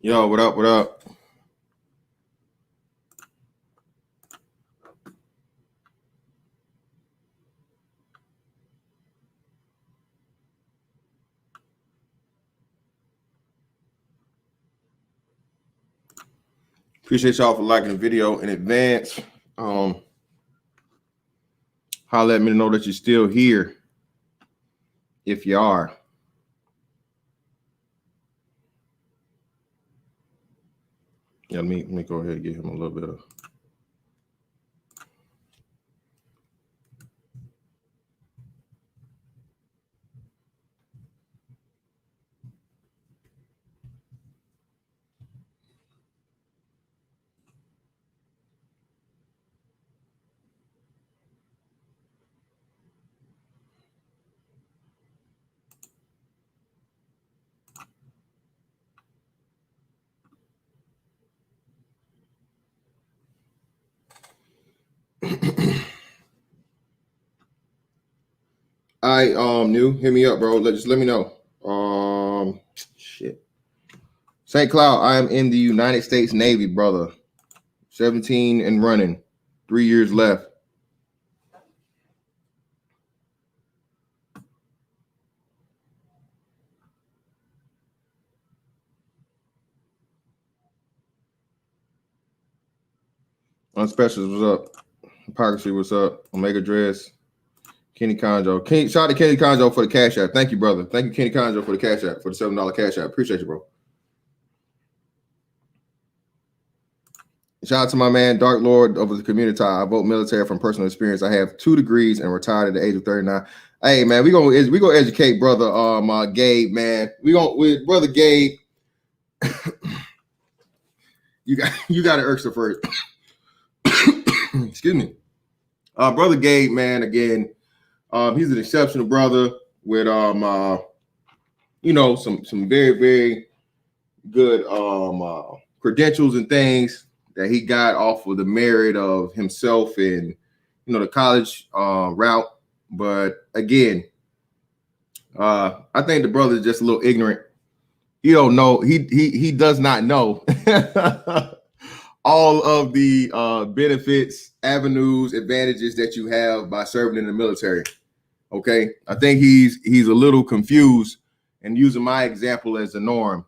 Yo, what up? What up? Appreciate y'all for liking the video in advance. Holler at me to know that you're still here. If you are. Yeah, let me go ahead and give him a little bit of. I new, hit me up, bro. Just let me know. Shit. St. Cloud, I am in the United States Navy, brother. 17 and running. 3 years left. Unspecials, what's up? Hypocrisy, what's up? Omega Dress. Kenny Conjo. Shout out to Kenny Conjo for the cash app. Thank you, brother. Thank you, Kenny Conjo, for the cash app, for the $7 cash app. Appreciate you, bro. Shout out to my man, Dark Lord of the community. I vote military from personal experience. I have 2 degrees and retired at the age of 39. Hey, man, we gonna educate brother Gabe, man. With brother Gabe. you got to Ursa first. Excuse me. Brother Gabe, man, again, he's an exceptional brother with some very, very good credentials and things that he got off of the merit of himself and the college route. But again, I think the brother is just a little ignorant. He don't know. He does not know all of the benefits, avenues, advantages that you have by serving in the military. Okay, I think he's a little confused and using my example as the norm.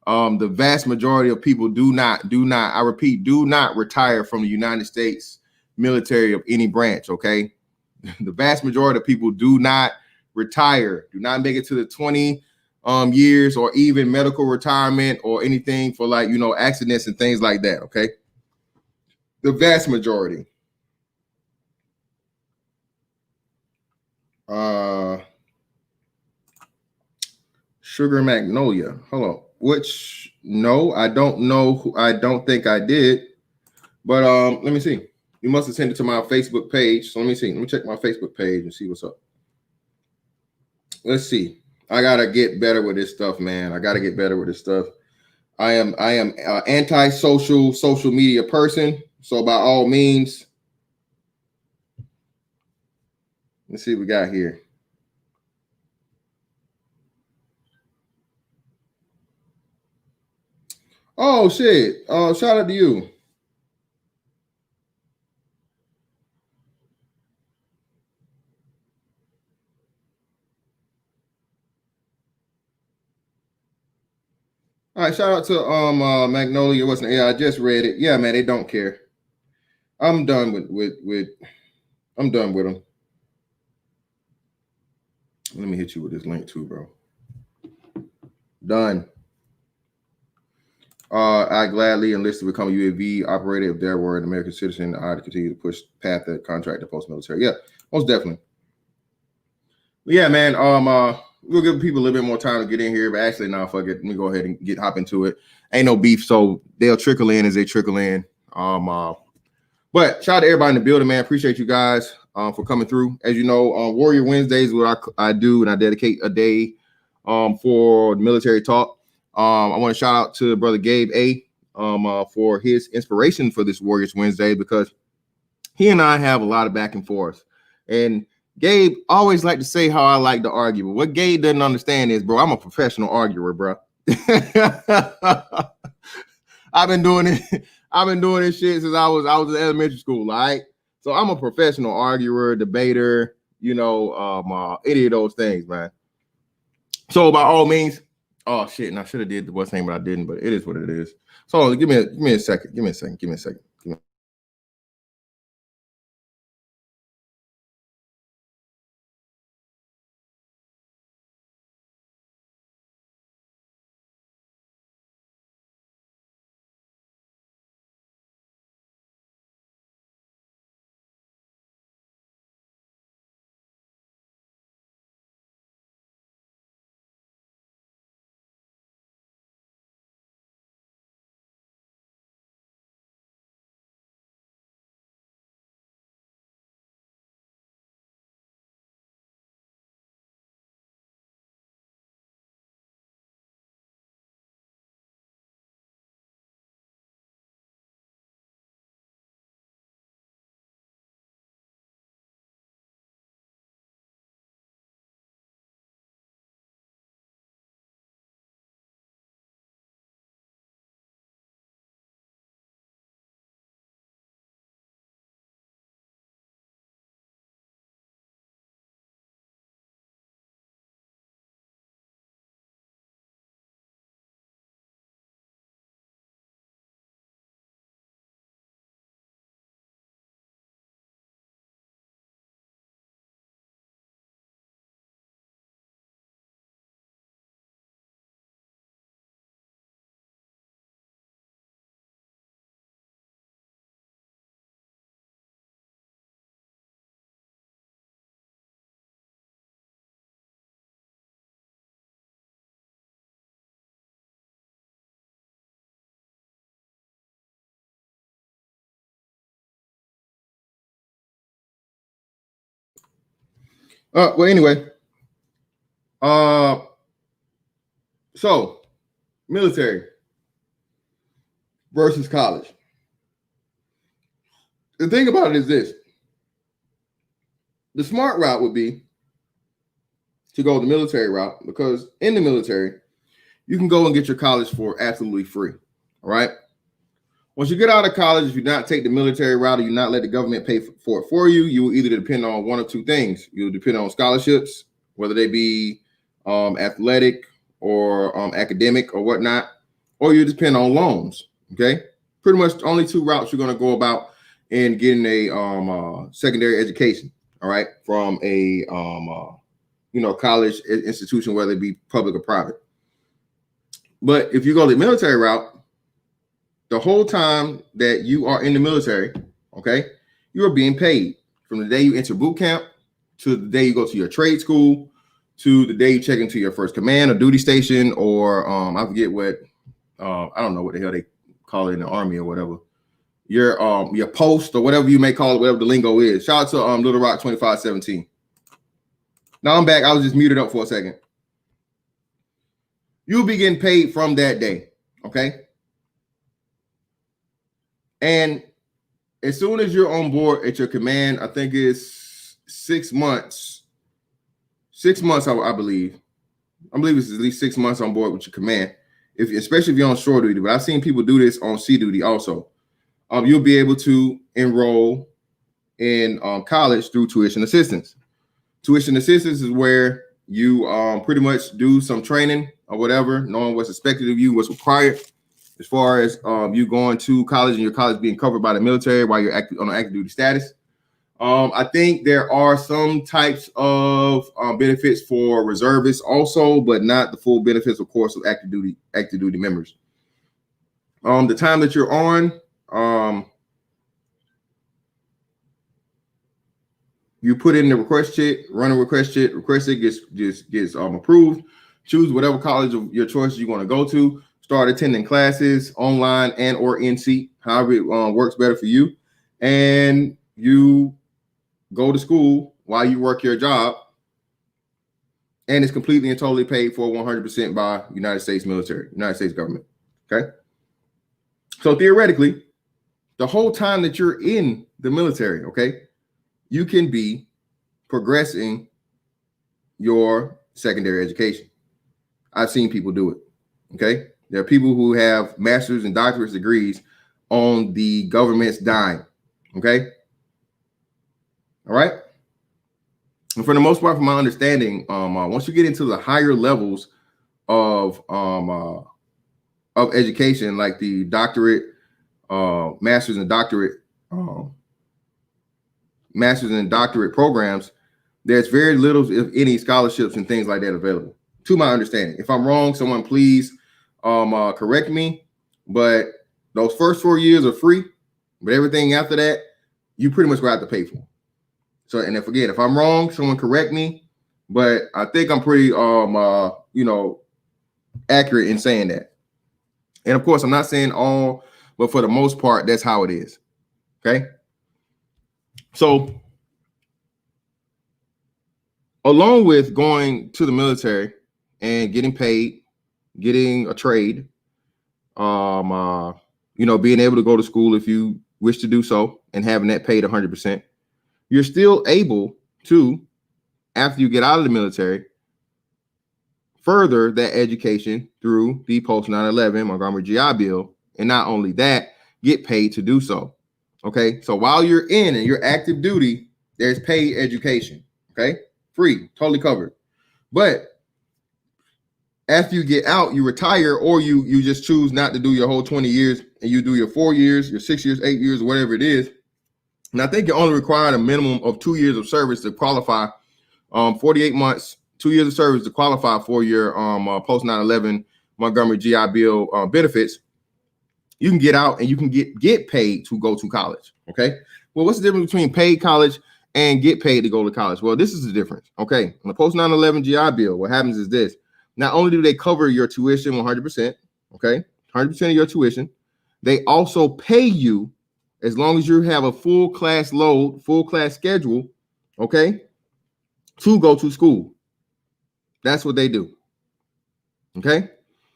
The vast majority of people do not, I repeat, do not retire from the United States military of any branch, okay? The vast majority of people do not retire, do not make it to the 20 years or even medical retirement or anything for accidents and things like that, okay? The vast majority. Sugar Magnolia, hello. No, I don't know. I don't think I did. But let me see. You must have sent it to my Facebook page. So let me see. Let me check my Facebook page and see what's up. Let's see. I gotta get better with this stuff, man. I gotta get better with this stuff. I am anti-social social media person. So by all means, let's see what we got here. Oh shit! Shout out to you. All right, shout out to Magnolia. Wasn't I just read it. Yeah, man, they don't care. I'm done with I'm done with them. Let me hit you with this link too, bro. Done. I gladly enlisted to become a UAV operator if there were an American citizen. I'd continue to push path that contract to post-military. Yeah, most definitely. But yeah, man. We'll give people a little bit more time to get in here, but actually, now fuck it. Let me go ahead and hop into it. Ain't no beef, so they'll trickle in as they trickle in. But shout out to everybody in the building, man. Appreciate you guys for coming through. As you know, Warrior Wednesdays, what I do, and I dedicate a day for military talk. I want to shout out to brother Gabe A for his inspiration for this Warriors Wednesday, because he and I have a lot of back and forth. And Gabe always like to say how I like to argue, but what Gabe doesn't understand is, bro, I'm a professional arguer, bro. I've been doing it. I've been doing this shit since I was in elementary school. All right. So I'm a professional arguer, debater, any of those things, man. So by all means, oh shit, and I should have did the what's name, but I didn't. But it is what it is. So give me a second. Give me a second. Well, anyway, so military versus college. The thing about it is this: the smart route would be to go the military route, because in the military, you can go and get your college for absolutely free. All right. Once you get out of college, if you not take the military route, or you not let the government pay for it for you, you will either depend on one or two things. You'll depend on scholarships, whether they be athletic or academic or whatnot, or you depend on loans. Okay. Pretty much only two routes you're going to go about in getting a secondary education. All right. From a college institution, whether it be public or private. But if you go the military route, the whole time that you are in the military, okay, you are being paid from the day you enter boot camp to the day you go to your trade school to the day you check into your first command or duty station, or I forget what, I don't know what the hell they call it in the Army or whatever. Your post or whatever you may call it, whatever the lingo is. Shout out to Little Rock 2517. Now I'm back. I was just muted up for a second. You'll be getting paid from that day, okay? And as soon as you're on board at your command, I think it's 6 months. 6 months, I believe. I believe it's at least 6 months on board with your command, especially if you're on shore duty. But I've seen people do this on sea duty also. You'll be able to enroll in college through tuition assistance. Tuition assistance is where you pretty much do some training or whatever, knowing what's expected of you, what's required, as far as you going to college and your college being covered by the military while you're on an active duty status. I think there are some types of benefits for reservists also, but not the full benefits, of course, of active duty members. The time that you're on, you put in the request check, run a request check, gets approved. Choose whatever college of your choice you want to go to. Start attending classes online and or in seat, however it works better for you. And you go to school while you work your job, and it's completely and totally paid for 100% by United States military, United States government. Okay. So theoretically, the whole time that you're in the military, okay, you can be progressing your secondary education. I've seen people do it. Okay. There are people who have master's and doctorate degrees on the government's dime. Okay. All right. And for the most part, from my understanding, once you get into the higher levels of education, like the doctorate, master's and doctorate programs, there's very little, if any, scholarships and things like that available, to my understanding. If I'm wrong, someone please correct me. But those first 4 years are free, but everything after that, you pretty much have to pay for. So, and if again, if I'm wrong, someone correct me. But I think I'm pretty accurate in saying that. And of course, I'm not saying all, but for the most part, that's how it is. Okay. So, along with going to the military and getting paid, getting a trade, being able to go to school if you wish to do so, and having that paid 100%, you're still able to, after you get out of the military, further that education through the post 9/11 Montgomery GI Bill, and not only that, get paid to do so. Okay, so while you're in and you're active duty, there's paid education. Okay, free, totally covered. But after you get out, you retire, or you just choose not to do your whole 20 years, and you do your 4 years, your 6 years, 8 years, whatever it is. And I think you're only required a minimum of 2 years of service to qualify. 48 months, 2 years of service to qualify for your post 9/11 Montgomery GI Bill benefits. You can get out and you can get paid to go to college. Okay. Well, what's the difference between paid college and get paid to go to college? Well, this is the difference. Okay. In the post 9/11 GI Bill, what happens is this: not only do they cover your tuition 100%, okay, 100% of your tuition, they also pay you as long as you have a full class load, full class schedule, okay, to go to school. That's what they do. Okay.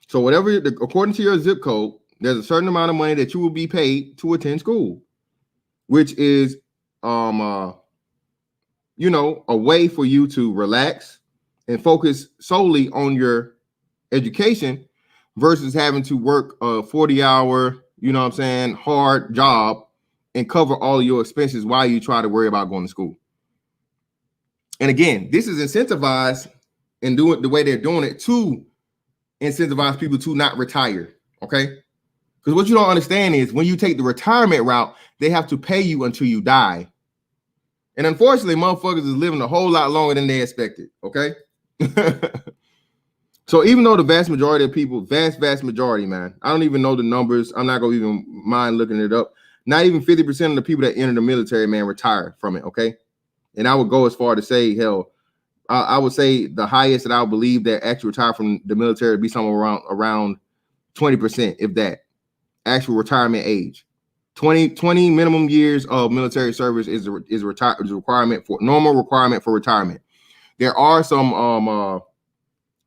So whatever, according to your zip code, there's a certain amount of money that you will be paid to attend school, which is, a way for you to relax and focus solely on your education versus having to work a 40-hour, hard job and cover all of your expenses while you try to worry about going to school. And again, this is incentivized and do it the way they're doing it to incentivize people to not retire. Okay. Because what you don't understand is when you take the retirement route, they have to pay you until you die. And unfortunately, motherfuckers is living a whole lot longer than they expected. Okay. So even though the vast majority of people, vast majority, man, I don't even know the numbers. I'm not going to even mind looking it up. Not even 50% of the people that enter the military, man, retire from it. Okay. And I would go as far to say, hell, I would say the highest that I would believe that actually retire from the military would be somewhere around 20%, if that, actual retirement age. 20 minimum years of military service is a requirement for normal requirement for retirement. There are some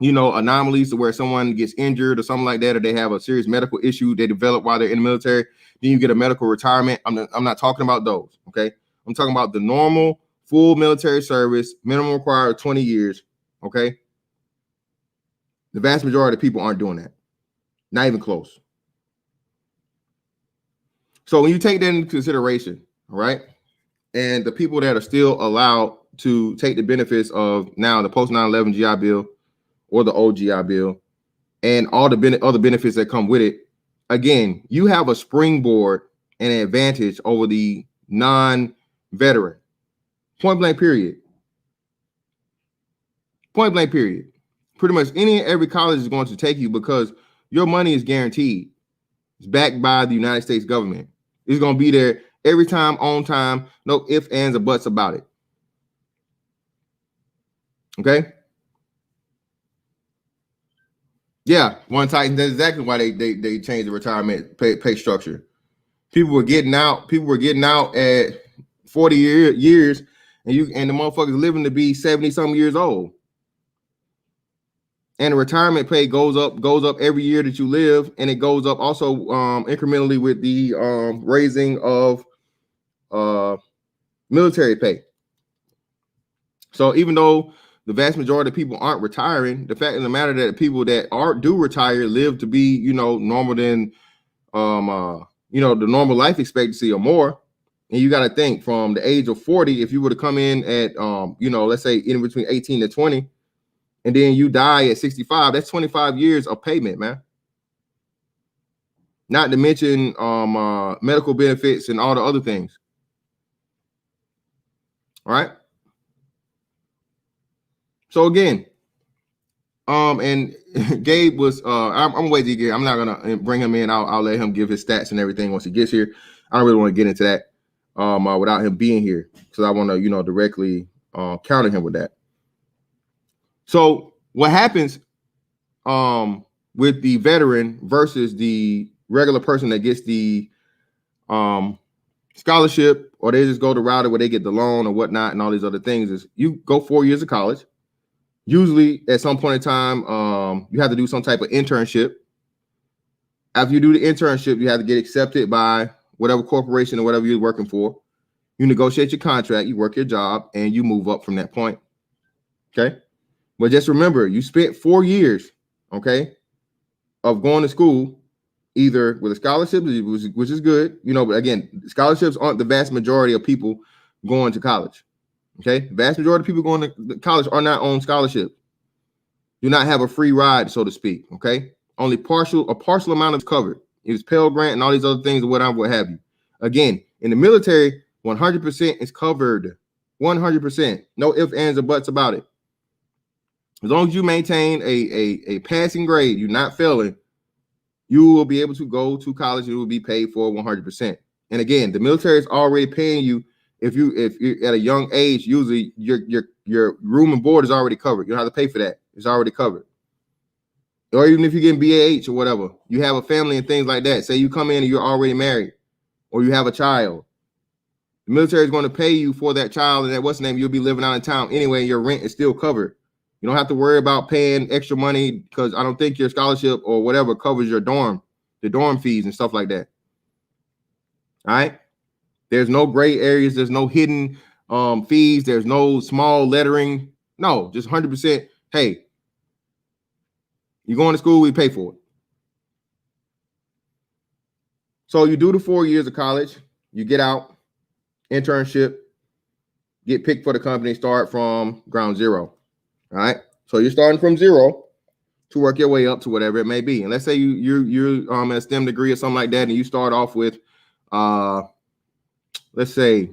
anomalies to where someone gets injured or something like that, or they have a serious medical issue they develop while they're in the military. Then you get a medical retirement. I'm not talking about those. Okay, I'm talking about the normal full military service, minimum required 20 years. Okay, the vast majority of people aren't doing that, not even close. So when you take that into consideration, all right, and the people that are still allowed to take the benefits of now the post 9/11 GI Bill or the old GI Bill and all the other benefits that come with it, again, you have a springboard and an advantage over the non-veteran. Point blank period. Point blank period. Pretty much any and every college is going to take you because your money is guaranteed. It's backed by the United States government. It's going to be there every time, on time, no ifs, ands, or buts about it. Okay? Yeah, one Titan. That's exactly why they changed the retirement pay structure. People were getting out at 40 years, and the motherfuckers living to be 70-something years old. And the retirement pay goes up every year that you live, and it goes up also incrementally with the raising of military pay. So even though the vast majority of people aren't retiring. The fact of the matter that people that do retire live to be, normal than, the normal life expectancy or more. And you got to think from the age of 40, if you were to come in at, let's say in between 18 to 20, and then you die at 65, that's 25 years of payment, man. Not to mention medical benefits and all the other things. All right. So again, and Gabe was I'm waiting to get. I'm not gonna bring him in. I'll let him give his stats and everything once he gets here. I don't really want to get into that without him being here, because I want to directly counter him with that. So what happens with the veteran versus the regular person that gets the scholarship, or they just go the route where they get the loan or whatnot and all these other things, is you go 4 years of college. Usually at some point in time, you have to do some type of internship. After you do the internship, you have to get accepted by whatever corporation or whatever you're working for. You negotiate your contract, you work your job, and you move up from that point. Okay. But just remember, you spent 4 years, okay, of going to school, either with a scholarship, which is good, but again, scholarships aren't the vast majority of people going to college. Okay, the vast majority of people going to college are not on scholarship. Do not have a free ride, so to speak. Okay, only a partial amount is covered. It's Pell Grant and all these other things, or whatever, what have you. Again, in the military, 100% is covered. 100%. No ifs, ands, or buts about it. As long as you maintain a passing grade, you're not failing, you will be able to go to college and you will be paid for 100%. And again, the military is already paying you. If you're at a young age, usually your room and board is already covered. You don't have to pay for that. It's already covered. Or even if you're getting BAH or whatever, you have a family and things like that. Say you come in and you're already married, or you have a child. The military is going to pay you for that child, and that you'll be living out of town anyway, and your rent is still covered. You don't have to worry about paying extra money, because I don't think your scholarship or whatever covers your the dorm fees and stuff like that. All right. There's no gray areas. There's no hidden fees. There's no small lettering. No, just 100%. Hey, you're going to school, we pay for it. So you do the 4 years of college, you get out, internship, get picked for the company, start from ground zero. All right. So you're starting from zero to work your way up to whatever it may be. And let's say you're a STEM degree or something like that, and you start off with let's say,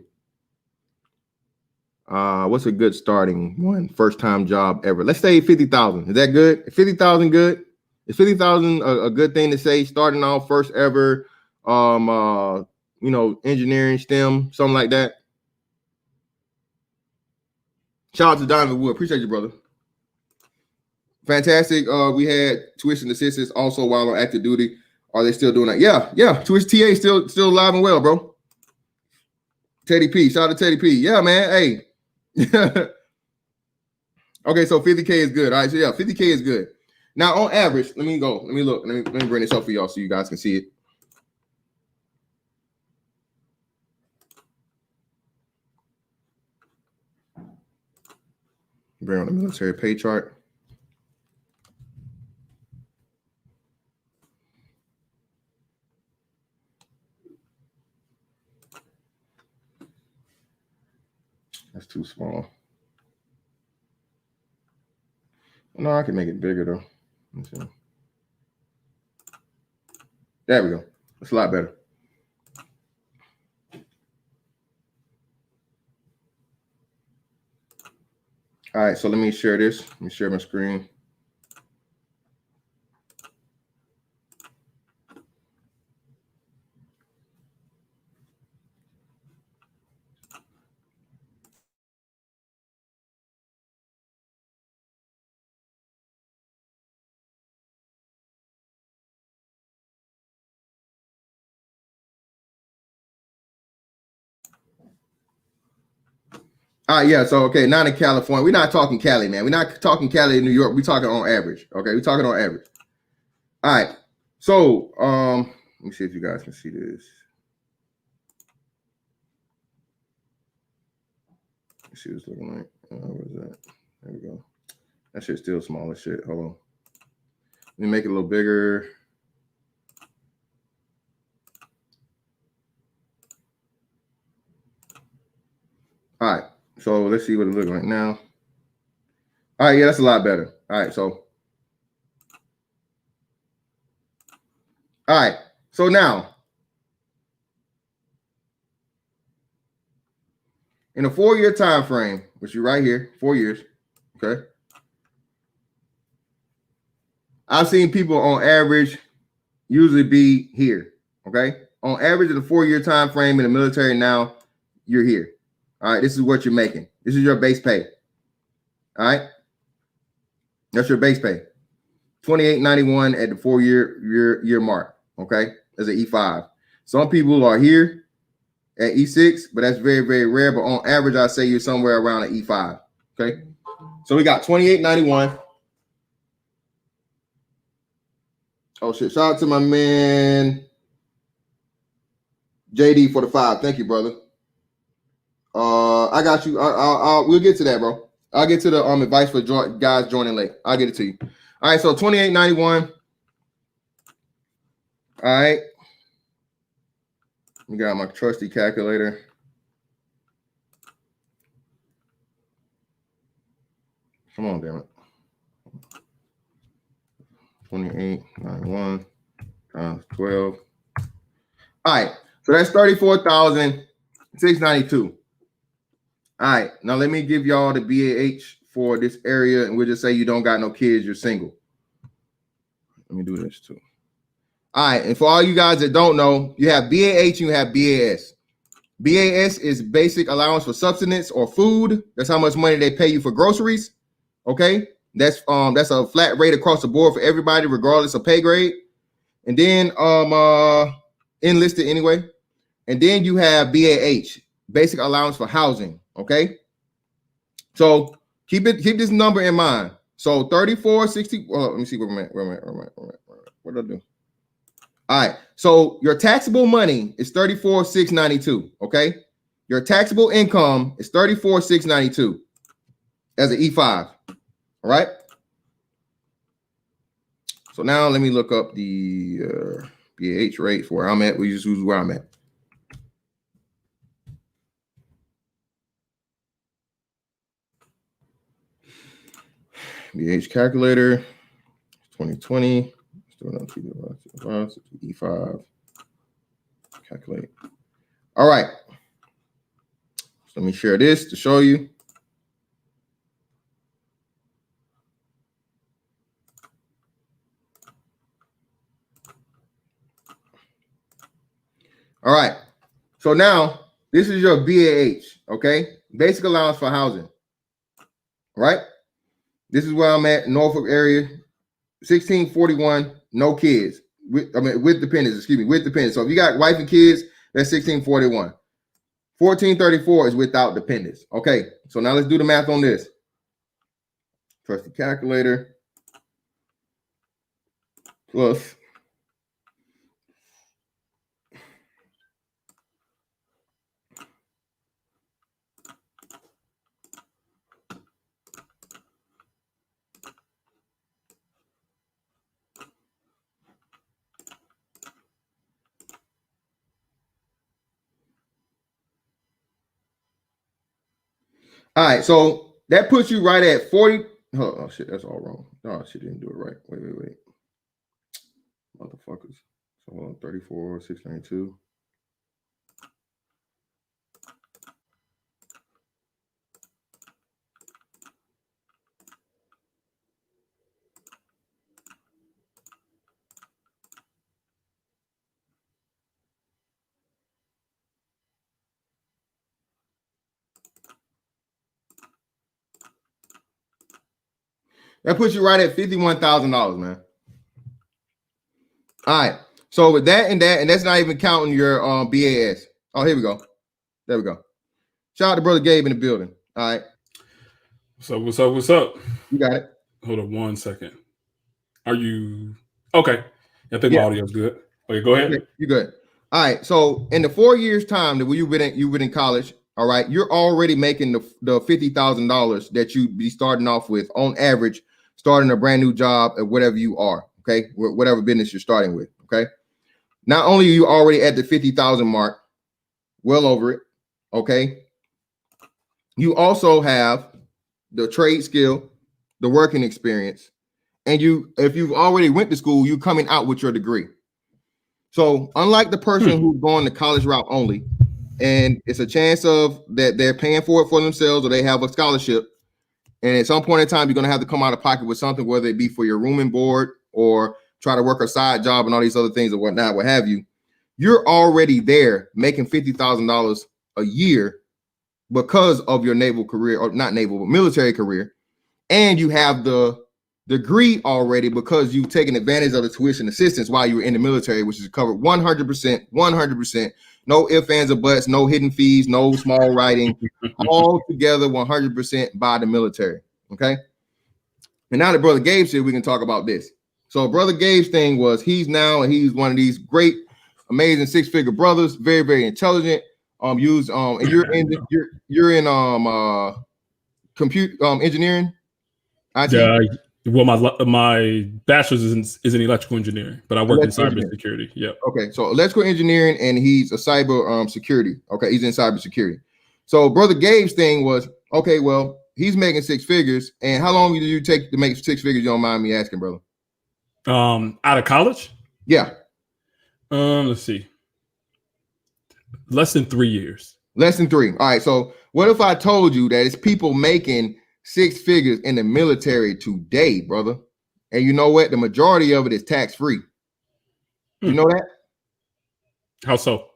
what's a good starting one? First time job ever. Let's say 50,000. Is that good? 50,000 good? Is 50,000 a good thing to say? Starting off first ever, engineering, STEM, something like that. Shout out to Donovan Wood. Appreciate you, brother. Fantastic. We had tuition assistance also while on active duty. Are they still doing that? Yeah. Tuition TA still alive and well, bro. Teddy P. Shout out to Teddy P. Yeah, man. Hey. Okay, so 50K is good. All right, so yeah, 50K is good. Now, on average, let me look. Let me bring this up for y'all so you guys can see it. Bring on the military pay chart. That's too small. No, I can make it bigger though. Let's see. There we go. That's a lot better. All right, so let me share this. Let me share my screen. All right, yeah. So okay, not in California. We're not talking Cali, man. We're not talking Cali in New York. We're talking on average. Okay, we're talking on average. All right. So let me see if you guys can see this. Let's see what it's looking like. What is that? There we go. That shit's still small as shit. Hold on. Let me make it a little bigger. All right. So let's see what it looks like now. All right. Yeah, that's a lot better. All right. So. All right. So now, in a 4-year time frame, which you're right here, 4 years, okay? I've seen people on average usually be here, okay? On average of the 4-year time frame in the military now, you're here. All right, this is what you're making. This is your base pay. All right? That's your base pay. $28.91 at the 4-year mark, okay? As an E5. Some people are here at E6, but that's very, very rare. But on average, I say you're somewhere around an E5, okay? So we got $28.91. Oh shit! Shout out to my man JD for the 5. Thank you, brother. I got you. We'll get to that, bro. I'll get to the advice for guys joining late. I'll get it to you. All right, so $28.91. All right. We got my trusty calculator. Come on, damn it. $28.91 times 12. All right, so that's $34,692. All right, now let me give y'all the BAH for this area, and we'll just say you don't got no kids, you're single. Let me do this too. All right, and for all you guys that don't know, you have BAH and you have BAS. BAS is basic allowance for subsistence or food. That's how much money they pay you for groceries. Okay, that's a flat rate across the board for everybody, regardless of pay grade. And then enlisted anyway. And then you have BAH, basic allowance for housing. Okay, so keep this number in mind. So 3460. Well, let me see where I'm at. What did I do? All right. So your taxable money is 34,692. Okay, your taxable income is 34,692 as an E5. All right. So now let me look up the BAH rate for where I'm at. We just use where I'm at. BAH calculator, 2020. E5. Calculate. All right. So let me share this to show you. All right. So now this is your BAH, okay? Basic allowance for housing. All right? This is where I'm at, Norfolk area. 1641, no kids. With dependents, with dependents. So if you got wife and kids, that's 1641. 1434 is without dependents. Okay, so now let's do the math on this. Trust the calculator. Plus. All right, so that puts you right at 40. Oh shit, that's all wrong. No, she didn't do it right. Wait. Motherfuckers. So hold on, 34,692. That puts you right at $51,000, man. All right. So with that and that's not even counting your BAS. Oh, here we go. There we go. Shout out to brother Gabe in the building. All right. What's up? You got it. Hold on 1 second. Are you okay? I think my audio's good. Okay, go ahead. Okay, you good. All right. So in the 4 years time that you've been in college, all right, you're already making the $50,000 that you'd be starting off with on average, starting a brand new job at whatever you are, okay, whatever business you're starting with, okay. Not only are you already at the 50,000 mark, well over it, okay, you also have the trade skill, the working experience, and if you've already went to school, you're coming out with your degree. So unlike the person who's going the college route only, and it's a chance of that they're paying for it for themselves or they have a scholarship, and at some point in time, you're going to have to come out of pocket with something, whether it be for your room and board or try to work a side job and all these other things or whatnot, what have you. You're already there making $50,000 a year because of your naval career, or not naval, but military career. And you have the degree already because you've taken advantage of the tuition assistance while you were in the military, which is covered 100%, no ifs, ands, or buts, no hidden fees, no small writing, all together 100% by the military. Okay. And now that Brother Gabe's here, we can talk about this. So Brother Gabe's thing was he's he's one of these great, amazing six-figure brothers, very, very intelligent. And you're in compute engineering. IT? Well, my bachelor's is in electrical engineering, but I work in cybersecurity. Yep. Okay, so electrical engineering, and he's a cyber security. Okay, he's in cybersecurity. So Brother Gabe's thing was, okay, well, he's making six figures. And how long did you take to make six figures? You don't mind me asking, brother? Out of college? Yeah. Let's see. Less than 3 years. Less than 3. All right. So what if I told you that it's people making six figures in the military today, brother? And you know what? The majority of it is tax-free. You know that? How so?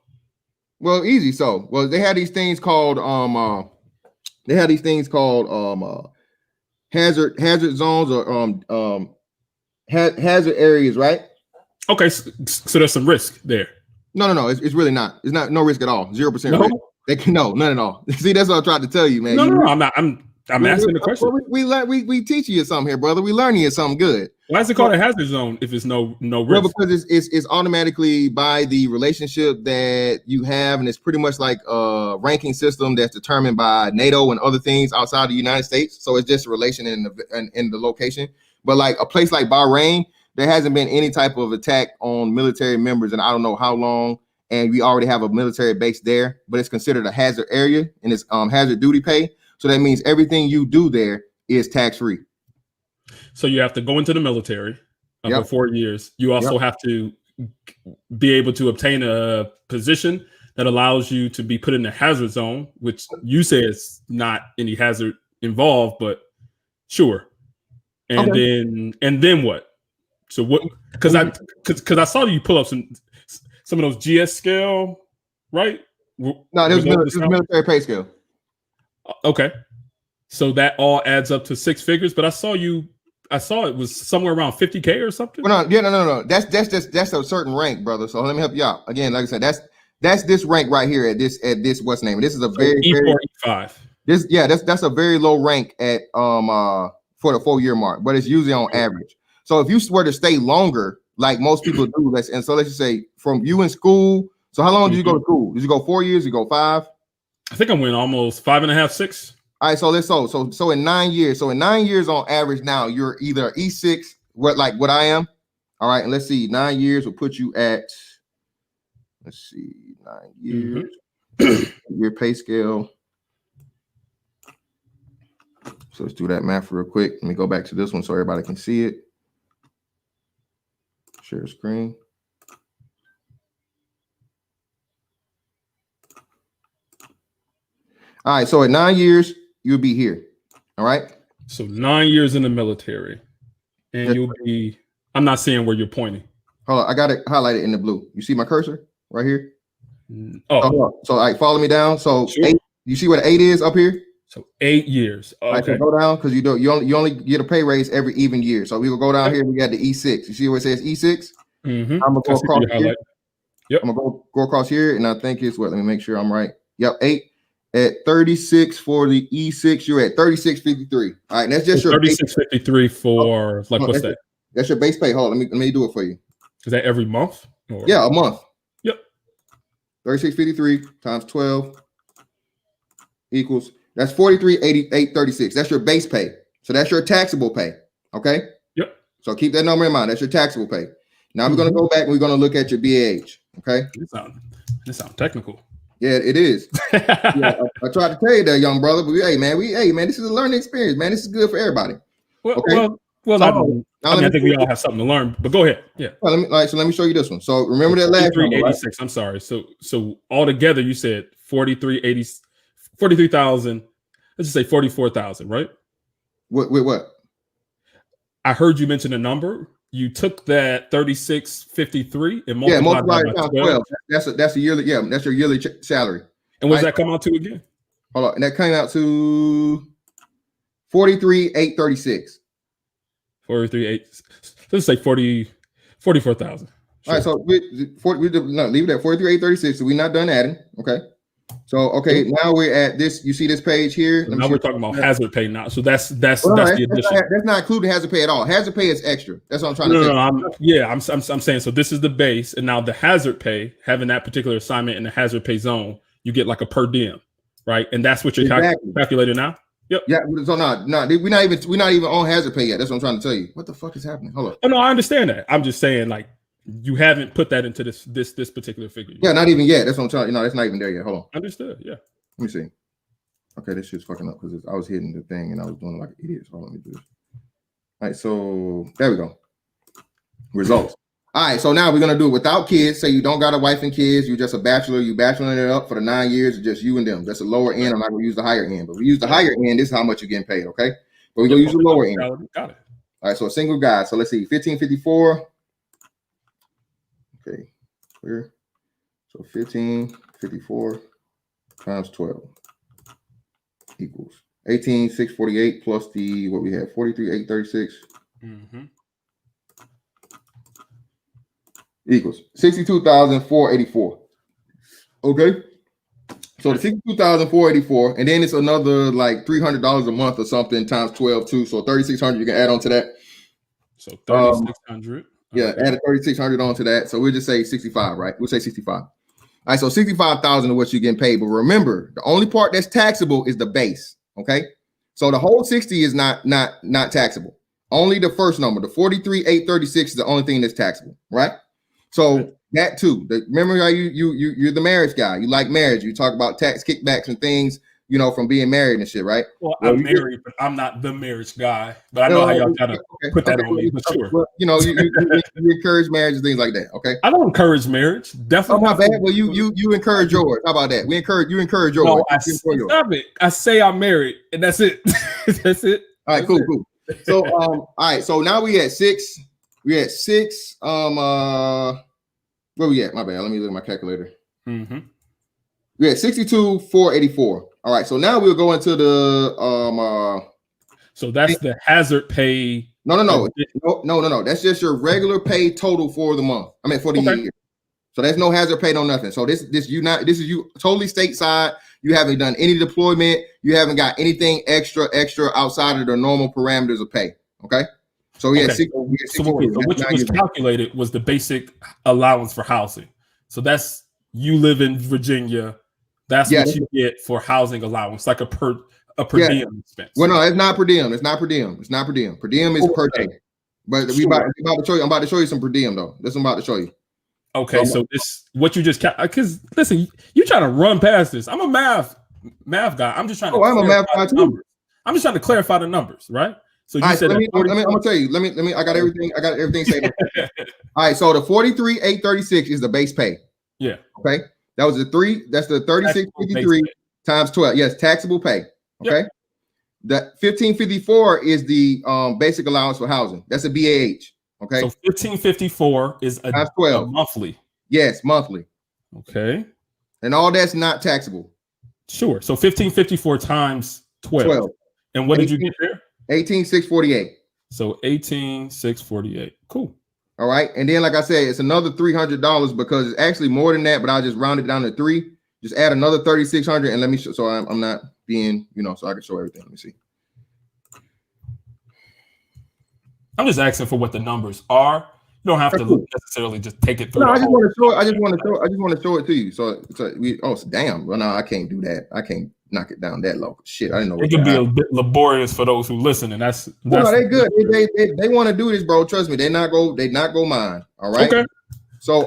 Well, easy. So, well, they had these things called hazard zones or hazard areas, right? Okay, so there's some risk there. No. It's really not. It's not no risk at all. 0% risk. They can none at all. See, that's what I tried to tell you, man. No, I'm not. I'm asking the question. We teaching you something here, brother. We learning you something good. Why is it called a hazard zone if it's no risk? Well, because it's automatically by the relationship that you have, and it's pretty much like a ranking system that's determined by NATO and other things outside the United States. So it's just a relation in the location. But like a place like Bahrain, there hasn't been any type of attack on military members in I don't know how long, and we already have a military base there. But it's considered a hazard area, and it's hazard duty pay. So that means everything you do there is tax-free. So you have to go into the military for 4 years. You also have to be able to obtain a position that allows you to be put in the hazard zone, which you say is not any hazard involved, but sure. And then what? So what? Because I saw you pull up some of those GS scale, right? No, there's military pay scale. Okay, so that all adds up to six figures. But I saw it was somewhere around 50K or something. Well, no. That's a certain rank, brother. So let me help you out. Again, like I said, that's this rank right here at this what's name. This is a very E4, E5. That's a very low rank at for the 4 year mark, but it's usually on average. So if you were to stay longer, like most people do, let's just say from you in school. So how long did you go to school? Did you go 4 years? Did you go 5? I think I went almost 5.5, 6. All right, so in 9 years, on average now, you're either E6, what I am. All right, and let's see, 9 years will put you at 9 years, your pay scale. So let's do that math real quick. Let me go back to this one so everybody can see it. Share screen. All right, so at 9 years, you'll be here. All right. So 9 years in the military, and you'll be. I'm not seeing where you're pointing. Hold on, I got it highlighted in the blue. You see my cursor right here? Oh, so all right, follow me down. So sure. 8, you see where the 8 is up here? So 8 years. Okay. Right, so go down because you only get a pay raise every even year. So we will go down here. We got the E6. You see where it says E6? I'm gonna go across here. Yep. I'm gonna go across here, and I think it's what? Let me make sure I'm right. Yep, 8. At 36 for the E6, you're at 36.53. All right, and that's just your 36.53 for what's that? That's your base pay. Hold on, let me do it for you. Is that every month? Yeah, a month. Yep. 36.53 times 12. equals, that's 4388.36. That's your base pay. So that's your taxable pay. Okay. Yep. So keep that number in mind. That's your taxable pay. Now we're going to go back and we're going to look at your BAH. Okay. This sounds technical. Yeah, it is. Yeah, I tried to tell you that, young brother, but hey, man, this is a learning experience, man. This is good for everybody. Well, okay? I think we all have something to learn, but go ahead. Yeah. Well, let me show you this one. So remember that last number, 4386. Right? I'm sorry. So altogether, you said 43,000. Let's just say 44,000, right? What? I heard you mention a number. You took that 3653 and multiplied by 12. That's a yearly. Yeah, that's your yearly salary. And what does that come out to again? Hold on, and that came out to 43,836. 43,8. Let's say 44,000. Sure. All right, so leave it at 43,836. So we're not done adding. Okay. So now we're at this. You see this page here? Now we're talking about hazard pay now. So that's the addition. That's not including hazard pay at all. Hazard pay is extra. That's what I'm trying to say. I'm saying so. This is the base, and now the hazard pay, having that particular assignment in the hazard pay zone, you get like a per diem, right? And that's what you're calculating now. Yep. Yeah. So no, we're not even on hazard pay yet. That's what I'm trying to tell you. What the fuck is happening? Hold on. Oh no, I understand that. I'm just saying like. You haven't put that into this particular figure. Yeah, not even yet. That's what I'm telling you. No, that's not even there yet. Hold on. Understood. Yeah. Let me see. Okay, this shit's fucking up because I was hitting the thing and I was doing like an idiot. So let me do this. All right, so there we go. Results. All right, so now we're gonna do it without kids. Say you don't got a wife and kids. You're just a bachelor. You bacheloring it up for the 9 years. It's just you and them. That's the lower end. I'm not gonna use the higher end, but we use the higher end. This is how much you're getting paid. Okay, but we're gonna use the lower end. Got it. All right, so a single guy. So let's see, 1554. Okay, clear. So 1554 times 12 equals 18,648 plus the what we had 43,836 equals 62,484. Okay, so the 62,484, and then it's another like $300 a month or something times 12 too. So 3,600 you can add on to that. So 3,600. Yeah, add 3,600 onto that. So we'll just say 65, right? We'll say 65. All right, so 65,000 is what you're getting paid. But remember, the only part that's taxable is the base. Okay. So the whole 60 is not taxable. Only the first number, the 43,836 is the only thing that's taxable, right? So that too. Remember how you're the marriage guy. You like marriage. You talk about tax kickbacks and things, you know, from being married and shit, right? Well, I'm married, but I'm not the marriage guy. But I know how y'all kind of put that on me, for sure. Well, you know, you encourage marriage and things like that, okay? I don't encourage marriage. Definitely. Oh, my bad. Well, you encourage yours. How about that? You encourage yours. No, stop it. I say I'm married, and that's it. That's it. All right, cool. So, all right. So now we at 6. We at 6. Where we at? My bad. Let me look at my calculator. We had 62,484. All right, so now we'll go into the So that's the hazard pay. No. That's just your regular pay total for the month. I mean for the year. So there's no hazard pay, no nothing. So this is you totally stateside. You haven't done any deployment. You haven't got anything extra outside of the normal parameters of pay. Okay. So we had 60. So what you was calculated was the basic allowance for housing. So that's you live in Virginia. That's what you get for housing allowance, like a per diem expense. Well, no, it's not per diem. It's not per diem. Per diem is per day. But I'm about to show you some per diem though. This I'm about to show you. Okay, so this what you just because listen, you trying to run past this. I'm a math guy. I'm just trying to. I'm a math guy too. I'm just trying to clarify the numbers, right? So you said I'm gonna tell you. Let me. I got everything. Saved. All right. So the 43,836 is the base pay. Yeah. Okay. That was the 3653 times 12. Yes, taxable pay. Okay. Yep. The 1554 is the basic allowance for housing. That's a BAH. Okay. So 1554 is a 12 monthly. Yes, monthly. Okay. And all that's not taxable. Sure. So 1554 times 12. And what did you get there? 18,648. So 18,648. Cool. All right. And then, like I said, it's another $300 because it's actually more than that, but I'll just round it down to 3. Just add another 3,600 and let me show. So I'm not being, so I can show everything. Let me see. I'm just asking for what the numbers are. You don't have to necessarily just take it through. No, I just want to show it to you. So damn. Well, no, I can't do that. knock it down that low. Shit, I didn't know. It could be a bit laborious for those who listen, and that's no, they good. They want to do this, bro. Trust me, they not go mine. All right. Okay. So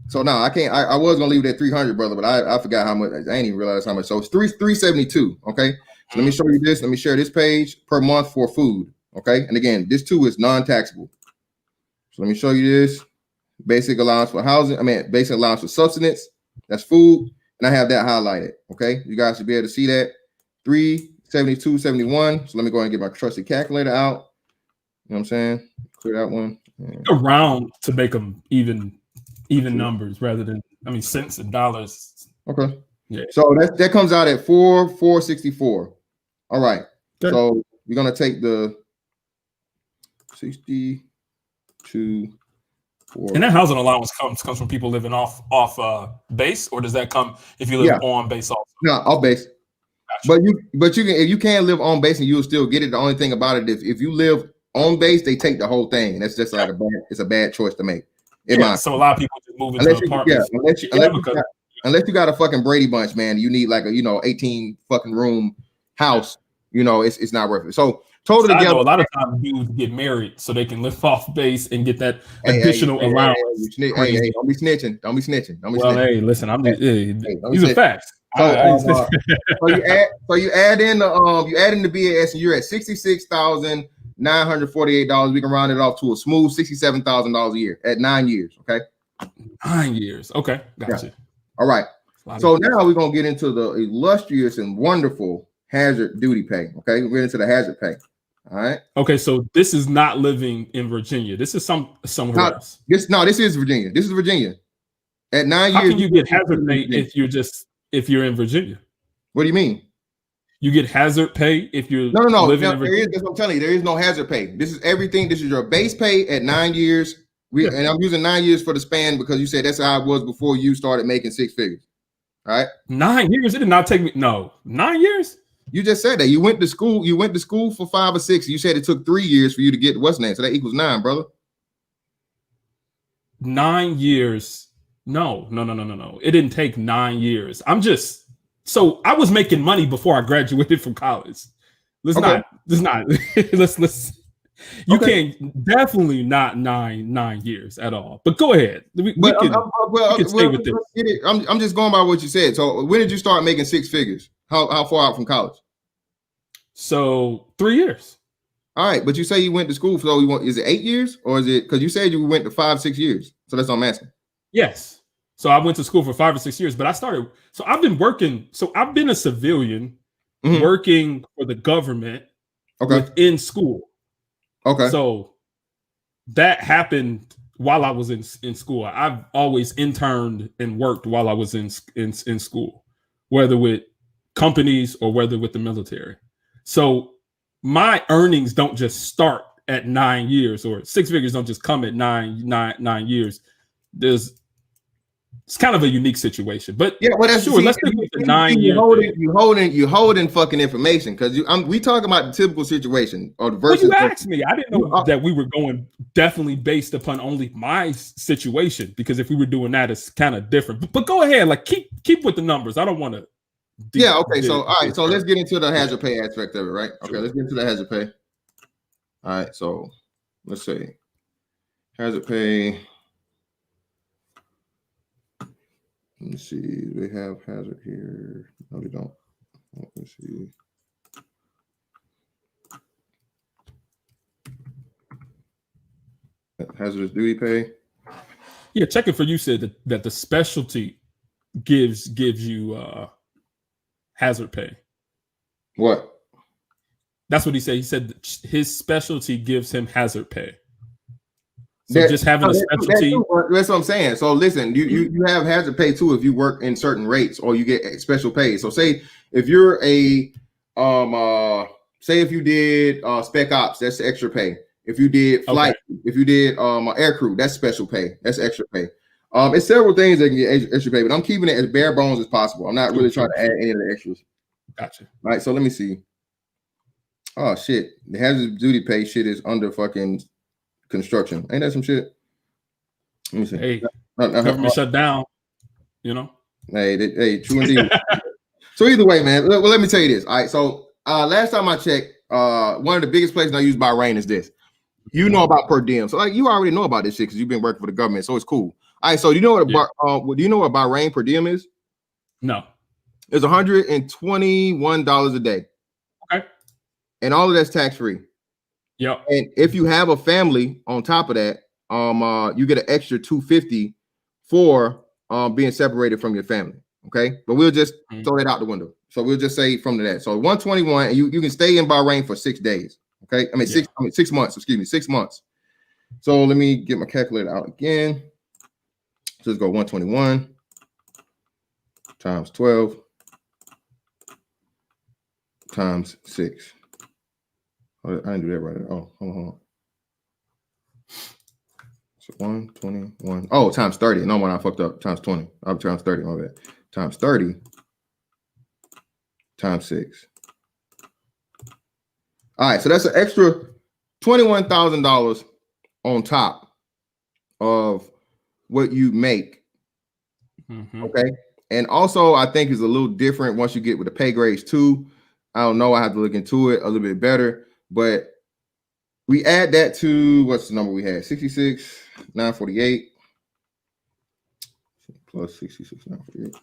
so now I can't. I was gonna leave it at 300, brother, but I forgot how much. I ain't even realize how much. So it's 372. Okay. So let me show you this. Let me share this page per month for food. Okay. And again, this too is non-taxable. So let me show you this. Basic allowance for housing. I mean, basic allowance for subsistence. That's food. And I have that highlighted. Okay. You guys should be able to see that. 372.71. So let me go ahead and get my trusted calculator out. You know what I'm saying? Clear that one. Around to make them even numbers rather than, cents and dollars. Okay. Yeah. So that comes out at 464. All right. Okay. So we're gonna take the 62. And that housing allowance comes from people living off base, or does that come if you live on base also? No, off base. Gotcha. But you can, if you can't live on base and you'll still get it. The only thing about it, if you live on base, they take the whole thing. That's just like it's a bad choice to make. So a lot of people just move into apartments. Unless you got a fucking Brady Bunch, man, you need like a 18 fucking room house. It's not worth it. So total together, a lot of times dudes get married so they can live off base and get that additional allowance. Hey, don't be snitching. Don't be snitching. Hey, listen, these are facts. So you add in the BAS and you're at $66,948. We can round it off to a smooth $67,000 a year at 9 years. Okay. 9 years. Okay. Gotcha. Yeah. All right. So now we're gonna get into the illustrious and wonderful hazard duty pay. Okay, we're into the hazard pay. All right. Okay, so this is not living in Virginia. This is somewhere else. This is Virginia. This is Virginia. At 9 years. How can you get hazard pay if you're in Virginia? What do you mean? You get hazard pay if you're no. Living in Virginia? That's what I'm telling you. There is no hazard pay. This is everything. This is your base pay at 9 years. And I'm using 9 years for the span because you said that's how it was before you started making six figures. All right. 9 years. It did not take me. No, 9 years. You just said that you went to school. You went to school for 5 or 6. You said it took 3 years for you to get what's name. So that equals 9, brother. 9 years. No. It didn't take 9 years. I was making money before I graduated from college. Let's you can't definitely not nine years at all. But go ahead. We can stay with this. I'm just going by what you said. So when did you start making six figures? How far out from college? So 3 years. All right, but you say you went to school for is it 8 years or is it because you said you went to 5-6 years? So that's what I'm asking. Yes. So I went to school for 5 or 6 years, but I've been working. So I've been a civilian working for the government within school. Okay. So that happened while I was in school. I've always interned and worked while I was in school, whether with companies or whether with the military. So my earnings don't just start at 9 years, or six figures don't just come at nine years. It's kind of a unique situation, but that's sure. Let's think with the 9 years. You holding fucking information because we talking about the typical situation or the versus. Well, you asked me. I didn't know that we were going definitely based upon only my situation, because if we were doing that, it's kind of different. But go ahead, like keep with the numbers. I don't want to. Okay. So all right. So let's get into the hazard pay aspect of it, right? Okay. Let's get into the hazard pay. All right. So let's see. Hazard pay. Let me see. They have hazard here. No, they don't. Let's see. Hazardous duty pay. Yeah, checking for you said that the specialty gives you hazard pay. What? That's what he said. He said his specialty gives him hazard pay. So just having a specialty. That's what I'm saying. So listen, you have hazard pay too if you work in certain rates or you get special pay. So say if you're a say if you did spec ops, that's extra pay. If you did flight, if you did air crew, that's special pay. That's extra pay. It's several things that can get extra pay, but I'm keeping it as bare bones as possible. I'm not really trying to add any of the extras. Gotcha. All right, so let me see. Oh shit, the hazardous duty pay shit is under fucking construction. Ain't that some shit? Let me see. Hey, government shut down. You know. Hey, true indeed. So either way, man. Well, let me tell you this. All right. So last time I checked, one of the biggest places I use Bahrain is this. You know about per diem, so like you already know about this shit because you've been working for the government, so it's cool. All right. So do you know what do you know what Bahrain per diem is? No. It's $121 a day. Okay. And all of that's tax free. Yep. And if you have a family on top of that, you get an extra $250 for being separated from your family. Okay, but we'll just throw that out the window. So we'll just say from that. So 121, and you can stay in Bahrain for 6 days. Okay, I mean 6 months. Excuse me, 6 months. So let me get my calculator out again. So let's go 121 times 12 times 6. I didn't do that right. Oh, hold on. So 121. Oh, times 30. No, when I fucked up, times 20. I'm times 30. My bad. Times 30 times 6. All right, so that's an extra $21,000 on top of what you make. Okay, and also I think it's a little different once you get with the pay grades too. I don't know. I have to look into it a little bit better, but we add that to what's the number we had? 66,948 plus 66,948.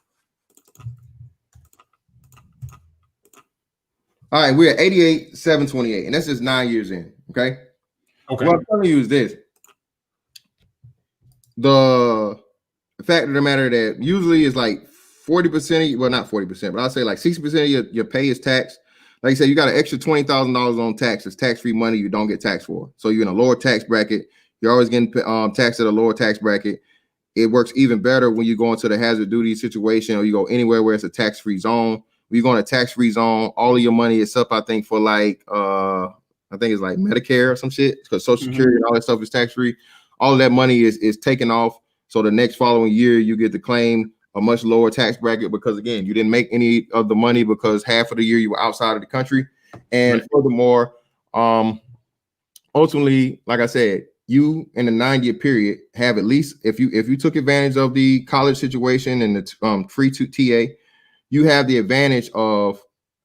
All right, we're at 88,728, and that's just 9 years in. Okay. What I'm telling you is this: the fact of the matter that usually is like 40%, well, not 40%, but I'll say like 60% of your pay is taxed. Like I said, you got an extra $20,000 on taxes, tax-free money you don't get taxed for. So you're in a lower tax bracket. You're always getting taxed at a lower tax bracket. It works even better when you go into the hazard duty situation or you go anywhere where it's a tax-free zone. When you go in a tax-free zone, all of your money is up, I think, for like, I think it's like Medicare or some shit, because Social Security and all that stuff is tax-free. All of that money is taken off. So the next following year, you get to claim a much lower tax bracket because, again, you didn't make any of the money because half of the year you were outside of the country. And furthermore, ultimately, like I said, you in the 9-year period have at least, if you took advantage of the college situation and the free TA, you have the advantage of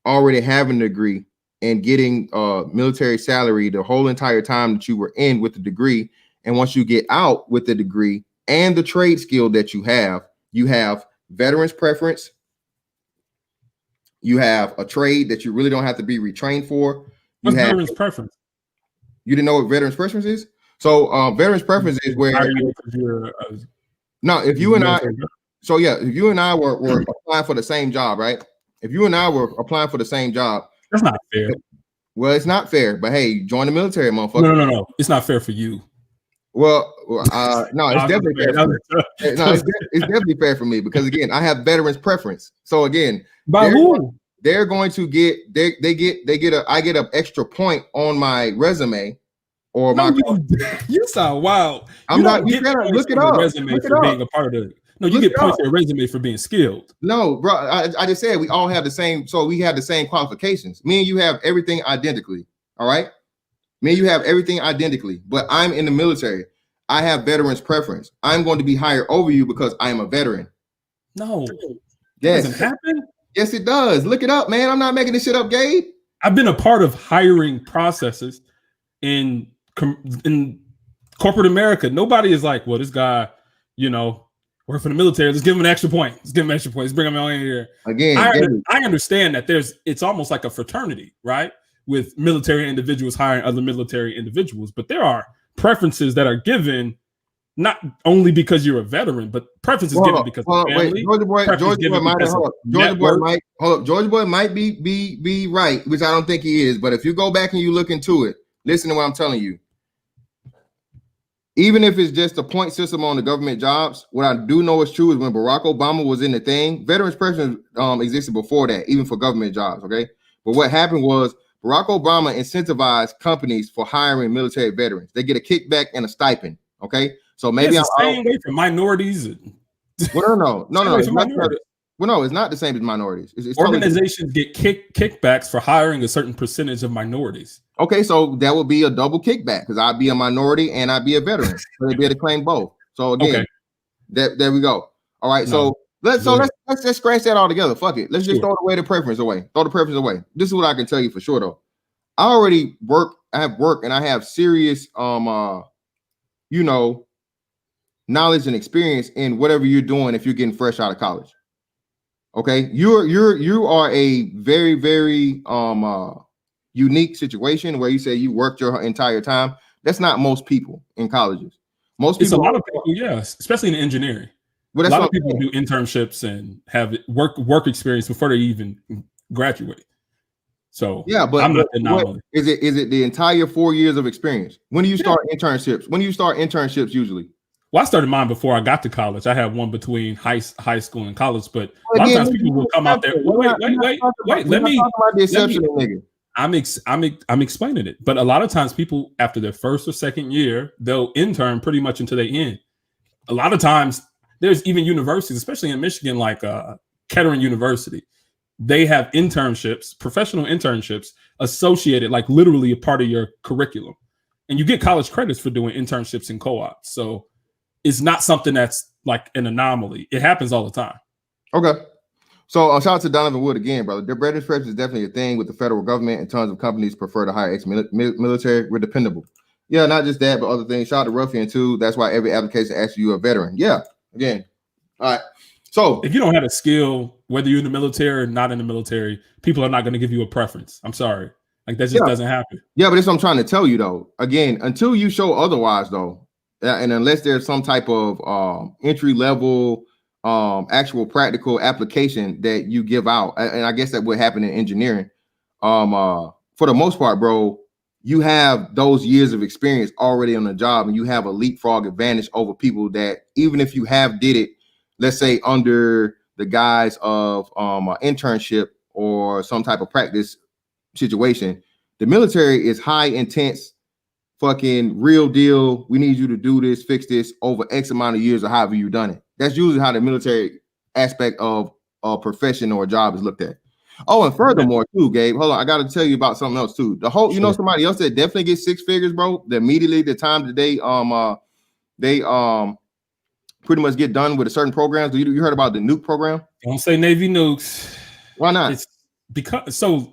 already having a degree and getting military salary the whole entire time that you were in with the degree. And once you get out with the degree and the trade skill that you have veterans preference. You have a trade that you really don't have to be retrained for. What's veterans preference? You didn't know what veterans preference is? So veterans preference is where if you and I were applying for the same job, right? If you and I were applying for the same job, that's not fair. Well, it's not fair, but hey, join the military, motherfucker. No. It's not fair for you. Well, no, it's definitely fair. For me. No, it's definitely fair for me because again, I have veterans preference. So again, by who? They're going to get I get an extra point on my resume or my. You sound wild. I'm not. You gotta look it up. Resume for being a part of it. No, you get points on your resume for being skilled. No, bro. I just said we all have the same. So we have the same qualifications. Me and you have everything identically. All right. Me and you have everything identically, but I'm in the military. I have veterans preference. I'm going to be hired over you because I am a veteran. No, yes. Doesn't happen. Yes, it does. Look it up, man. I'm not making this shit up, Gabe. I've been a part of hiring processes in corporate America. Nobody is like, well, this guy, work for the military. Let's give him an extra point. Let's give him an extra point. Let's bring him on in here. Again, I understand that it's almost like a fraternity, right? With military individuals hiring other military individuals, but there are preferences that are given not only because you're a veteran, but preferences given because of family. Georgia Boy might be right, which I don't think he is. But if you go back and you look into it, listen to what I'm telling you. Even if it's just a point system on the government jobs, what I do know is true is when Barack Obama was in the thing, veterans preference existed before that, even for government jobs. Okay, but what happened was Barack Obama incentivized companies for hiring military veterans. They get a kickback and a stipend. Okay, so maybe it's the same way for minorities. Well, no. Well, no, it's not the same as minorities. It's organizations get kickbacks for hiring a certain percentage of minorities. Okay, so that would be a double kickback because I'd be a minority and I'd be a veteran. So they'd be able to claim both. So again, there we go. All right. No. So Let's just scratch that all together. Fuck it. Let's just throw the preference away. Throw the preference away. This is what I can tell you for sure though. I already work. I have work, and I have serious knowledge and experience in whatever you're doing if you're getting fresh out of college. Okay, you are a very, very unique situation where you say you worked your entire time. That's not most people in colleges. Most people, it's a lot of people, yeah, especially in engineering. Well, a lot of people do internships and have work experience before they even graduate. So yeah, but I'm not anomaly. Is it the entire 4 years of experience? When do you start internships? When do you start internships usually? Well, I started mine before I got to college. I had one between high school and college, but a lot of times people will come out there. Wait. Let me. I'm explaining it, but a lot of times people after their first or second year, they'll intern pretty much until they end. A lot of times, there's even universities, especially in Michigan, like Kettering University. They have internships, professional internships associated, like literally a part of your curriculum, and you get college credits for doing internships and co-ops. So it's not something that's like an anomaly. It happens all the time. Okay. So shout out to Donovan Wood again, brother. The bread expression is definitely a thing with the federal government, and tons of companies prefer to hire ex-military. We're dependable. Yeah, not just that, but other things. Shout out to Ruffian too. That's why every application asks you a veteran. Yeah. Again. All right. So if you don't have a skill, whether you're in the military or not in the military, people are not going to give you a preference. I'm sorry. Like that just doesn't happen. Yeah, but that's what I'm trying to tell you though. Again, until you show otherwise though, and unless there's some type of entry level actual practical application that you give out, and I guess that would happen in engineering. For the most part, bro, you have those years of experience already on the job, and you have a leapfrog advantage over people that even if you have did it, let's say under the guise of an internship or some type of practice situation, the military is high intense, fucking real deal. We need you to do this, fix this over X amount of years or however you've done it. That's usually how the military aspect of a profession or a job is looked at. Oh, and furthermore, too, Gabe, hold on, I got to tell you about something else too. The whole, somebody else that definitely gets six figures, bro. That immediately the time that they pretty much get done with a certain programs. You heard about the nuke program? Don't say Navy nukes. Why not? It's because I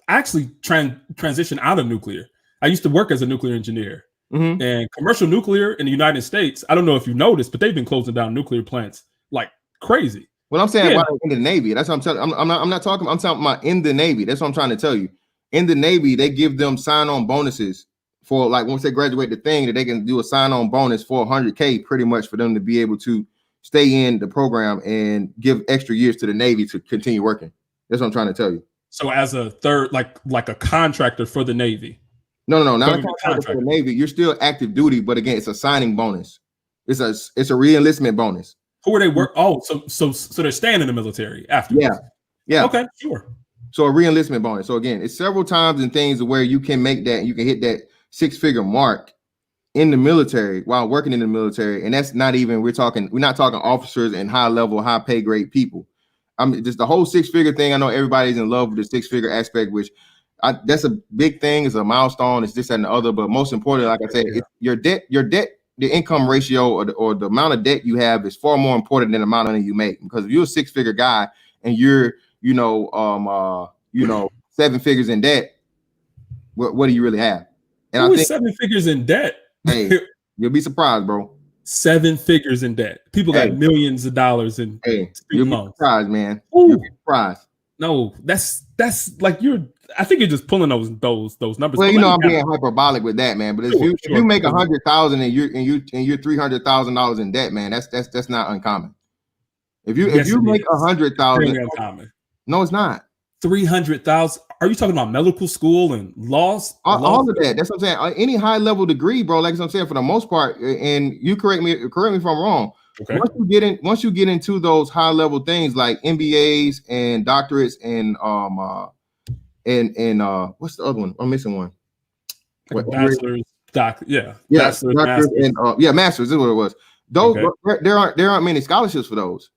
actually transitioned out of nuclear. I used to work as a nuclear engineer, and commercial nuclear in the United States. I don't know if you noticed, but they've been closing down nuclear plants like crazy. Well, I'm saying in the Navy. That's what I'm telling. I'm not talking. I'm talking about in the Navy. That's what I'm trying to tell you. In the Navy, they give them sign-on bonuses for like once they graduate the thing that they can do a sign-on bonus for $100K pretty much for them to be able to stay in the program and give extra years to the Navy to continue working. That's what I'm trying to tell you. So as a third, like a contractor for the Navy. No, not a contractor for the Navy. You're still active duty, but again, it's a signing bonus. It's a re-enlistment bonus. Who are they work? Oh, so they're staying in the military afterwards. Yeah. Okay, sure. So a re-enlistment bonus. So again, it's several times and things where you can make that, you can hit that six-figure mark in the military while working in the military, and that's not even we're not talking officers and high level, high pay grade people. I mean, just the whole six-figure thing. I know everybody's in love with the six-figure aspect, which that's a big thing. It's a milestone. It's this and the other, but most importantly, like I said, it's your debt, the income ratio or the amount of debt you have is far more important than the amount of money you make. Because if you're a six-figure guy and you're, seven figures in debt, what do you really have? And I think 7 figures in debt. Hey, you'll be surprised, bro. 7 figures in debt. People got millions of dollars in you'll be surprised, man. You'll be surprised. No, that's like I think you're just pulling those numbers. Well, I'm being hyperbolic with that, man. But if you make 100,000 and you're $300,000 in debt, man, that's not uncommon. If you make 100,000, uncommon. No, it's not. 300,000. Are you talking about medical school and laws? All of that. That's what I'm saying. Any high level degree, bro. Like I'm saying, for the most part, and you correct me if I'm wrong. Okay. Once you get into those high level things like MBAs and doctorates and what's the other one? I'm missing one. Bachelor's, masters is what it was. Those there aren't many scholarships for those.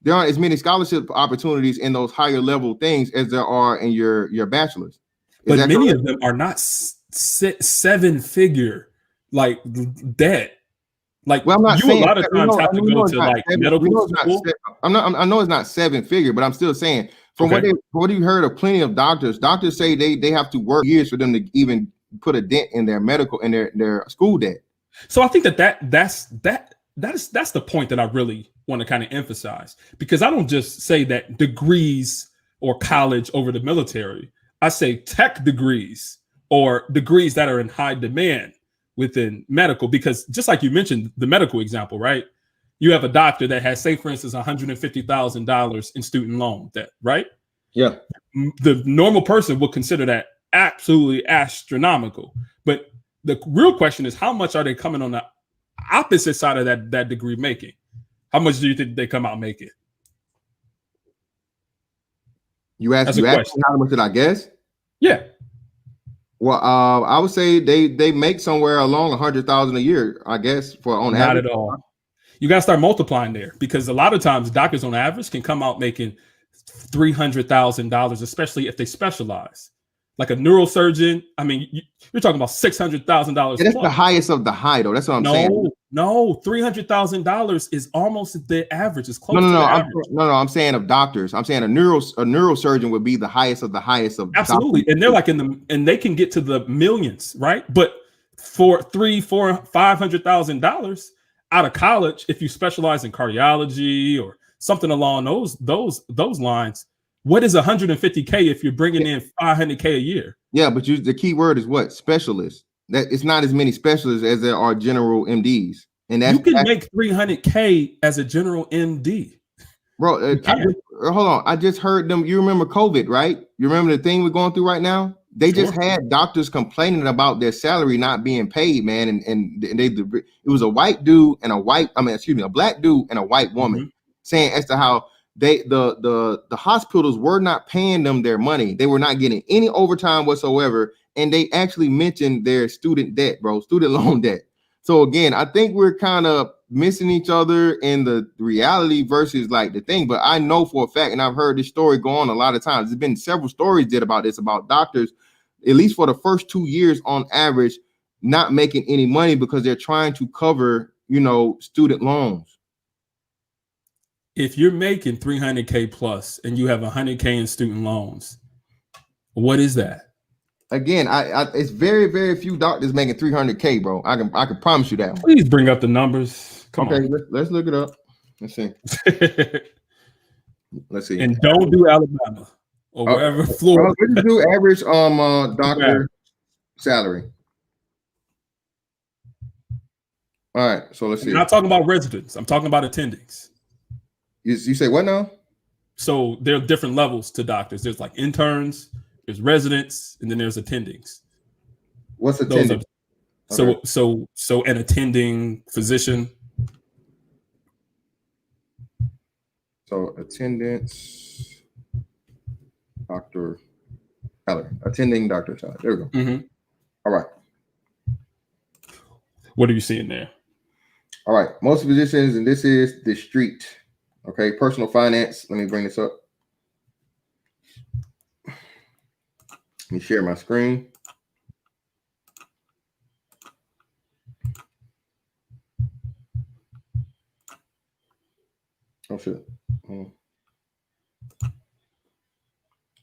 There aren't as many scholarship opportunities in those higher level things as there are in your bachelor's. But many of them are not 7-figure like debt. Like, well, I'm not you saying a lot of times have to go to like medical school. I know it's not seven figure, but I'm still saying from what you heard of plenty of doctors. Doctors say they have to work years for them to even put a dent in their medical and their school debt. So I think that's the point that I really want to kind of emphasize, because I don't just say that degrees or college over the military. I say tech degrees or degrees that are in high demand within medical, because just like you mentioned, the medical example, right? You have a doctor that has, say, for instance, $150,000 in student loan debt, right? Yeah. The normal person would consider that absolutely astronomical. But the real question is, how much are they coming on the opposite side of that degree making? How much do you think they come out making? You asked how much did I guess? Yeah. Well, I would say they make somewhere along 100,000 a year, I guess, for on Not average. at all. You got to start multiplying there, because a lot of times doctors on average can come out making $300,000, especially if they specialize. Like a neurosurgeon, I mean, you're talking about $600,000. That's the highest of the high, though. That's what I'm saying. No, $300,000 is almost the average. It's close to the average. I'm saying of doctors. I'm saying a neurosurgeon would be the highest of the highest of. Absolutely, doctors. And they're like and they can get to the millions, right? But for $500,000 out of college, if you specialize in cardiology or something along those lines, what is 150K if you're bringing in 500K a year? Yeah, but the key word is what? Specialists. That it's not as many specialists as there are general MDs, and you can make 300K as a general MD, bro. Hold on, I just heard them. You remember COVID, right? You remember the thing we're going through right now? They just had doctors complaining about their salary not being paid, man, and it was a white dude and a black dude and a white woman saying as to how the hospitals were not paying them their money. They were not getting any overtime whatsoever, and they actually mentioned their student loan debt. So again, I think we're kind of missing each other in the reality versus like the thing. But I know for a fact, and I've heard this story go on a lot of times. There's been several stories about this, about doctors, at least for the first 2 years on average, not making any money because they're trying to cover, student loans. If you're making 300K plus and you have 100K in student loans, what is that? Again, it's very, very few doctors making 300K, bro. I can promise you that. Please bring up the numbers. Come on. Let's look it up. Let's see. Let's see. And don't do Alabama or wherever Florida. Let's do average doctor salary. All right, so let's see. I'm not talking about residents. I'm talking about attendings. You say what now? So there are different levels to doctors. There's like interns, there's residents, and then there's attendings. What's attending? So an attending physician. So attendance, doctor salary, attending doctor salary. There we go. Mm-hmm. All right. What are you seeing there? All right. Most physicians, and this is the street. Okay. Personal finance. Let me bring this up. Let me share my screen. Oh, shit.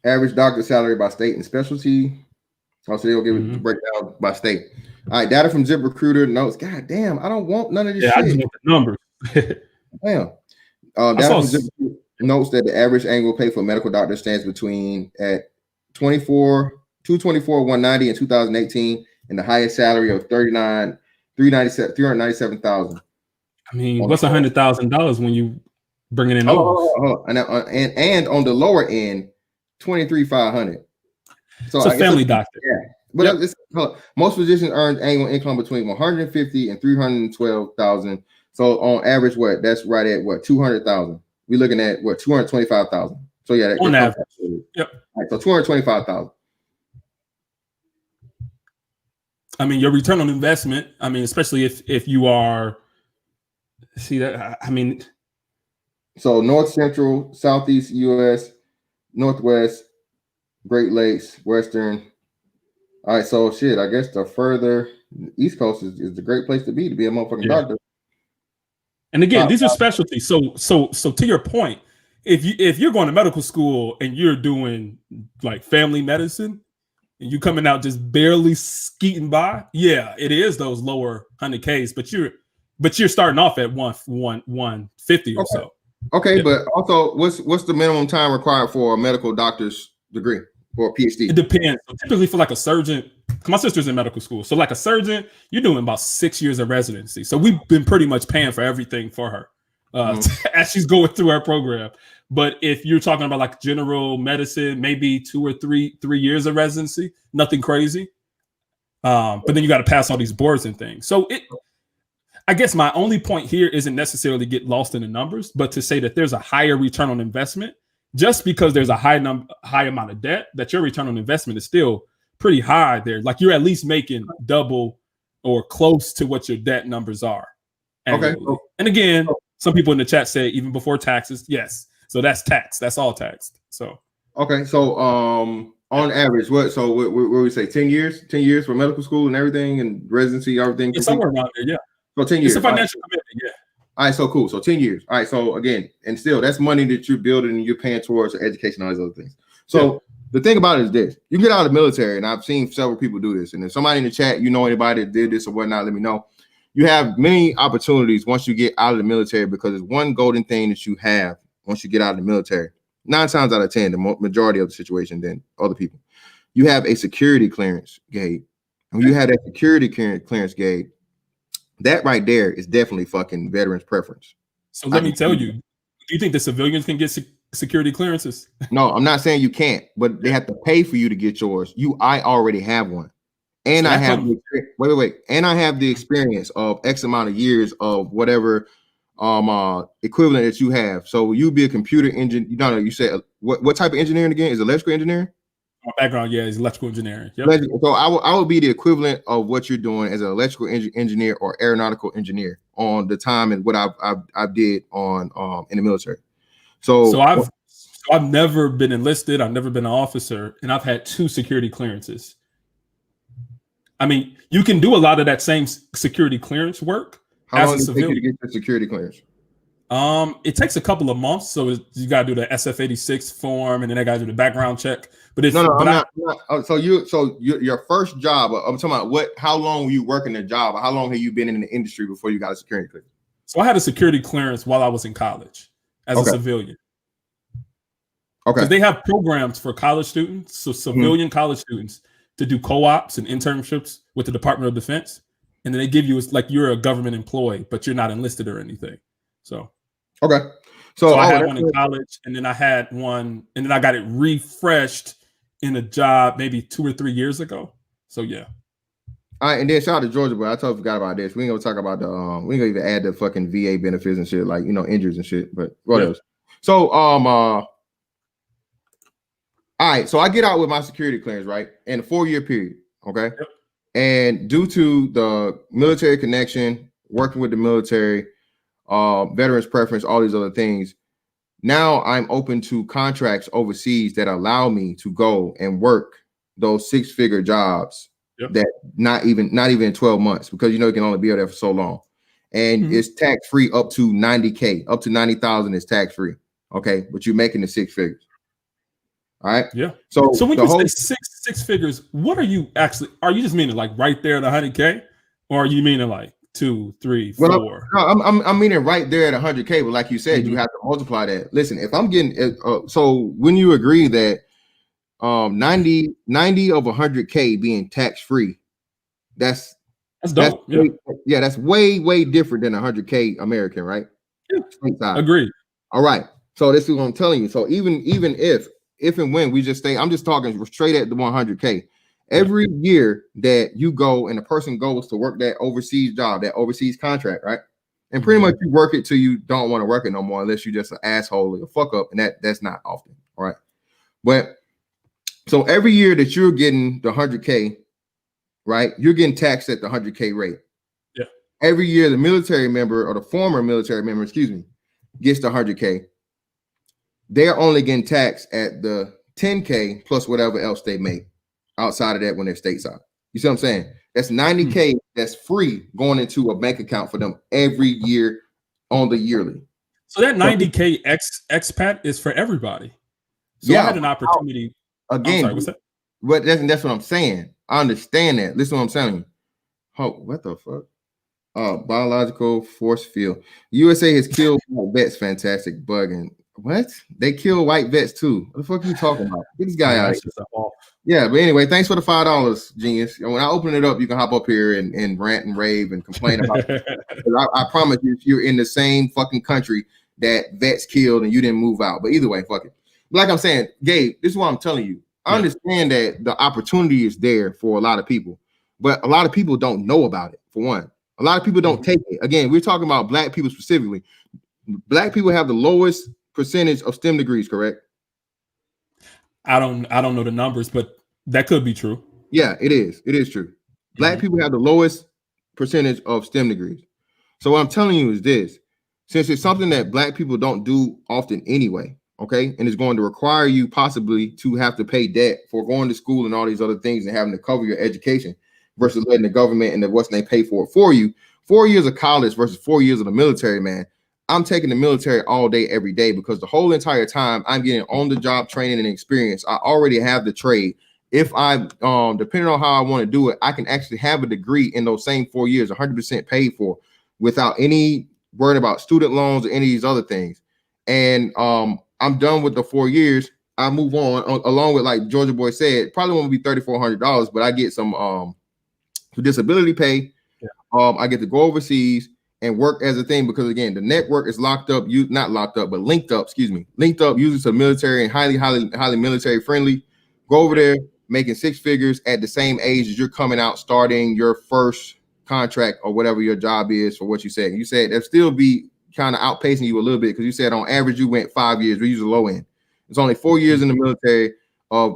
Average doctor salary by state and specialty. So they'll give it the breakdown by state. All right, data from ZipRecruiter notes. God damn, I don't want none of this shit. I just want the numbers. Damn. Data from ZipRecruiter notes that the average annual pay for a medical doctor stands between at $224,190 in 2018, and the highest salary of $397,000. I mean, what's $100,000 when you bring it in? And on the lower end, $23,500. So it's a family doctor. Yeah. But most physicians earn annual income between $150,000 and $312,000. So on average, that's right at $200,000. We're looking at $225,000. So yeah, on average. Yep. All right, so $225,000. I mean, your return on investment. I mean, especially if you are. See that? I mean. So North Central, Southeast U.S., Northwest, Great Lakes, Western. All right, so shit, I guess the further East Coast is a great place to be a motherfucking doctor. And again, these are specialties. So to your point, if you're going to medical school and you're doing like family medicine and you coming out just barely skeeting by, yeah, it is those lower 100Ks, but you're starting off at 150 or so. Okay, yeah. But also, what's the minimum time required for a medical doctor's degree or a PhD? It depends. So typically, for like a surgeon, my sister's in medical school, so like a surgeon, you're doing about 6 years of residency. So we've been pretty much paying for everything for her as she's going through her program. But if you're talking about like general medicine, maybe 2 or 3 years of residency, nothing crazy. But then you got to pass all these boards and things. So I guess my only point here isn't necessarily get lost in the numbers, but to say that there's a higher return on investment. Just because there's a high amount of debt, that your return on investment is still pretty high there. Like you're at least making double or close to what your debt numbers are annually. Okay. And again, some people in the chat say even before taxes. Yes. So that's taxed. That's all taxed. So okay. So on average, what we say 10 years? 10 years for medical school and everything and residency, everything? Yeah, somewhere around there, yeah. So 10 years. It's a financial commitment, yeah. All right, so cool. So 10 years. All right, so again, and still that's money that you're building and you're paying towards education and all these other things. So the thing about it is this: you get out of the military, and I've seen several people do this. And if somebody in the chat, you know anybody that did this or whatnot, let me know. You have many opportunities once you get out of the military because it's one golden thing that you have once you get out of the military. 9 times out of 10, the majority of the situation than other people. You have a security clearance, Gabe. And when you have that security clearance, Gabe, that right there is definitely fucking veterans preference. So let me tell you, do you think the civilians can get security clearances? No, I'm not saying you can't, but they have to pay for you to get yours. I already have one. And so I have and I have the experience of X amount of years of whatever equivalent that you have. So you be a computer engineer. No, you said what type of engineering again? Is electrical engineering? My background, yeah, is electrical engineering. Yep. So I would be the equivalent of what you're doing as an electrical engineer or aeronautical engineer on the time and what I did on in the military. So I've never been enlisted. I've never been an officer, and I've had 2 security clearances. I mean, you can do a lot of that same security clearance work. How long does it take you to get the security clearance? It takes a couple of months, so you got to do the SF-86 form, and then I got to do the background check. But it's So your first job, I'm talking about how long were you working the job, or how long have you been in the industry before you got a security clearance? So I had a security clearance while I was in college as a civilian. Okay, because they have programs for college students, so civilian college students, to do co-ops and internships with the Department of Defense, and then they give you like you're a government employee, but you're not enlisted or anything. So. Okay. So I had one in college, and then I had one, and then I got it refreshed in a job maybe 2 or 3 years ago. So yeah. All right, and then shout out to Georgia, but I totally forgot about this. We ain't gonna talk about we ain't gonna even add the fucking VA benefits and shit, like injuries and shit. But what else? So all right, so I get out with my security clearance, right? In a 4-year period. Okay. Yep. And due to the military connection, working with the military, veterans preference, all these other things. Now I'm open to contracts overseas that allow me to go and work those 6-figure jobs that not even 12 months, because you can only be there for so long. And it's tax free up to 90K, up to 90,000 is tax free. Okay, but you're making the 6 figures. All right. Yeah. So when you say six figures, what are you actually? Are you just meaning like right there at 100K, or are you meaning like 2, 3, 4? Well, I'm meaning right there at 100K, but like you said, you have to multiply that. Listen, if I'm getting so when you agree that 90 of 100K being tax free, that's dope. That's way different than 100K American, right? Yeah. Agreed. All right. So this is what I'm telling you. So even if and when we just stay, I'm just talking straight at the 100K. Every year that you go and a person goes to work that overseas job, that overseas contract, right? And pretty much you work it till you don't want to work it no more, unless you're just an asshole or a fuck up, and that's not often, all right? But so every year that you're getting the 100K, right? You're getting taxed at the 100K rate. Yeah. Every year the military member or the former military member, gets the 100K. They're only getting taxed at the 10K plus whatever else they make outside of that when they're stateside. You see what I'm saying? That's 90K that's free going into a bank account for them every year on the yearly. So that 90K expat is for everybody. So yeah, I had an opportunity. Again, I'm sorry, what's that? But that's what I'm saying. I understand that. Listen to what I'm saying. Oh, what the fuck? Biological force field. USA has killed white vets. Fantastic bugging. What? They kill white vets too. What the fuck are you talking about? Get this guy out of here. Yeah, but anyway, thanks for the $5, genius. When I open it up, you can hop up here and rant and rave and complain about it. I promise you, if you're in the same fucking country that vets killed and you didn't move out. But either way, fuck it. Like I'm saying, Gabe, this is what I'm telling you. I understand that the opportunity is there for a lot of people, but a lot of people don't know about it, for one. A lot of people don't take it. Again, we're talking about black people specifically. Black people have the lowest percentage of STEM degrees, correct? I don't know the numbers, but that could be true. Yeah, it is. It is true. Black people have the lowest percentage of STEM degrees. So what I'm telling you is this: since it's something that black people don't do often anyway, okay, and it's going to require you possibly to have to pay debt for going to school and all these other things and having to cover your education versus letting the government and the what's they pay for it for you. 4 years of college versus 4 years of the military, man. I'm taking the military all day, every day, because the whole entire time I'm getting on the job training and experience. I already have the trade. If I, depending on how I want to do it, I can actually have a degree in those same 4 years, 100% paid for, without any worrying about student loans or any of these other things. And I'm done with the 4 years. I move on, along with, like Georgia Boy said, probably won't be $3,400, but I get some disability pay. I get to go overseas and work as a thing, because again, the network is linked up, linked up usually to military and highly military friendly. Go over there, making six figures at the same age as you're coming out, starting your first contract or whatever your job is for what you said. You said they'll still be kind of outpacing you a little bit, because you said on average you went 5 years. We use the low end. It's only 4 years in the military of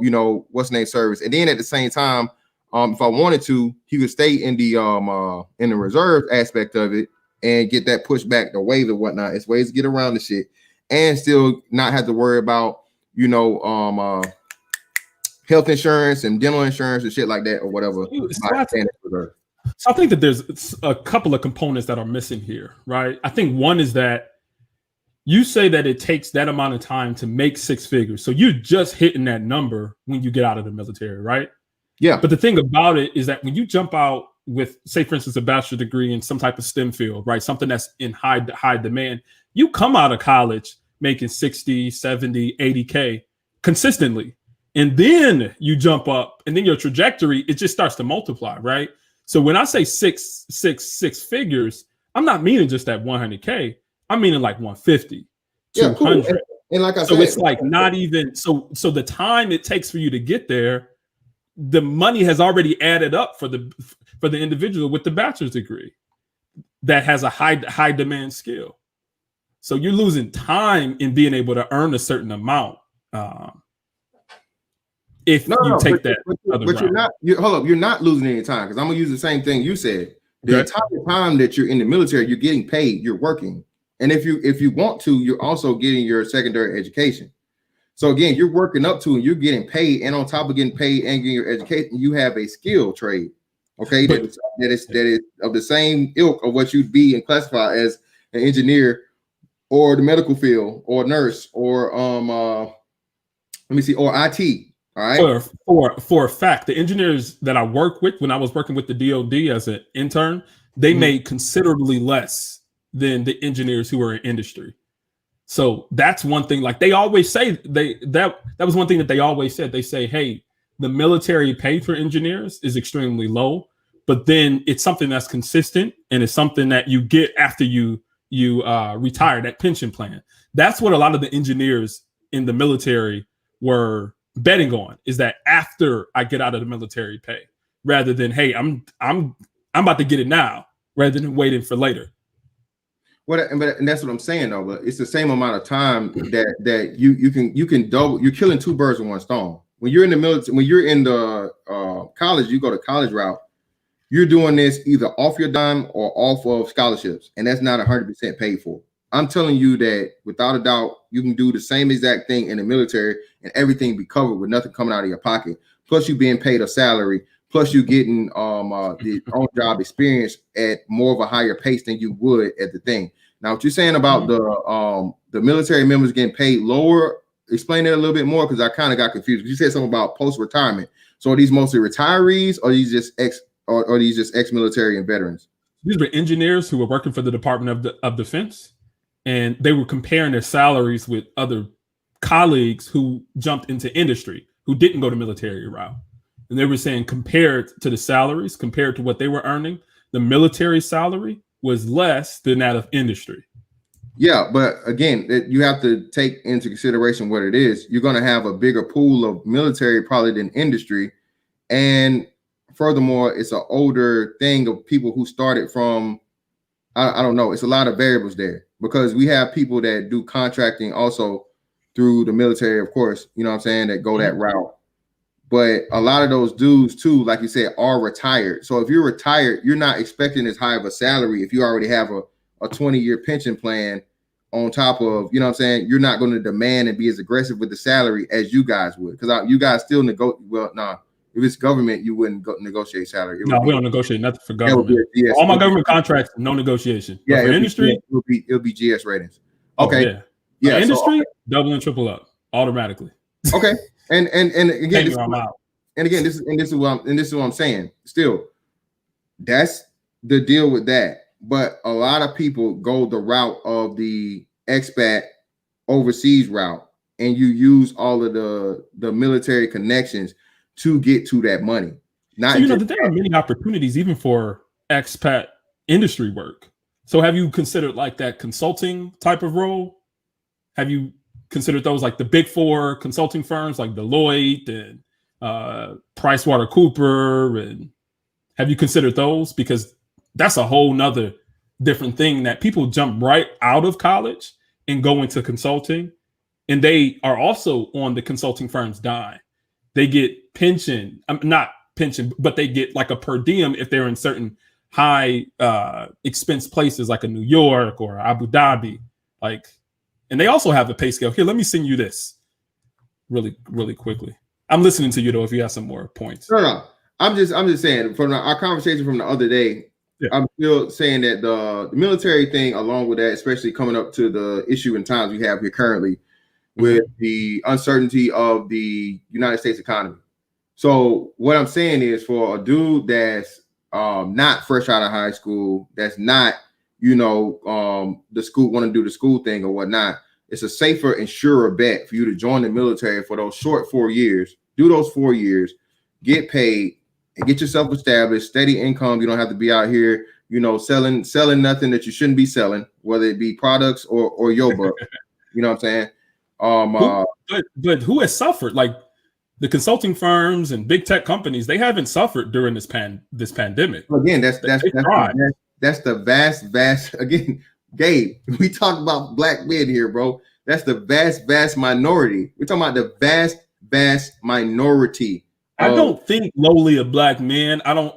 service, and then at the same time, if I wanted to, he could stay in the reserve aspect of it and get that pushback, the wave and whatnot. It's ways to get around the shit and still not have to worry about health insurance and dental insurance and shit like that or whatever. So I think that there's a couple of components that are missing here, right? I think one is that you say that it takes that amount of time to make six figures. So you're just hitting that number when you get out of the military, right? Yeah. But the thing about it is that when you jump out with, say, for instance, a bachelor's degree in some type of STEM field, right? Something that's in high demand, you come out of college making 60, 70, 80K consistently. And then you jump up, and then your trajectory, it just starts to multiply, right? So when I say six figures, I'm not meaning just that 100K. I'm meaning like 150, 200. Cool. And like I said, it's like not even so the time it takes for you to get there, the money has already added up for the individual with the bachelor's degree that has a high demand skill. So you're losing time in being able to earn a certain amount. If you take that, you're not losing any time, because I'm gonna use the same thing you said. The entire time that you're in the military, you're getting paid, you're working, and if you want to, you're also getting your secondary education. So again, you're working up to and you're getting paid, and on top of getting paid and getting your education, you have a skill trade. Okay, that is of the same ilk of what you'd be and classify as an engineer or the medical field or nurse or or IT. All right. For a fact, the engineers that I work with when I was working with the DoD as an intern, they made considerably less than the engineers who were in industry. So that's one thing. Like they always say, that was one thing that they always said. They say, hey, the military pay for engineers is extremely low, but then it's something that's consistent, and it's something that you get after you retire, that pension plan. That's what a lot of the engineers in the military were betting on, is that after I get out of the military pay, rather than, hey, I'm about to get it now, rather than waiting for later. And that's what I'm saying though. But it's the same amount of time that you can double. You're killing two birds with one stone. When you're in the military, when you're in the college, you go to college route. You're doing this either off your dime or off of scholarships, and that's not 100% paid for. I'm telling you that without a doubt, you can do the same exact thing in the military and everything be covered with nothing coming out of your pocket. Plus, you being paid a salary. Plus, you getting the on-job experience at more of a higher pace than you would at the thing. Now, what you're saying about the military members getting paid lower, explain that a little bit more, because I kind of got confused. You said something about post-retirement. So are these mostly retirees, or are these just ex-military and veterans? These were engineers who were working for the Department of Defense, and they were comparing their salaries with other colleagues who jumped into industry, who didn't go the military route. And they were saying, compared to the salaries, compared to what they were earning, the military salary was less than that of industry. Yeah, but again, you have to take into consideration what it is. You're going to have a bigger pool of military probably than industry. And furthermore, it's an older thing of people who started from, I don't know, it's a lot of variables there, because we have people that do contracting also through the military, of course, you know what I'm saying, that go that route. But a lot of those dudes too, like you said, are retired. So if you're retired, you're not expecting as high of a salary if you already have a 20-year pension plan on top of, you know what I'm saying, you're not going to demand and be as aggressive with the salary as you guys would. Because you guys still if it's government, you wouldn't negotiate salary. No, we don't negotiate nothing for government. All my government contracts, no negotiation. Yeah, but for industry, it'll be GS ratings. Okay. Oh, yeah. Industry, double and triple up automatically. Okay. And again, this is what I'm saying. Still, that's the deal with that. But a lot of people go the route of the expat overseas route, and you use all of the military connections to get to that money. Not so, that there are many opportunities even for expat industry work. So have you considered like that consulting type of role? Have you considered those, like the big four consulting firms like Deloitte and PricewaterhouseCoopers? And have you considered those? Because that's a whole nother different thing, that people jump right out of college and go into consulting, and they are also on the consulting firm's dime. They get pension, not pension, but they get like a per diem if they're in certain high expense places like a New York or Abu Dhabi, like. And they also have a pay scale. Here, let me send you this really, really quickly. I'm listening to you though, if you have some more points. No. I'm just saying, from our conversation from the other day, yeah. I'm still saying that the military thing, along with that, especially coming up to the issue in times we have here currently with the uncertainty of the United States economy. So what I'm saying is, for a dude that's not fresh out of high school, that's not, the school, want to do the school thing or whatnot, it's a safer and surer bet for you to join the military for those short 4 years, do those 4 years, get paid, and get yourself established, steady income. You don't have to be out here, selling nothing that you shouldn't be selling, whether it be products or your butt. You know what I'm saying? But who has suffered? Like the consulting firms and big tech companies, they haven't suffered during this pandemic. Again, that's the vast, again, Gabe, we talk about black men here, bro. That's the vast minority. We're talking about the vast minority. I don't think lowly of black men. There's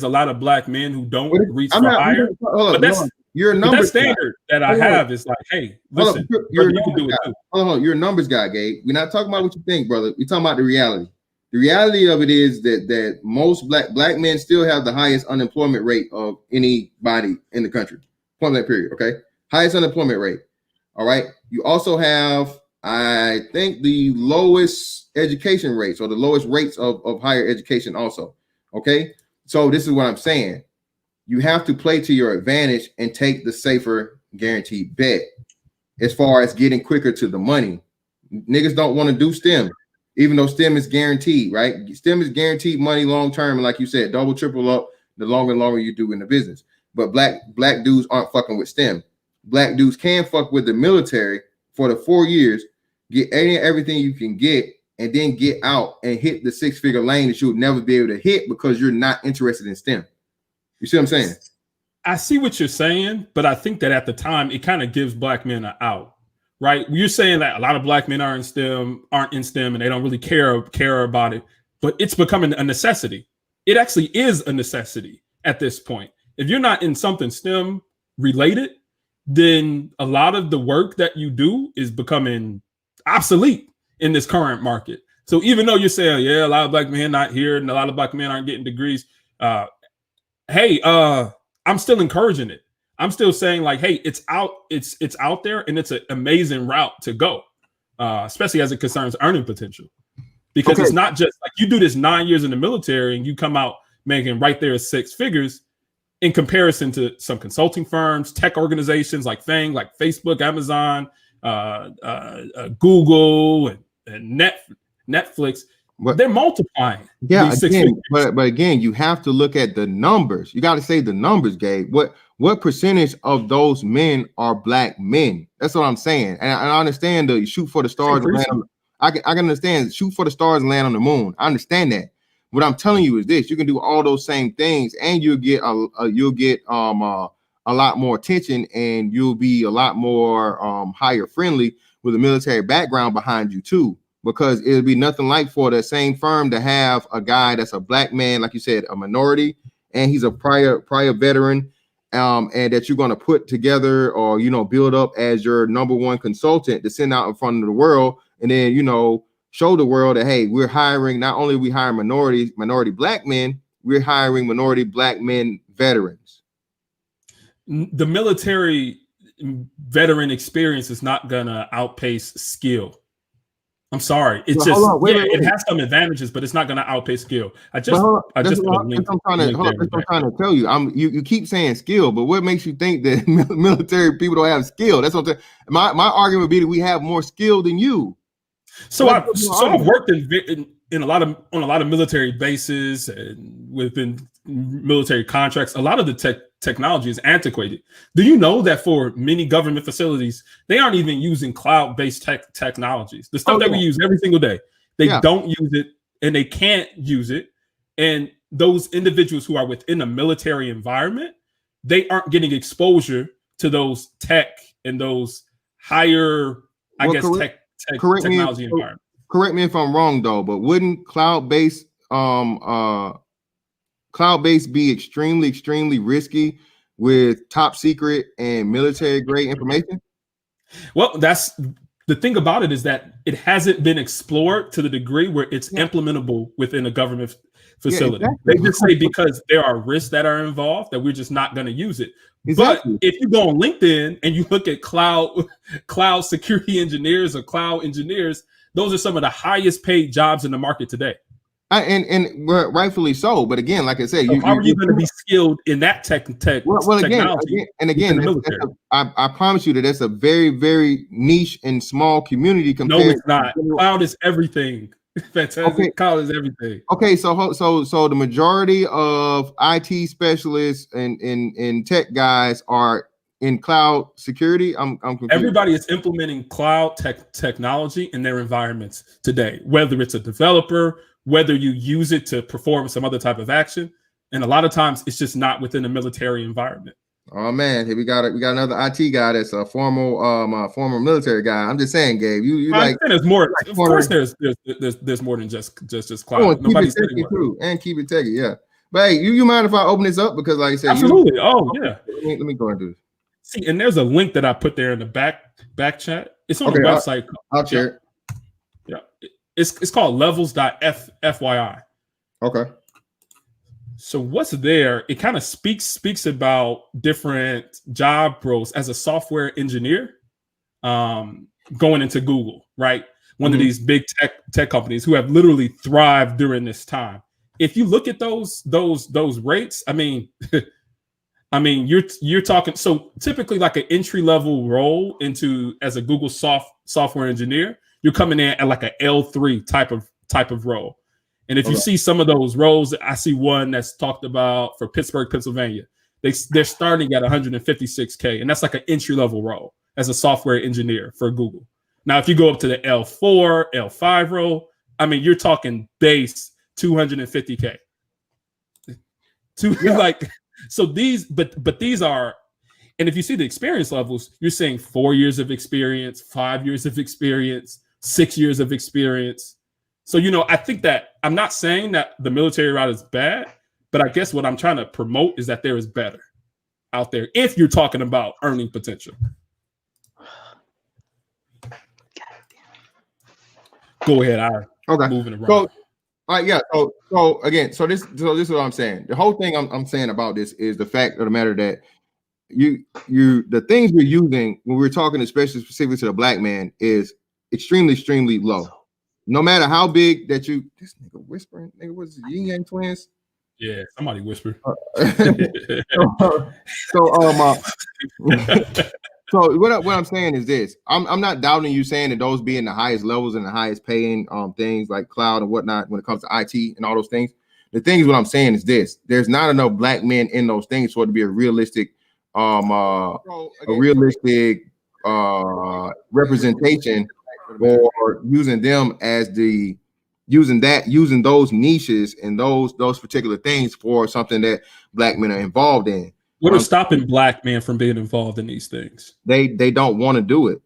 a lot of black men who don't reach for higher. But that's your numbers standard that I have is like, hey, listen, you can do it too. Hold on, you're a numbers guy, Gabe. We're not talking about what you think, brother. We're talking about the reality. The reality of it is that most black men still have the highest unemployment rate of anybody in the country. Point blank period. Okay, highest unemployment rate. All right. You also have, I think, the lowest education rates, or the lowest rates of higher education also. Okay. So this is what I'm saying. You have to play to your advantage and take the safer guaranteed bet as far as getting quicker to the money. Niggas don't want to do STEM. Even though STEM is guaranteed, right? STEM is guaranteed money long term, and like you said, double, triple up the longer and longer you do in the business. But black dudes aren't fucking with STEM. Black dudes can fuck with the military for the 4 years, get everything you can get, and then get out and hit the 6-figure lane that you would never be able to hit because you're not interested in STEM. You see what I'm saying? I see what you're saying, but I think that at the time it kind of gives black men an out. Right, you're saying that a lot of black men aren't in STEM, and they don't really care about it. But it's becoming a necessity. It actually is a necessity at this point. If you're not in something STEM related, then a lot of the work that you do is becoming obsolete in this current market. So even though you're saying, a lot of black men not here, and a lot of black men aren't getting degrees, I'm still encouraging it. I'm still saying like, hey, it's out there, and it's an amazing route to go, especially as it concerns earning potential, because it's not just like you do this 9 years in the military and you come out making right there 6 figures in comparison to some consulting firms, tech organizations like like Facebook, Amazon, Google, and Netflix. But they're multiplying. Yeah, again, but again, you have to look at the numbers. You got to say the numbers, Gabe. What percentage of those men are black men? That's what I'm saying. And I understand the shoot for the stars. And land on, I can understand shoot for the stars and land on the moon. I understand that. What I'm telling you is this: you can do all those same things, and you'll get a lot more attention, and you'll be a lot more higher friendly with a military background behind you too. Because it'll be nothing like for the same firm to have a guy that's a black man, like you said, a minority, and he's a prior veteran, and that you're going to put together or build up as your #1 consultant to send out in front of the world, and then show the world that hey, we're hiring. Not only we hire minority black men, we're hiring minority black men veterans. The military veteran experience is not gonna outpace skill. I'm sorry. It's it has some advantages, but it's not going to outpace skill. That's what I'm trying to tell you. You keep saying skill, but what makes you think that military people don't have skill? That's what my argument would be that we have more skill than you. So I've worked on a lot of military bases and within military contracts. A lot of the technology is antiquated. Do you know that for many government facilities, they aren't even using cloud-based technologies? The stuff that we use every single day, they don't use it, and they can't use it. And those individuals who are within a military environment, they aren't getting exposure to those tech and those higher, technology environment. Correct me if I'm wrong though, but wouldn't cloud-based be extremely risky with top secret and military grade information? Well, that's the thing about it, is that it hasn't been explored to the degree where it's implementable within a government facility. They just say because there are risks that are involved that we're just not going to use it. But if you go on LinkedIn and you look at cloud security engineers or cloud engineers, those are some of the highest paid jobs in the market today. And rightfully so. But again, like I said, how are you going to be skilled in that technology? I promise you that that's a very, very niche and small community. No, it's not. Cloud is everything. Fantastic. Cloud is everything. Okay, so the majority of IT specialists and tech guys are in cloud security. I'm confused. Everybody is implementing cloud technology in their environments today, whether it's a developer, whether you use it to perform some other type of action, and a lot of times it's just not within a military environment. Oh man, here we got another IT guy that's a former military guy. I'm just saying, Gabe, you like there's more. Of course, there's more than just cloud. Nobody's keep it techy, yeah. But hey, you mind if I open this up, because like I said, absolutely. Let me go and do this. See, and there's a link that I put there in the back chat. It's on the website. I'll share it. Yeah. It's called levels.fyi. Okay. So what's there? It kind of speaks about different job roles as a software engineer, going into Google, right? One of these big tech companies who have literally thrived during this time. If you look at those rates, you're talking, so typically like an entry-level role as a Google software engineer, you're coming in at like an L3 type of role. And if you see some of those roles, I see one that's talked about for Pittsburgh, Pennsylvania. They're starting at 156K, and that's like an entry-level role as a software engineer for Google. Now, if you go up to the L4, L5 role, you're talking base 250K. So these, but these are, and if you see the experience levels, you're saying 4 years of experience, 5 years of experience, 6 years of experience. So, I think that I'm not saying that the military route is bad, but I guess what I'm trying to promote is that there is better out there if you're talking about earning potential. Go ahead. Moving around. So, So again, this is what I'm saying. The whole thing I'm saying about this is the fact of the matter that the things we're using when we're talking, especially specifically to the black man, is extremely low. No matter how big that you, this nigga whispering, nigga, was Yin Yang Twins? Yeah, somebody whisper. So what I'm saying is this: I'm not doubting you saying that those being the highest levels and the highest paying things like cloud and whatnot when it comes to IT and all those things. The thing is, what I'm saying is this: there's not enough black men in those things for it to be a realistic representation, or using them as using those niches and those particular things for something that black men are involved in. What is stopping black men from being involved in these things? They don't want to do it.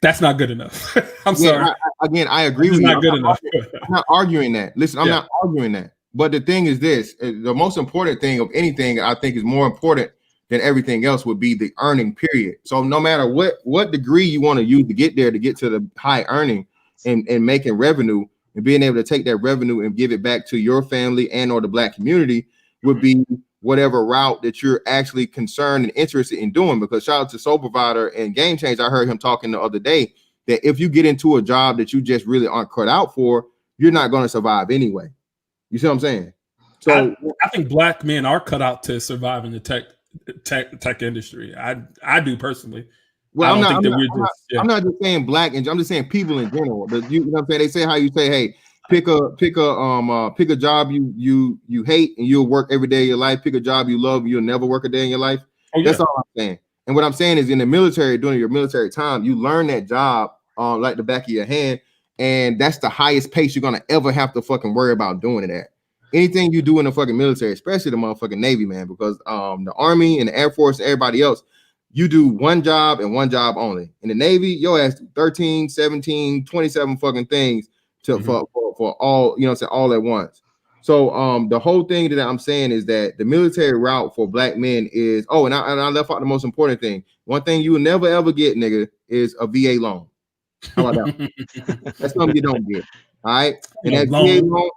That's not good enough. I'm sorry. I agree with you. Not good enough. I'm not arguing that. Listen, I'm not arguing that. But the thing is this: the most important thing of anything, I think, is more important than everything else would be the earning period. So no matter what degree you want to use to get there, to get to the high earning and making revenue and being able to take that revenue and give it back to your family and or the black community would be whatever route that you're actually concerned and interested in doing. Because shout out to Soul Provider and Game Change, I heard him talking the other day that if you get into a job that you just really aren't cut out for, you're not going to survive anyway. You see what I'm saying? So I think black men are cut out to survive in the tech industry. I do personally. Well, I'm not just saying black, and I'm just saying people in general. But you know what I'm saying? They say how you say, hey, pick a job you hate and you'll work every day of your life. Pick a job you love, you'll never work a day in your life. That's all I'm saying. And what I'm saying is, in the military, during your military time, you learn that job like the back of your hand, and that's the highest pace you're gonna ever have to fucking worry about doing it at. Anything you do in the fucking military, especially the motherfucking Navy, man, because the Army and the Air Force and everybody else, you do one job and one job only. In the Navy, your ass 13, 17, 27 fucking things for all, you know what I'm saying, all at once. So the whole thing that I'm saying is that the military route for black men is, and I left out the most important thing. One thing you will never ever get, nigga, is a VA loan. How about that? That's something you don't get. All right. And that VA loan,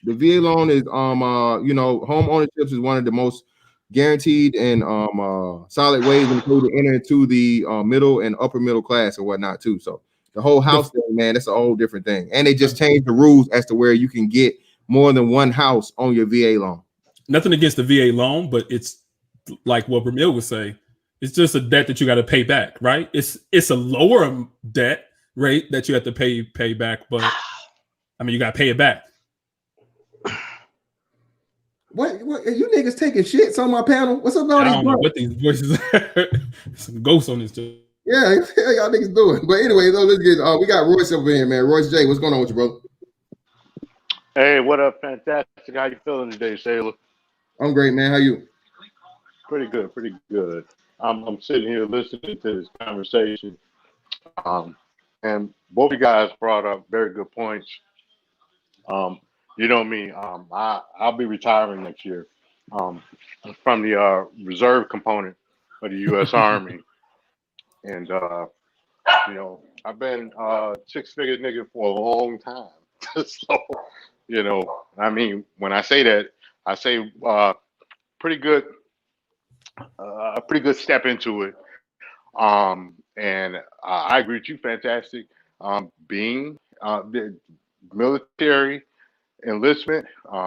the VA loan is home ownership is one of the most guaranteed and solid ways to enter into the middle and upper middle class or whatnot too. So the whole house thing, man, that's a whole different thing. And they just changed the rules as to where you can get more than one house on your VA loan. Nothing against the VA loan, but it's like what Ramil was saying. It's just a debt that you got to pay back, right? It's a lower debt rate that you have to pay back, but I mean, you got to pay it back. What you niggas taking shits on my panel? What's up, all these? I don't know what these voices are. Some ghosts on this too. Yeah, y'all niggas doing. But anyway, let's get. We got Royce over here, man. Royce J, what's going on with you, bro? Hey, what up? Fantastic. How you feeling today, Sailor? I'm great, man. How you? Pretty good. I'm sitting here listening to this conversation, and both of you guys brought up very good points. You know me. I'll be retiring next year from the reserve component of the U.S. Army, and I've been a six-figure nigga for a long time. So, I mean, when I say that, I say pretty good, a pretty good step into it. And I agree with you, fantastic. Being the military enlistment,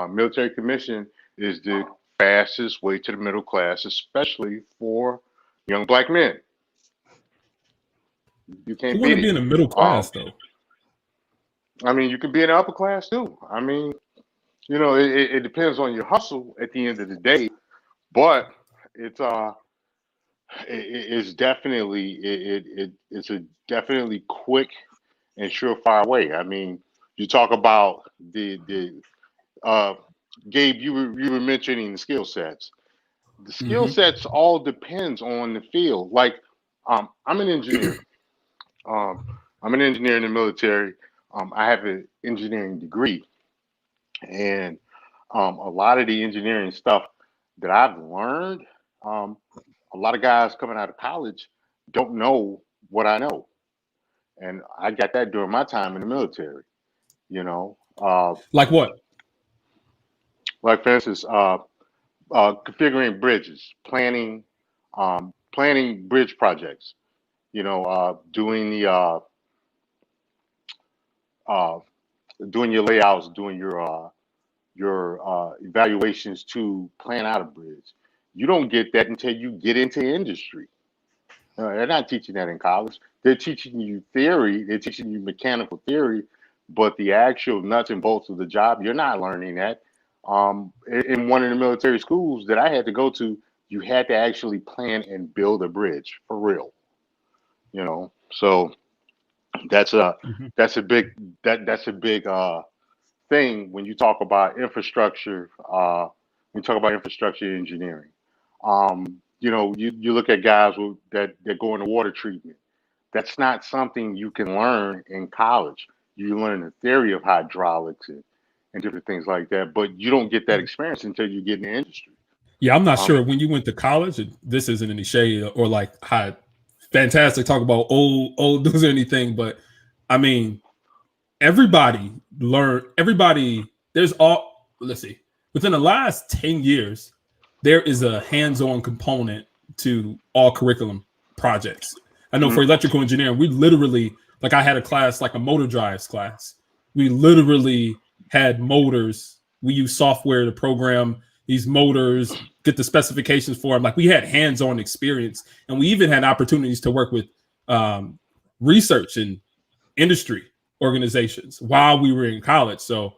military commission is the fastest way to the middle class, especially for young black men. You can't beat it. Be in the middle class, though. I mean, you can be in the upper class too. I mean, it depends on your hustle at the end of the day, but it's definitely it's a definitely quick and surefire way. I mean, you talk about the Gabe, you were mentioning the skill sets. The skill sets all depends on the field. Like, I'm an engineer. I'm an engineer in the military. I have an engineering degree, and a lot of the engineering stuff that I've learned, a lot of guys coming out of college don't know what I know, and I got that during my time in the military. Like what? Like, for instance, configuring bridges, planning bridge projects. Doing the uh, doing your layouts, doing your evaluations to plan out a bridge. You don't get that until you get into industry. They're not teaching that in college. They're teaching you theory. They're teaching you mechanical theory, but the actual nuts and bolts of the job, you're not learning that. In one of the military schools that I had to go to, you had to actually plan and build a bridge for real. So that's a Mhm. that's a big thing when you talk about infrastructure. When you talk about infrastructure engineering, you look at guys that go into water treatment. That's not something you can learn in college. You learn the theory of hydraulics and different things like that, but you don't get that experience until you get in the industry. Yeah, I'm not Um, sure when you went to college. And this isn't any shade or like high, fantastic talk about old dudes or anything, but I mean, everybody learned. Everybody, there's all. Let's see. Within the last 10 years, there is a hands-on component to all curriculum projects. I know for mhm. electrical engineering, we literally, like, I had a class like a motor drives class. We literally had motors. We use software to program these motors, get the specifications for them. Like, we had hands-on experience, and we even had opportunities to work with um, research and industry organizations while we were in college. So,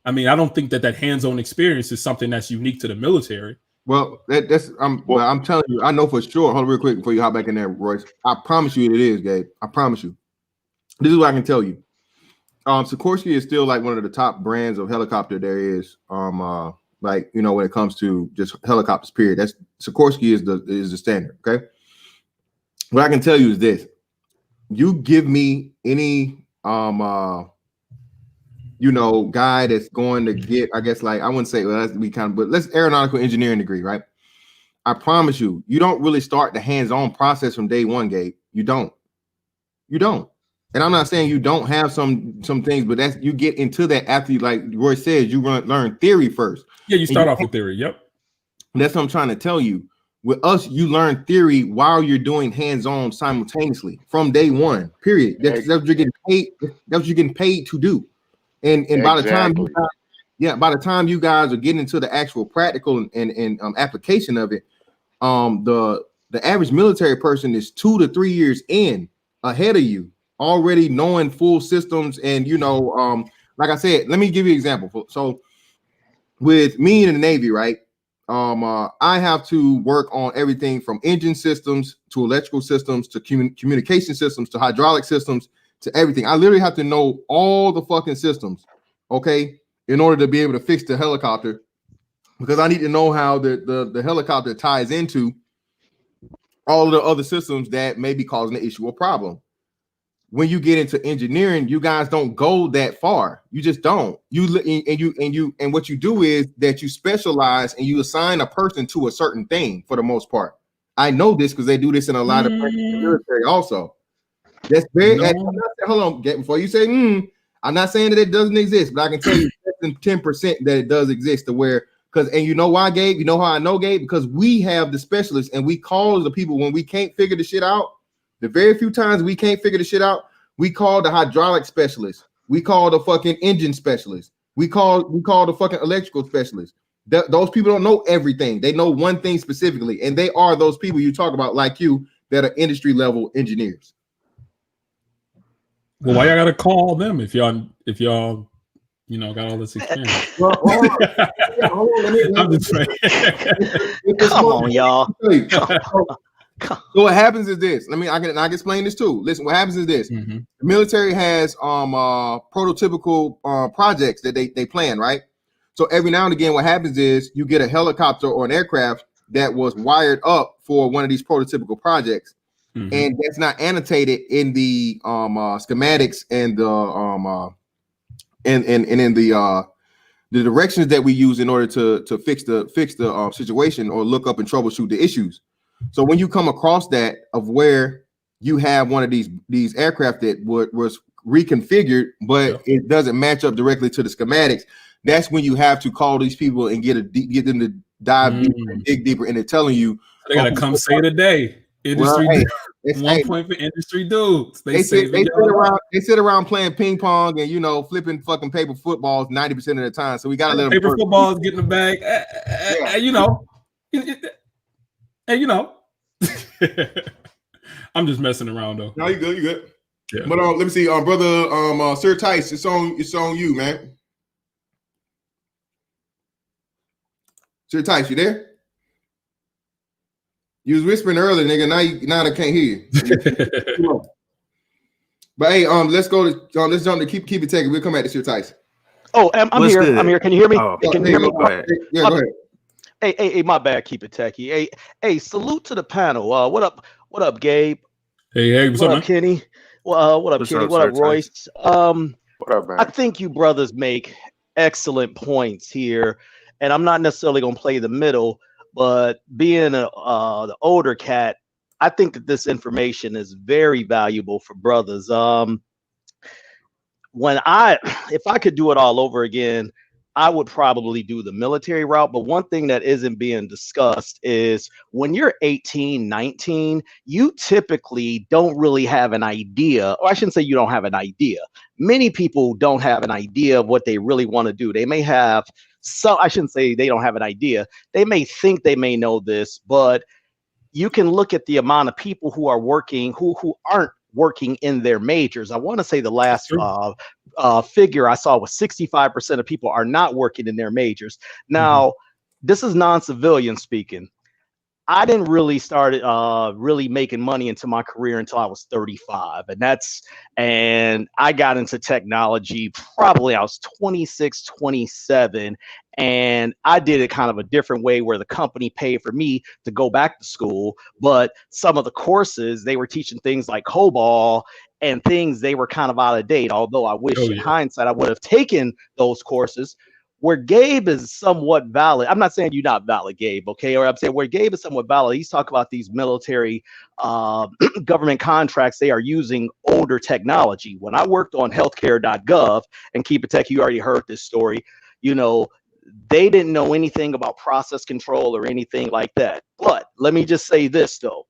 I mean, I don't think that hands-on experience is something that's unique to the military. Well, that's but Well, I'm telling you, I know for sure. Hold on real quick before you hop back in there, Royce. I promise you it is, Gabe. I promise you. This is what I can tell you. Sikorsky is still like one of the top brands of helicopter there is. Like, when it comes to just helicopters, period. That's Sikorsky is the standard. Okay. What I can tell you is this: you give me any guy that's going to get, I guess, like, I wouldn't say, well, that's be kind of, but let's aeronautical engineering degree, right? I promise you, you don't really start the hands-on process from day one, Gabe. You don't. And I'm not saying you don't have some things, but that's, you get into that after you, like Roy says, you learn theory first. Yeah, you start off with theory. Yep. That's what I'm trying to tell you. With us, you learn theory while you're doing hands-on simultaneously from day one. Period. That's what you're getting paid. That's what you're getting paid to do. And by the time by the time you guys are getting into the actual practical and application of it, the average military person is 2 to 3 years in ahead of you, already knowing full systems. And like I said, let me give you an example. So with me in the Navy, right? I have to work on everything from engine systems to electrical systems to communication systems to hydraulic systems to everything. I literally have to know all the fucking systems, okay, in order to be able to fix the helicopter, because I need to know how the helicopter ties into all of the other systems that may be causing the issue or problem. When you get into engineering, you guys don't go that far. You just don't. And what you do is that you specialize and you assign a person to a certain thing for the most part. I know this because they do this in a lot of military also. That's very. Hold on, before you say, I'm not saying that it doesn't exist, but I can tell you less than 10% that it does exist. To where, and you know why, Gabe? You know how I know, Gabe? Because we have the specialists and we call the people when we can't figure the shit out. The very few times we can't figure the shit out, we call the hydraulic specialist. We call the fucking engine specialist. We call the fucking electrical specialist. Those people don't know everything. They know one thing specifically, and they are those people you talk about, like you, that are industry level engineers. Well, why y'all gotta call them if y'all got all this experience? Well, hold on. I'm just saying. Come on, y'all. So what happens is this. I can explain this too. Listen, what happens is this. Mm-hmm. The military has prototypical projects that they plan, right? So every now and again, what happens is you get a helicopter or an aircraft that was wired up for one of these prototypical projects. Mm-hmm. And that's not annotated in the schematics and the in the directions that we use in order to fix the situation or look up and troubleshoot the issues. So when you come across that of where you have one of these aircraft that was reconfigured, but it doesn't match up directly to the schematics, that's when you have to call these people and get them to dive deeper and dig deeper into telling you. They gotta come say today. Industry, well, hey, 1 point for industry dudes. They sit around playing ping pong and flipping fucking paper footballs 90% of the time. So we gotta let them paper footballs get in the bag. I'm just messing around though. No, you good. You good. Yeah. But let me see, brother, Sir Tice, it's on you, man. Sir Tice, you there? You was whispering earlier, nigga. Now I can't hear you. But hey, let's jump to keep it taking. We'll come back to Sir Tice. Oh, I'm here. Good? I'm here. Can you hear me? Oh, Can you hear me? Go ahead. Yeah, go ahead. Hey, my bad. Keep it techie. Hey, salute to the panel. What up, Gabe? Hey, what's up, man? Kenny? What up, Kenny? What up, Royce? What up, man? I think you brothers make excellent points here, and I'm not necessarily gonna play the middle, but being the older cat, I think that this information is very valuable for brothers. If I could do it all over again, I would probably do the military route. But one thing that isn't being discussed is when you're 18, 19, you typically don't really have an idea, or I shouldn't say you don't have an idea. Many people don't have an idea of what they really want to do. They may have I shouldn't say they don't have an idea. They may think they may know this, but you can look at the amount of people who are working, who aren't working in their majors. I want to say the last figure I saw was 65% of people are not working in their majors. Now, this is non-civilian speaking. I didn't really start really making money into my career until I was 35. And I got into technology probably I was 26, 27. And I did it kind of a different way where the company paid for me to go back to school. But some of the courses, they were teaching things like COBOL and things they were kind of out of date. Although I wish in hindsight I would have taken those courses. Where Gabe is somewhat valid, I'm not saying you're not valid, Gabe, okay? Or I'm saying where Gabe is somewhat valid, he's talking about these military government contracts, they are using older technology. When I worked on healthcare.gov, and keep it tech, you already heard this story, they didn't know anything about process control or anything like that. But let me just say this, though.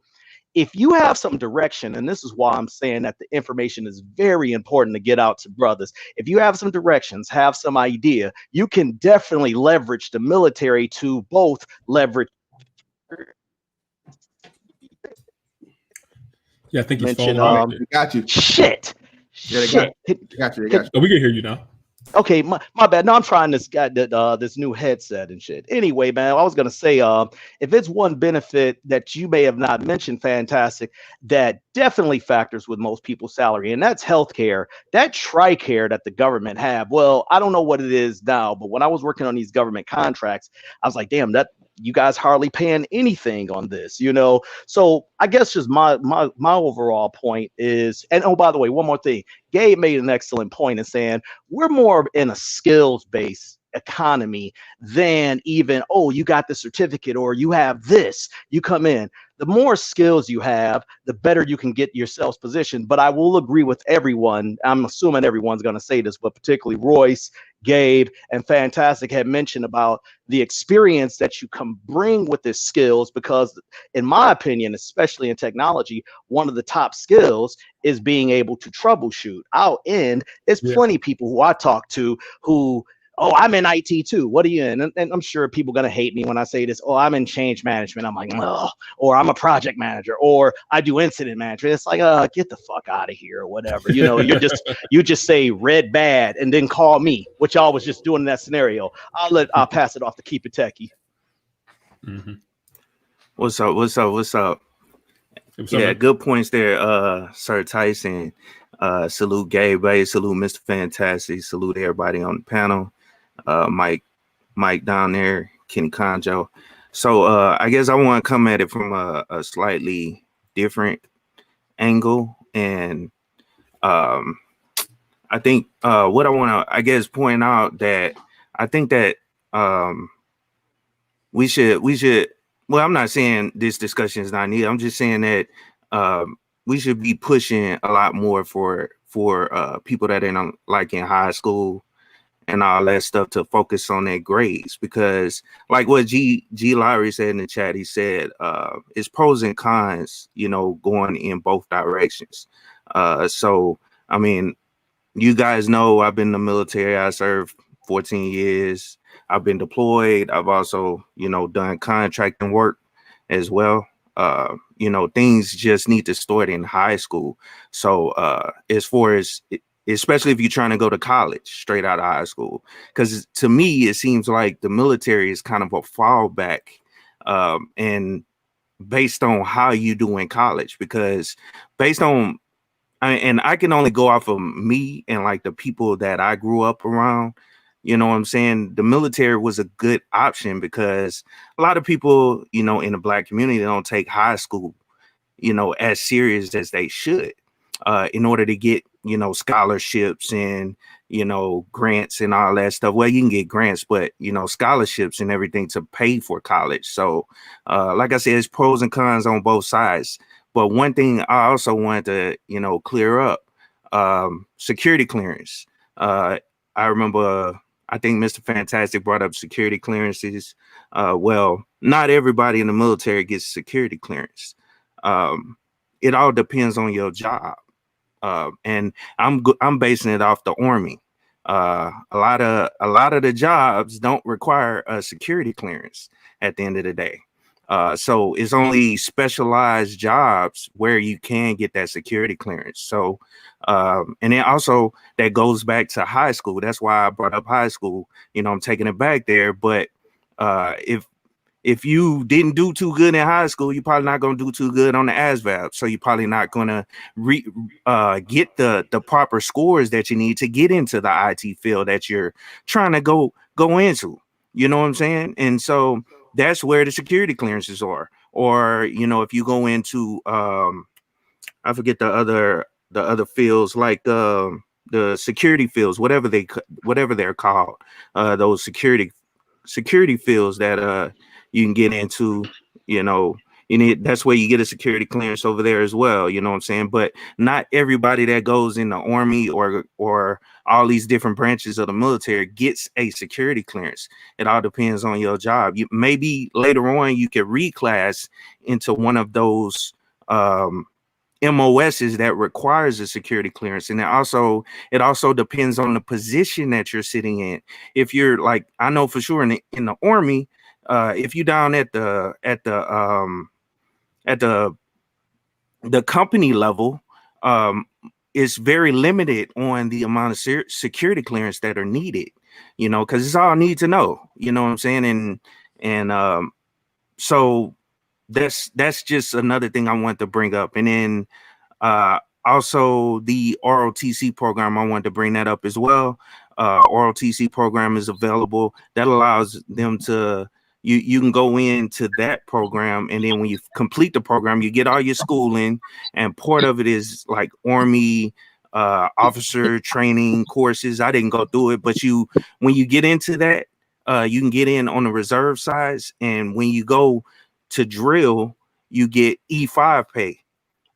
If you have some direction, and this is why I'm saying that the information is very important to get out to brothers. If you have some directions, have some idea, you can definitely leverage the military to both leverage. Yeah, I think he's got you. Shit. Yeah, got you. Oh, we can hear you now. Okay, my bad. No, I'm trying this new headset and shit. Anyway, man, I was gonna say, if it's one benefit that you may have not mentioned, fantastic, that definitely factors with most people's salary, and that's healthcare. That TRICARE that the government have. Well, I don't know what it is now, but when I was working on these government contracts, I was like, damn, that you guys hardly paying anything on this, So I guess just my overall point is, and oh, by the way, one more thing. Gabe made an excellent point in saying we're more in a skills-based economy than even, oh, you got the certificate or you have this, you come in. The more skills you have, the better you can get yourselves positioned. But I will agree with everyone. I'm assuming everyone's going to say this, but particularly Royce, Gabe, and Fantastic had mentioned about the experience that you can bring with this skills, because in my opinion, especially in technology, one of the top skills is being able to troubleshoot. There's plenty of people who I talk to who, oh, I'm in IT too. What are you in? And I'm sure people are going to hate me when I say this. Oh, I'm in change management. I'm like, oh, or I'm a project manager, or I do incident management. It's like, get the fuck out of here or whatever. You just say red bad and then call me, which y'all was just doing in that scenario. I'll pass it off to Keep It Techie. Mm-hmm. What's up? Yeah, good points there, Sir Tyson. Salute Gabe, salute Mr. Fantastic, salute everybody on the panel. Mike down there, Kenny Conjo. So I guess I want to come at it from a slightly different angle, and I think what I want to, I guess, point out that I think that we should. Well, I'm not saying this discussion is not needed. I'm just saying that we should be pushing a lot more for people that are like in high school and all that stuff to focus on their grades, because like what G Lowry said in the chat, he said it's pros and cons, going in both directions. So I mean, you guys know I've been in the military. I served 14 years. I've been deployed. I've also, done contracting work as well. Things just need to start in high school. So as far as, especially if you're trying to go to college straight out of high school, because to me, it seems like the military is kind of a fallback, and based on how you do in college, because based on, and I can only go off of me and like the people that I grew up around. You know what I'm saying? The military was a good option because a lot of people, in the Black community, they don't take high school, as serious as they should, in order to get, scholarships and, grants and all that stuff. Well, you can get grants, but, scholarships and everything to pay for college. So, like I said, it's pros and cons on both sides. But one thing I also wanted to, clear up, security clearance. I remember, I think Mr. Fantastic brought up security clearances. Well, not everybody in the military gets security clearance. It all depends on your job. And I'm basing it off the Army. A lot of the jobs don't require a security clearance at the end of the day. So it's only specialized jobs where you can get that security clearance. So, and then also that goes back to high school. That's why I brought up high school. I'm taking it back there. But if you didn't do too good in high school, you're probably not going to do too good on the ASVAB. So you're probably not going to get the proper scores that you need to get into the IT field that you're trying to go into. You know what I'm saying? And so that's where the security clearances are. Or, if you go into, I forget the other fields, like the security fields, whatever they're called, those security fields that you can get into, that's where you get a security clearance over there as well. You know what I'm saying? But not everybody that goes in the Army or all these different branches of the military gets a security clearance. It all depends on your job. You maybe later on you can reclass into one of those MOSs that requires a security clearance. And it also depends on the position that you're sitting in. If you're like, I know for sure in the Army, if you're down at the company level, it's very limited on the amount of security clearance that are needed, because it's all need to know, you know what I'm saying? And so that's just another thing I want to bring up. And then also the ROTC program, I wanted to bring that up as well. ROTC program is available that allows them to, you can go into that program, and then when you complete the program, you get all your schooling, and part of it is like Army officer training courses. I didn't go through it, but when you get into that, you can get in on the reserve sides, and when you go to drill, you get E5 pay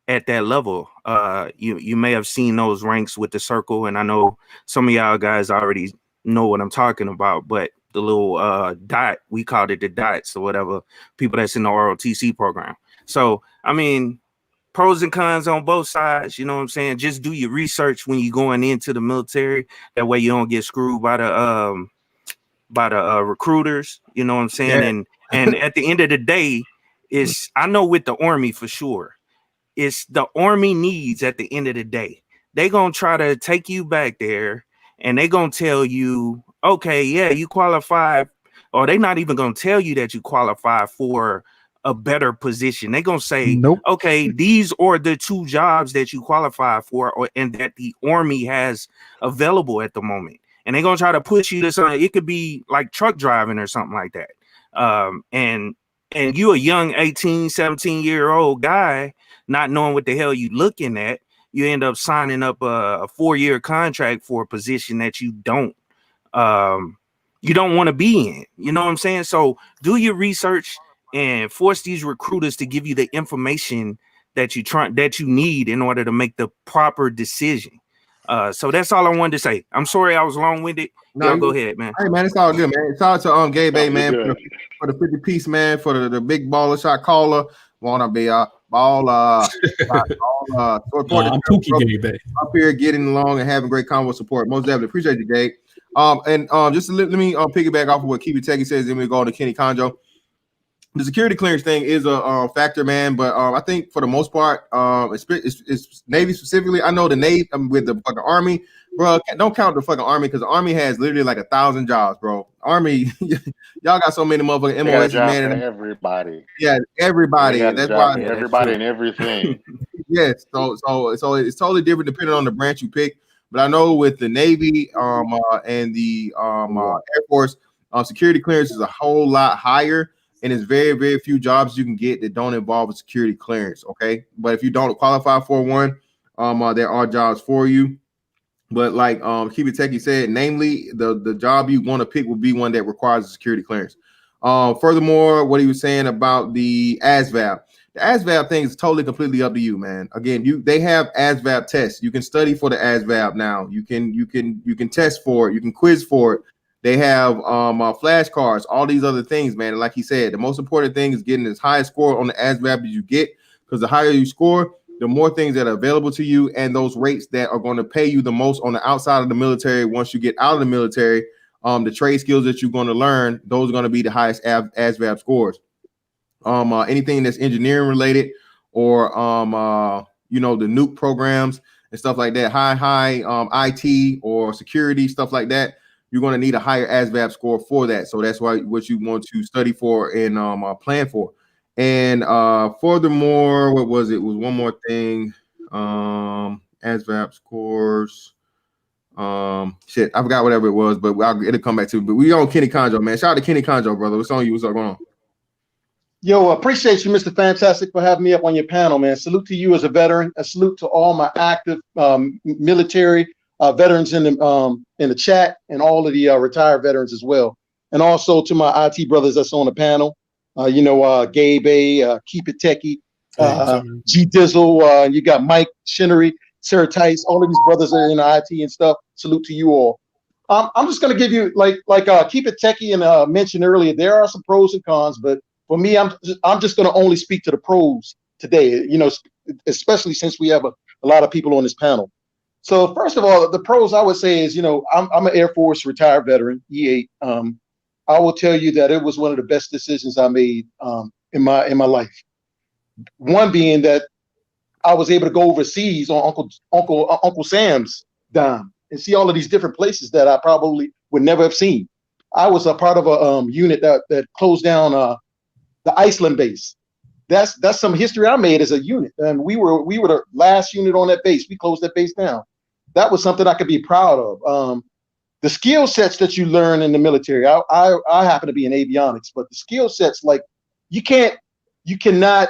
at that level. You may have seen those ranks with the circle, and I know some of y'all guys already know what I'm talking about, but the little dot, we called it the dots or whatever, people that's in the ROTC program. So, I mean, pros and cons on both sides, you know what I'm saying? Just do your research when you're going into the military. That way you don't get screwed by the recruiters, you know what I'm saying? Yeah. And at the end of the day, I know with the Army for sure, it's the Army needs at the end of the day. They gonna try to take you back there, and they gonna tell you, okay, yeah, you qualify, or they not even gonna tell you that you qualify for a better position. They gonna say, Nope. okay, these are the two jobs that you qualify for, and that the Army has available at the moment. And they're gonna try to push you to something. It could be like truck driving or something like that. And you a young 18, 17-year-old guy, not knowing what the hell you looking at, you end up signing up a 4-year contract for a position that you don't want to be in. You know what I'm saying? So do your research and force these recruiters to give you the information that you need in order to make the proper decision. So that's all I wanted to say. I'm sorry I was long-winded. No, go ahead, man. Hey, man, it's all good, man. Shout out to Gabe, man, good. for the 50 piece, man, for the big baller shot caller. Wanna be a baller. I'm Pookie Gabe. Up here getting along and having great convo support. Most definitely appreciate you, Gabe. And just to let me piggyback off of what Keep It Techie says, then we go to Kenny Conjo. The security clearance thing is a factor, man, but I think for the most part, it's Navy specifically. I know the Navy with the fucking Army, bro. Don't count the fucking Army because the Army has literally like 1,000 jobs, bro. Army, y'all got so many motherfucking MOS, man. And everybody. Yeah, everybody. That's why everybody and everything. Yes, so it's totally different depending on the branch you pick. But I know with the Navy and the Air Force, security clearance is a whole lot higher. And it's very, very few jobs you can get that don't involve a security clearance. Okay, but if you don't qualify for one, there are jobs for you. But like Keep It Techie said, namely the job you want to pick will be one that requires a security clearance. Furthermore, what he was saying about the ASVAB, the ASVAB thing is totally completely up to you, man. Again, they have ASVAB tests. You can study for the ASVAB now. You can test for it. You can quiz for it. They have flashcards, all these other things, man. And like he said, the most important thing is getting as high a score on the ASVAB as you get, because the higher you score, the more things that are available to you and those rates that are going to pay you the most on the outside of the military. Once you get out of the military, the trade skills that you're going to learn, those are going to be the highest ASVAB scores. Anything that's engineering related or, the nuke programs and stuff like that, high IT or security, stuff like that, you're going to need a higher ASVAB score for that. So that's why what you want to study for and plan for. And furthermore, what was it? It was one more thing. ASVAB scores. Shit, I forgot whatever it was, but it'll come back to. But we on Kenny Conjo, man. Shout out to Kenny Conjo, brother. What's on you? What's going on? Yo, appreciate you, Mr. Fantastic, for having me up on your panel, man. Salute to you as a veteran. A salute to all my active military veterans in the chat, and all of the retired veterans as well. And also to my IT brothers that's on the panel. Gabe, Keep It Techie, G Dizzle, you got Mike Shinnery, Sarah Tice, all of these brothers are in IT and stuff. Salute to you all. I'm just gonna give you like Keep It Techie and mentioned earlier, there are some pros and cons, but for me, I'm just gonna only speak to the pros today, especially since we have a lot of people on this panel. So first of all, the pros I would say is, I'm an Air Force retired veteran, E8. I will tell you that it was one of the best decisions I made in my life. One being that I was able to go overseas on Uncle Sam's dime and see all of these different places that I probably would never have seen. I was a part of a unit that closed down the Iceland base. That's some history I made as a unit, and we were the last unit on that base. We closed that base down. That was something I could be proud of. The skill sets that you learn in the military, I happen to be in avionics, but the skill sets, like you cannot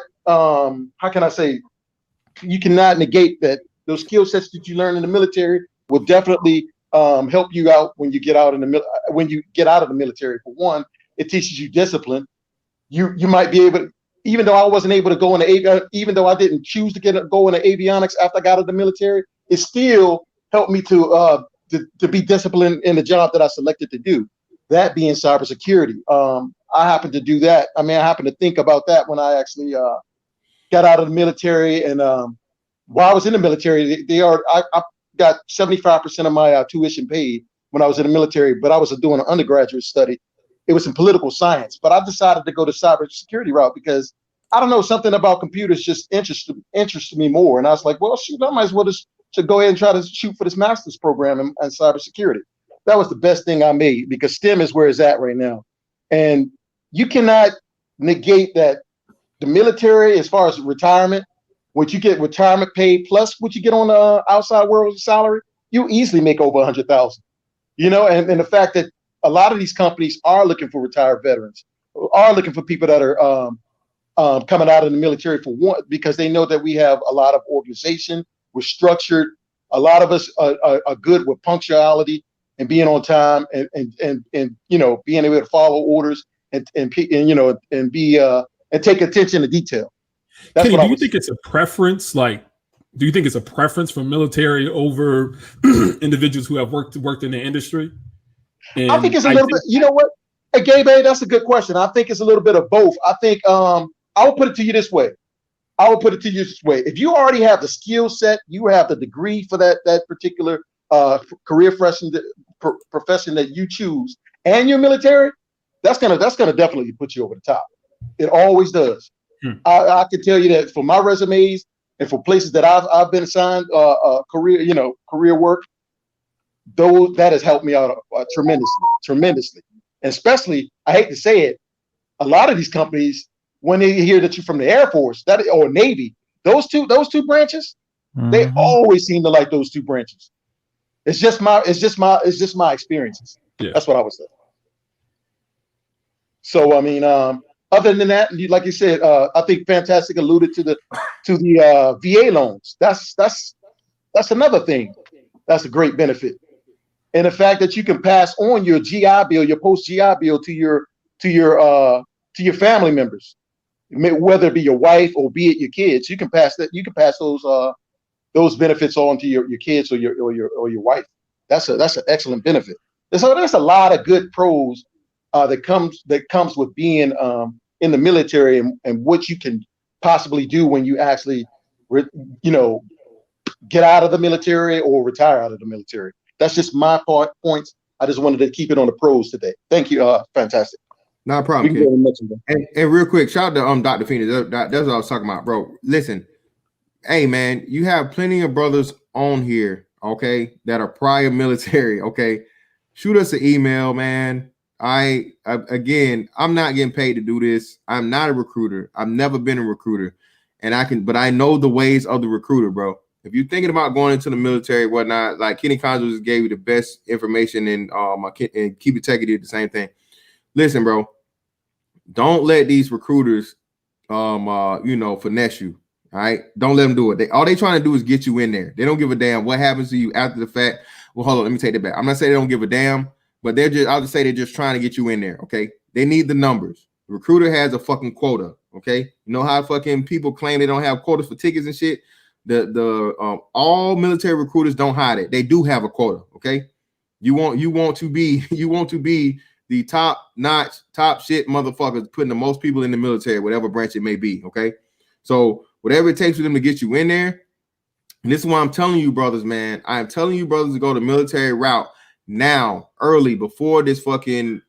negate that. Those skill sets that you learn in the military will definitely help you out when you get out of the military. For one, it teaches you discipline. You might be able, even though I wasn't able to go into even though I didn't choose to go into avionics after I got out of the military, it still helped me to be disciplined in the job that I selected to do. That being cybersecurity. I happened to do that. I happened to think about that when I actually got out of the military, and while I was in the military, I got 75% of my tuition paid when I was in the military, but I was doing an undergraduate study. It was in political science, but I decided to go the cybersecurity route because I don't know, something about computers just interested me more. And I was like, well, shoot, I might as well just go ahead and try to shoot for this master's program in cybersecurity. That was the best thing I made, because STEM is where it's at right now. And you cannot negate that the military, as far as retirement, what you get retirement pay plus what you get on the outside world salary, you easily make over 100,000. And the fact that a lot of these companies are looking for retired veterans, are looking for people that are coming out of the military for one, because they know that we have a lot of organization, we're structured. A lot of us are good with punctuality and being on time, and being able to follow orders and take attention to detail. Kenny, do you think it's a preference? Do you think it's a preference for military over individuals who have worked in the industry? And I think it's a little bit. You know what? Hey, Gabe, that's a good question. I think it's a little bit of both. I think I will put it to you this way. If you already have the skill set, you have the degree for that particular career profession that you choose, and you're military, that's gonna definitely put you over the top. It always does. I can tell you that for my resumes and for places that I've been assigned career work, that has helped me out tremendously. And especially, I hate to say it, a lot of these companies, when they hear that you're from the Air Force or Navy, those two branches, they always seem to like those two branches. It's just my experiences. Yeah. That's what I would say. So I mean, other than that, like you said, I think Fantastic alluded to the VA loans. That's another thing. That's a great benefit, and the fact that you can pass on your GI Bill, your post GI Bill to your family members, whether it be your wife or be it your kids. You can pass those benefits on to your kids or your wife. That's an excellent benefit. So there's a lot of good pros that comes with being in the military and what you can possibly do when you actually get out of the military or retire out of the military. That's just my points. I just wanted to keep it on the pros today. Thank you. Fantastic. Not a problem. And real quick, shout out to Dr. Phoenix. That's what I was talking about, bro. Listen, hey man, you have plenty of brothers on here, okay, that are prior military. Okay, shoot us an email, man. Again, I'm not getting paid to do this. I'm not a recruiter. I've never been a recruiter, but I know the ways of the recruiter, bro. If you're thinking about going into the military, whatnot, like Kenny Conzo just gave you the best information, and Keep It Techie did the same thing. Listen, bro, don't let these recruiters, finesse you. All right, don't let them do it. All they trying to do is get you in there. They don't give a damn what happens to you after the fact. Well, hold on, let me take that back. I'm not saying they don't give a damn, but I'll just say they're just trying to get you in there. Okay, they need the numbers. The recruiter has a fucking quota. Okay, you know how fucking people claim they don't have quotas for tickets and shit. All military recruiters don't hide it. They do have a quota. Okay, you want to be the top shit motherfuckers, putting the most people in the military, whatever branch it may be. Okay, so whatever it takes for them to get you in there. And this is why I'm telling you, brothers, man. I am telling you, brothers, to go the military route now, early, before this fucking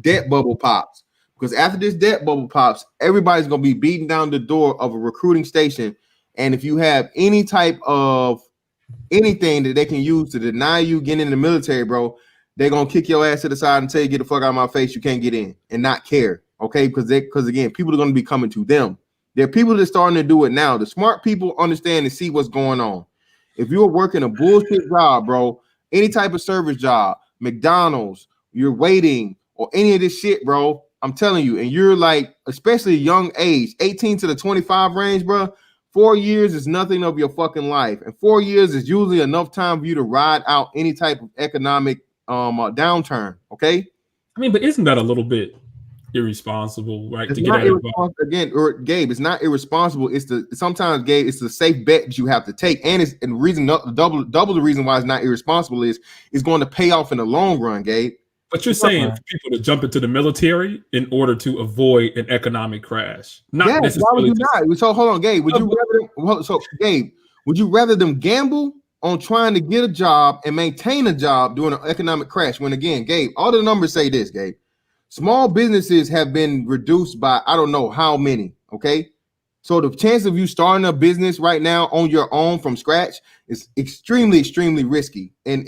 debt bubble pops. Because after this debt bubble pops, everybody's going to be beating down the door of a recruiting station. And if you have any type of anything that they can use to deny you getting in the military, bro, they're going to kick your ass to the side and tell you, get the fuck out of my face. You can't get in, and not care. Okay. Because again, people are going to be coming to them. There are people that are starting to do it now. The smart people understand and see what's going on. If you're working a bullshit job, bro, any type of service job, McDonald's, you're waiting, or any of this shit, bro, I'm telling you, and you're like, especially young age, 18 to the 25 range, bro, 4 years is nothing of your fucking life. And 4 years is usually enough time for you to ride out any type of economic downturn, okay? I mean, but isn't that a little bit irresponsible, right? It's not irresponsible. Again, or Gabe, it's not irresponsible. Sometimes, Gabe, it's the safe bet that you have to take, and the reason double the reason why it's not irresponsible is it's going to pay off in the long run, Gabe. But you're saying for people to jump into the military in order to avoid an economic crash, not necessarily. Why would you not? So hold on, Gabe. Would you rather them gamble on trying to get a job and maintain a job during an economic crash? When again, Gabe, all the numbers say this, Gabe. Small businesses have been reduced by I don't know how many, okay? So the chance of you starting a business right now on your own from scratch is extremely, extremely risky and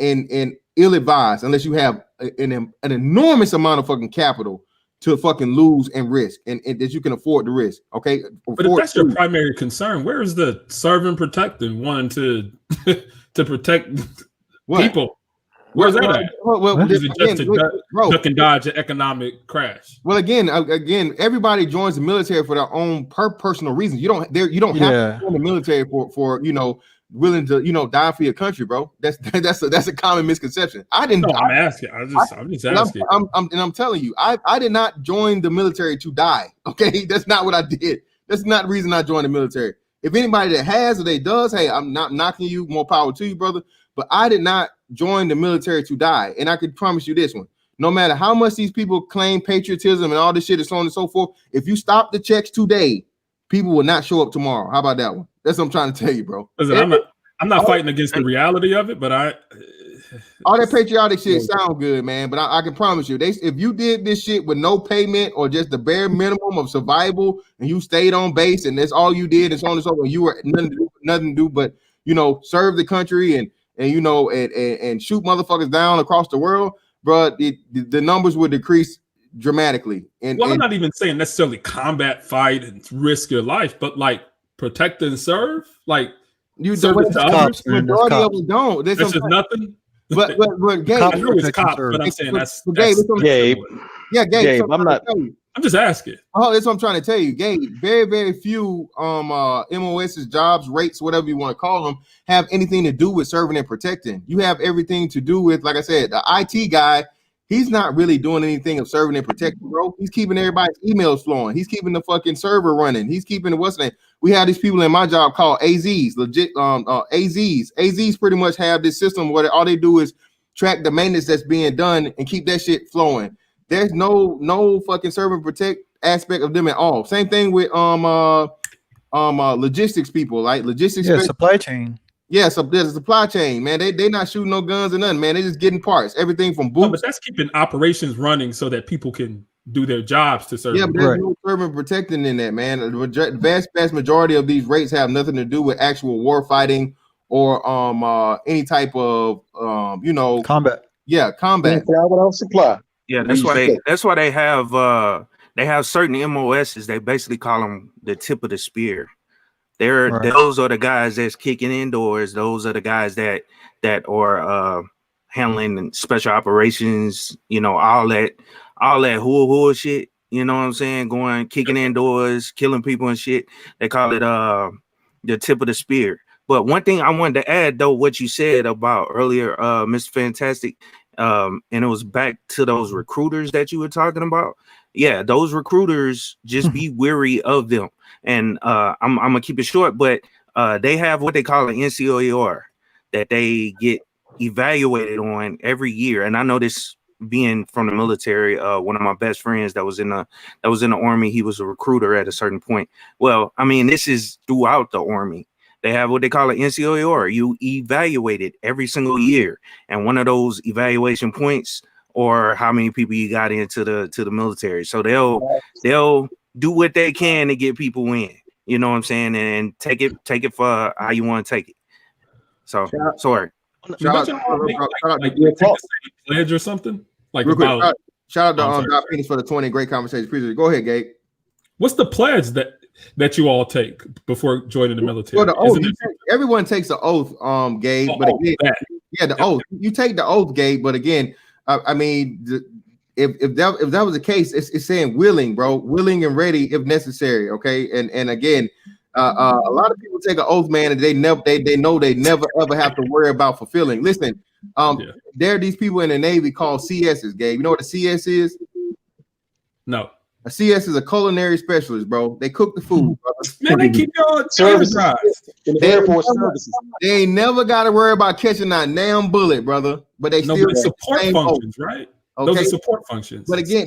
ill-advised unless you have an enormous amount of fucking capital to fucking lose and risk and that you can afford to risk, okay? But if that's your primary concern, where is the serve and protect and wanting to protect people? Where's that at? Well, is it just to duck and dodge an economic crash? Well, again, everybody joins the military for their own personal reasons. You don't have to join the military for willing to die for your country, bro. That's a common misconception. I didn't. No, I'm just asking. I'm telling you, I did not join the military to die. Okay, that's not what I did. That's not the reason I joined the military. If anybody that has or they does, hey, I'm not knocking you. More power to you, brother. But I did not join the military to die. And I can promise you this one. no matter how much these people claim patriotism and all this shit and so on and so forth, if you stop the checks today, people will not show up tomorrow. How about that one? That's what I'm trying to tell you, bro. Listen, I'm not fighting against the reality of it, but all that patriotic shit sound good, man. But I can promise you, if you did this shit with no payment or just the bare minimum of survival, and you stayed on base, and that's all you did, and so on and so forth, you were nothing to do but serve the country and shoot motherfuckers down across the world, bro. The numbers would decrease dramatically. I'm not even saying necessarily combat, fight, and risk your life, but like protect and serve, like you service to others. Majority of them don't. That's just nothing. But Gabe, I know it's cops, but I'm saying that's Gabe. Yeah, Gabe. I'm just asking. Oh, that's what I'm trying to tell you, Gabe. Very, very few MOS's jobs, rates, whatever you want to call them, have anything to do with serving and protecting. You have everything to do with, like I said, the IT guy. He's not really doing anything of serving and protecting, bro. He's keeping everybody's emails flowing. He's keeping the fucking server running. He's keeping what's name. We have these people in my job called AZs, legit AZs. AZs pretty much have this system where all they do is track the maintenance that's being done and keep that shit flowing. There's no fucking serve and protect aspect of them at all. Same thing with logistics people, like logistics. Yeah, supply chain. Yeah, so there's a supply chain, man. They not shooting no guns or nothing, man. They just getting parts, everything from boots. But that's keeping operations running so that people can do their jobs to serve. Yeah, but there's no serving and protecting in that, man. The vast majority of these rates have nothing to do with actual war fighting or any type of combat. Yeah, combat. Without supply. Yeah, that's why they have certain MOSs. They basically call them the tip of the spear. Those are the guys that's kicking indoors. Those are the guys that are handling special operations. All that hoo shit. You know what I'm saying? Kicking indoors, killing people and shit. They call it the tip of the spear. But one thing I wanted to add, though, what you said about earlier, Mr. Fantastic, and it was back to those recruiters that you were talking about. Yeah, those recruiters, just be wary of them. And I'm gonna keep it short, but they have what they call an NCOER that they get evaluated on every year. And I know this being from the military. One of my best friends that was in the Army, he was a recruiter at a certain point. Well, I mean, this is throughout the Army. They have what they call an NCOER. You evaluate it every single year, and one of those evaluation points or how many people you got into the military. So they'll do what they can to get people in. You know what I'm saying? And take it for how you want to take it. So sorry. Shout out to pledge or something. Like real quick, shout out to Doc Phoenix for the 20. Great conversation. Appreciate it. Go ahead, Gabe. What's the pledge that you all take before joining the military? Well, the oath. Everyone takes an oath, Gabe. But again, the oath. You take the oath, Gabe. But again, I mean, if that was the case, it's saying willing, bro, willing and ready if necessary. Okay, and again, a lot of people take an oath, man, and they know they never ever have to worry about fulfilling. Listen, there are these people in the Navy called CSs, Gabe. You know what a CS is? No. A CS is a culinary specialist, bro. They cook the food, brother. Man, they keep your services in the Air Force services. They ain't never got to worry about catching that damn bullet, brother. But they still support functions, right? Okay. Those are support functions. But again,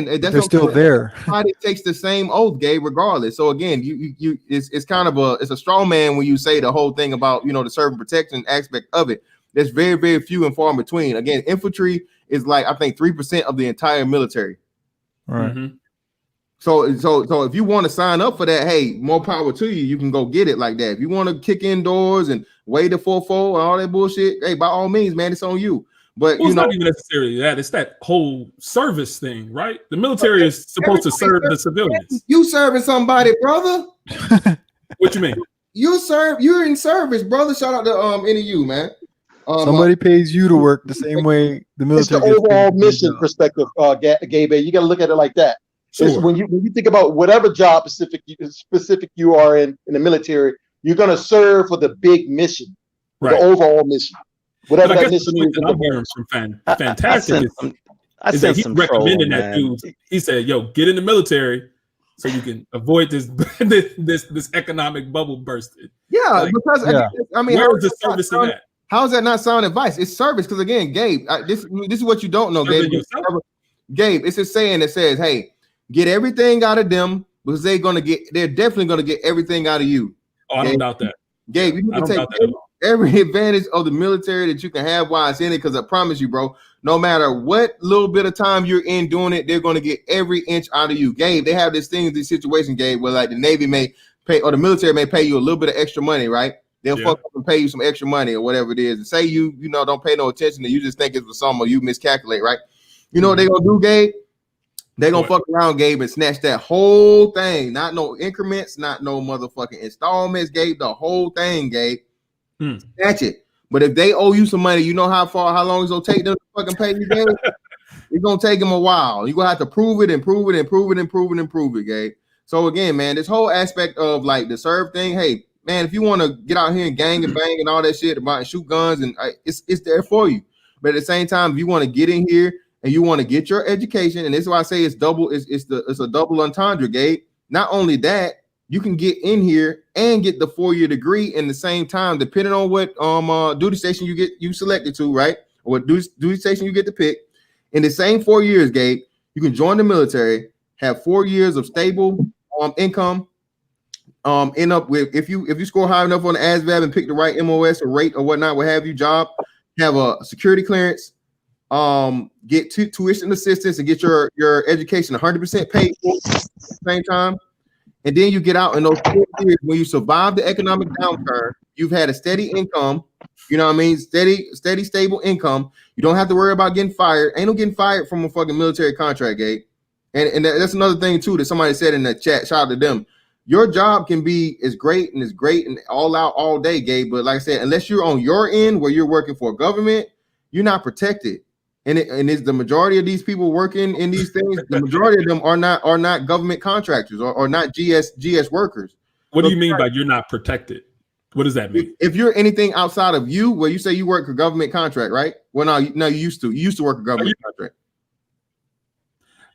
that's they're still there. Everybody takes the same oath, Gabe, regardless. So again, it's kind of a straw man when you say the whole thing about the serve and protection aspect of it. There's very, very few and far in between. Again, infantry is like I think 3% of the entire military. Right. Mm-hmm. So if you want to sign up for that, hey, more power to you. You can go get it like that. If you want to kick indoors and wait the 4-4 and all that bullshit, hey, by all means, man, it's on you. But it's not even necessarily that. It's that whole service thing, right? The military is supposed to serve the civilians. You serving somebody, brother. What you mean? You're in service, brother. Shout out to any of you, man. Somebody pays you to work the same way the military. It's the overall mission perspective, Gabe. You got to look at it like that. Sure. When you think about whatever job specific you are in the military, you're going to serve for the big mission, the overall mission. Whatever that mission is. I'm hearing from Fantastic is that he's recommending that dude. He said, "Yo, get in the military so you can avoid this economic bubble bursting." Yeah, because I mean, where is the service in that? How is that not sound advice? It's service. Because again, Gabe, this is what you don't know, Gabe. Gabe, it's a saying that says, "Hey, get everything out of them because they're definitely gonna get everything out of you." Oh, I don't doubt that. Gabe, you need to take every advantage of the military that you can have while it's in it. Because I promise you, bro, no matter what little bit of time you're in doing it, they're gonna get every inch out of you. Gabe, they have this thing, this situation, Gabe, where like the Navy may pay or the military may pay you a little bit of extra money, right? They'll fuck up and pay you some extra money or whatever it is. And say you don't pay no attention and you just think it's for some or you miscalculate, right? You know what they're gonna do, Gabe? They're gonna fuck around, Gabe, and snatch that whole thing. Not no increments, not no motherfucking installments, Gabe. The whole thing, Gabe. Snatch it. But if they owe you some money, you know how long it's gonna take them to fucking pay you, Gabe? It's gonna take them a while. You're gonna have to prove it and prove it and prove it and prove it and prove it, Gabe. So again, man, this whole aspect of like the serve thing, hey, man, if you want to get out here and gang and bang and all that shit about and shoot guns, and it's there for you. But at the same time, if you want to get in here and you want to get your education, and this is why I say it's double. It's a double entendre, Gabe. Not only that, you can get in here and get the 4-year degree in the same time, depending on what duty station you selected to, right? Or what duty station you get to pick. In the same 4 years, Gabe, you can join the military, have 4 years of stable income. End up with if you score high enough on the ASVAB and pick the right MOS or rate or whatnot, what have you, job, have a security clearance, get tuition assistance and get your education 100% paid for at the same time. And then you get out in those 4 years when you survive the economic downturn, you've had a steady income, you know what I mean? Steady, stable income. You don't have to worry about getting fired. Ain't no getting fired from a fucking military contract, Gabe. And that's another thing too that somebody said in the chat. Shout out to them. Your job can be as great and all out all day, Gabe. But like I said, unless you're on your end where you're working for a government, you're not protected. And it's the majority of these people working in these things. The majority of them are not government contractors or not GS workers. What do you mean by you're not protected? What does that mean? If you're anything outside of you, where you say you work a government contract, right? Well, no, you used to work a government contract.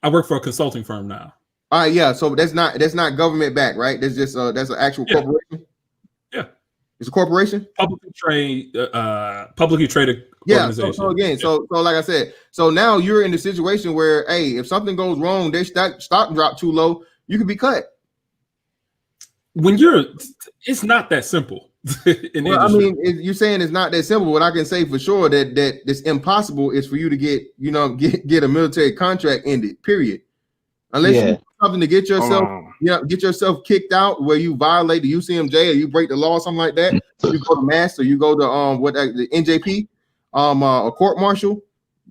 I work for a consulting firm now. All right, yeah. So that's not government backed, right? That's just that's an actual corporation. Yeah, it's a corporation. Publicly traded organization. So again, so like I said, so now you're in the situation where, hey, if something goes wrong, they stock drop too low, you could be cut. It's not that simple. Well, I mean, you're saying it's not that simple. What I can say for sure that it's impossible is for you to get a military contract ended. Period. Unless you do something to get yourself kicked out where you violate the UCMJ or you break the law, something like that. You go to mass or you go to the NJP, a court martial.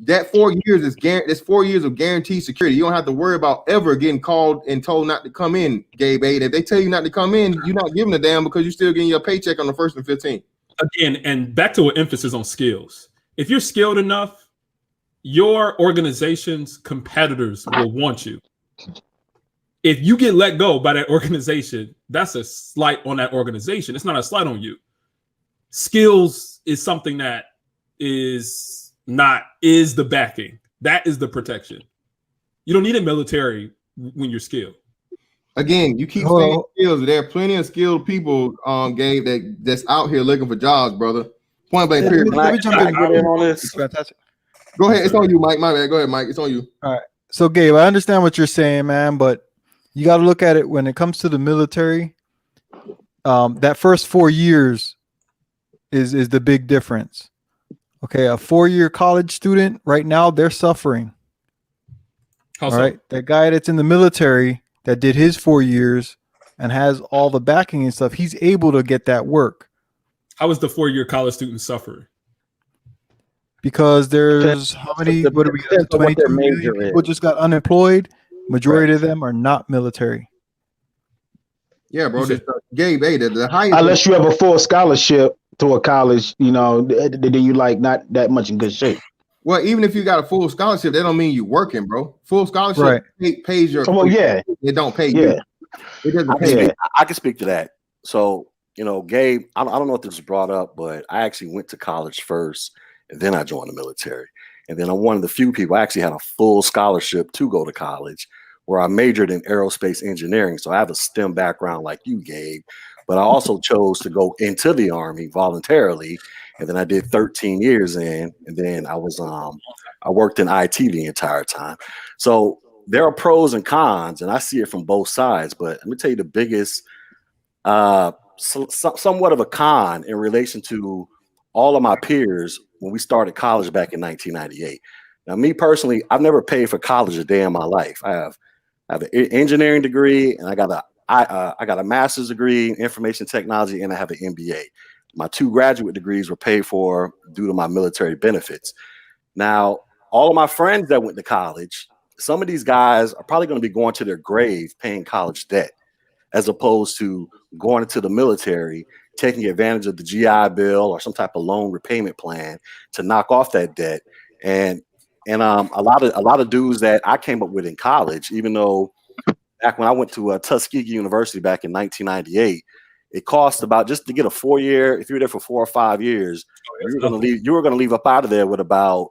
That 4 years is that's 4 years of guaranteed security. You don't have to worry about ever getting called and told not to come in, Gabe. If they tell you not to come in, you're not giving a damn because you're still getting your paycheck on the 1st and 15th. Again, and back to an emphasis on skills. If you're skilled enough, your organization's competitors will want you. If you get let go by that organization, that's a slight on that organization. It's not a slight on you. Skills is something that is the backing. That is the protection. You don't need a military when you're skilled. Again, you keep saying skills. There are plenty of skilled people, Gabe, that's out here looking for jobs, brother. Point blank. Period. Let me jump in on this. Fantastic. Go ahead. It's on you, Mike. My bad. Go ahead, Mike. It's on you. All right. So, Gabe, I understand what you're saying, man, but you got to look at it when it comes to the military. That first 4 years is the big difference. Okay, a 4-year college student right now, they're suffering. All right, that guy that's in the military that did his 4 years and has all the backing and stuff, he's able to get that work. How is the 4-year college student suffering? Because there's how many? What do we got? 22 million people just got unemployed. Majority of them are not military. Yeah, bro. Gabe, the highest. Unless you have a full scholarship to a college, then you like not that much in good shape. Well, even if you got a full scholarship, that don't mean you working, bro. Full scholarship pays your. Well, yeah, it don't pay you. It doesn't pay you. I can speak to that. So, Gabe, I don't know if this was brought up, but I actually went to college first, and then I joined the military. And then I'm one of the few people. I actually had a full scholarship to go to college, where I majored in aerospace engineering. So I have a STEM background like you, Gabe. But I also chose to go into the Army voluntarily. and then I did 13 years in, and then I worked in IT the entire time. So there are pros and cons, and I see it from both sides. But let me tell you the biggest, somewhat of a con in relation to all of my peers when we started college back in 1998. Now, me personally, I've never paid for college a day in my life. I have an engineering degree, and I got a master's degree in information technology, and I have an MBA. My 2 graduate degrees were paid for due to my military benefits. Now, all of my friends that went to college, some of these guys are probably going to be going to their grave paying college debt, as opposed to going into the military, taking advantage of the GI Bill or some type of loan repayment plan to knock off that debt. And a lot of dudes that I came up with in college, even though back when I went to Tuskegee University back in 1998, it cost about, just to get a 4-year, if you were there for 4 or 5 years, you were going to leave up out of there with about,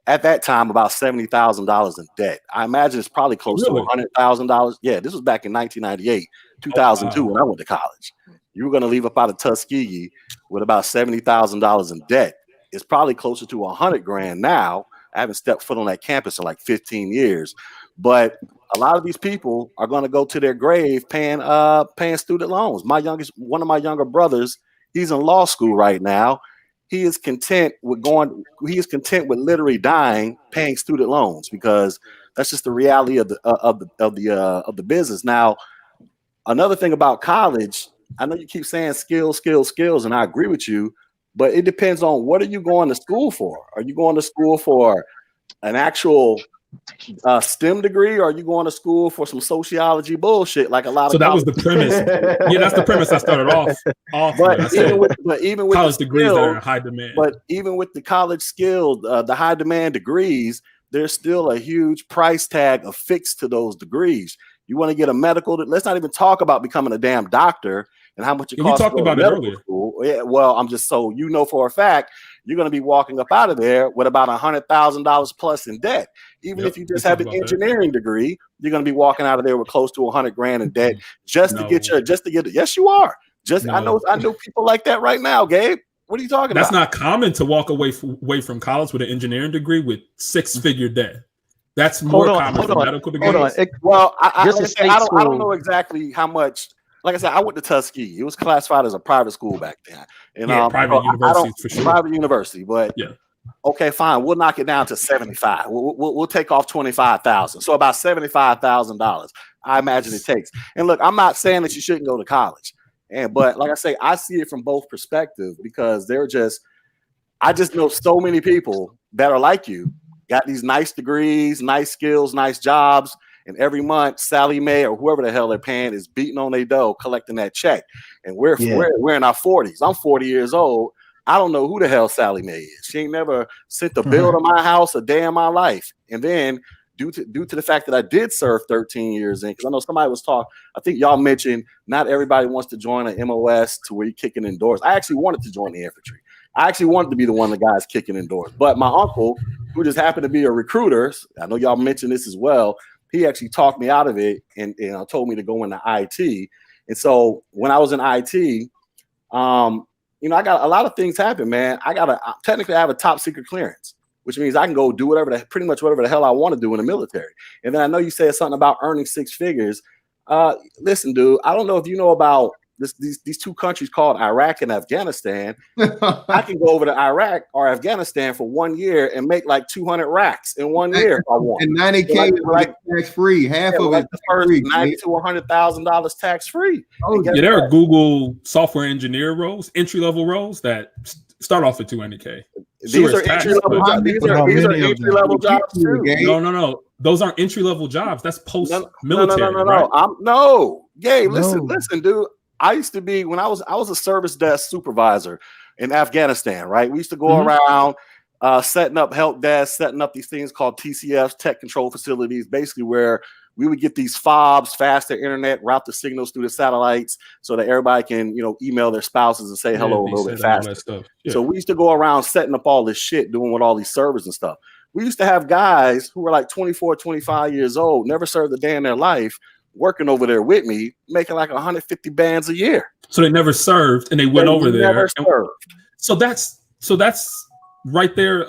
at that time, about $70,000 in debt. I imagine it's probably close to $100,000. Yeah, this was back in 1998, 2002 when I went to college. You were going to leave up out of Tuskegee with about $70,000 in debt. It's probably closer to $100,000 now. I haven't stepped foot on that campus in like 15 years, but a lot of these people are going to go to their grave paying student loans. One of my younger brothers, he's in law school right now. He is content with literally dying paying student loans, because that's just the reality of the business. Now, another thing about college, I know you keep saying skills, and I agree with you, but it depends on, what are you going to school for? Are you going to school for an actual STEM degree, or are you going to school for some sociology bullshit like a lot of? So that was the premise. Yeah, that's the premise I started off. But even with college degrees that are in high demand. But even with the college skills, the high demand degrees, there's still a huge price tag affixed to those degrees. You want to get a medical, let's not even talk about becoming a damn doctor and how much it costs. You talked about it earlier. School. Yeah, well, I'm just so you know for a fact, you're going to be walking up out of there with about $100,000 plus in debt. Even if you just have an engineering degree, you're going to be walking out of there with close to $100,000 in debt just to get it. Yes, you are. I know people like that right now, Gabe. What are you talking about? That's not common to walk away from college with an engineering degree with 6-figure debt. That's more common for medical degrees. Well, I don't know exactly how much. Like I said, I went to Tuskegee. It was classified as a private school back then. And, private universities for sure. Private university, but yeah. Okay, fine. We'll knock it down to 75. We'll take off 25,000. So about $75,000. I imagine it takes. And look, I'm not saying that you shouldn't go to college, but like I say, I see it from both perspectives, because I just know so many people that are like you, got these nice degrees, nice skills, nice jobs. And every month, Sally Mae or whoever the hell they're paying is beating on their dough, collecting that check. And we're in our 40s. I'm 40 years old. I don't know who the hell Sally Mae is. She ain't never sent a bill to my house a day in my life. And then due to the fact that I did serve 13 years in, because I know somebody was talking, I think y'all mentioned not everybody wants to join an MOS to where you're kicking in doors. I actually wanted to join the infantry. I actually wanted to be the one of the guys kicking in doors. But my uncle, who just happened to be a recruiter, I know y'all mentioned this as well, he actually talked me out of it and told me to go into IT. And so when I was in IT, I got a lot of things happen, man. Technically I have a top secret clearance, which means I can go do pretty much whatever the hell I want to do in the military. And then I know you said something about earning 6 figures. Listen, dude, I don't know if you know about these two countries called Iraq and Afghanistan. I can go over to Iraq or Afghanistan for 1 year and make like 200 racks in 1 year if I want. And 90K is tax free. Half of it the first $90,000 to $100,000 tax free. Oh, yeah, there are Google software engineer roles, entry level roles that start off at 200K. These are entry level jobs too. No. Those aren't entry level jobs. That's post military. No. Gabe, listen, dude. I used to be, when I was a service desk supervisor in Afghanistan, right? We used to go around setting up help desks, setting up these things called TCFs, tech control facilities, basically where we would get these FOBs, faster internet, route the signals through the satellites so that everybody can, email their spouses and say hello a little bit faster. Yeah. So we used to go around setting up all this shit, doing with all these servers and stuff. We used to have guys who were like 24, 25 years old, never served a day in their life, working over there with me, making like 150 bands a year. So they never served, and they went over there. So that's So that's right there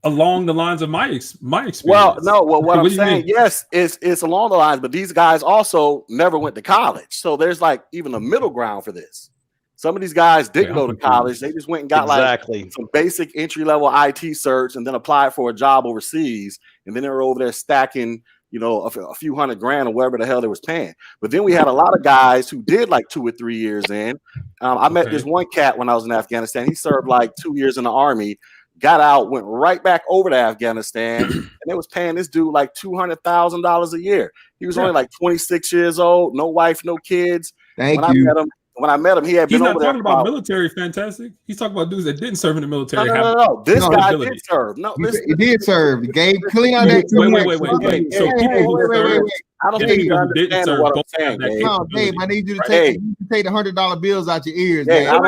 along the lines of my experience. Well, no. Well, what I'm do you saying, mean? yes, it's along the lines, but these guys also never went to college, so there's like even a middle ground for this. Some of these guys didn't go to college; they just went and got like some basic entry level IT certs, and then applied for a job overseas, and then they were over there stacking, you know, a few $100,000 or whatever the hell they was paying. But then we had a lot of guys who did like 2 or 3 years in. I met this one cat when I was in Afghanistan. He served like 2 years in the army, got out, went right back over to Afghanistan, and they was paying this dude like $200,000 a year. He was only like 26 years old, no wife, no kids. When I met him, he had been over there. He's not talking about military, fantastic. He's talking about dudes that didn't serve in the military. No. This guy did serve. No, he did serve. Gabe, clean out that. Wait. So people who serve, I don't think you understand what I'm saying, Gabe. No, Gabe, I need you to take the $100 bills out your ears, Gabe. No,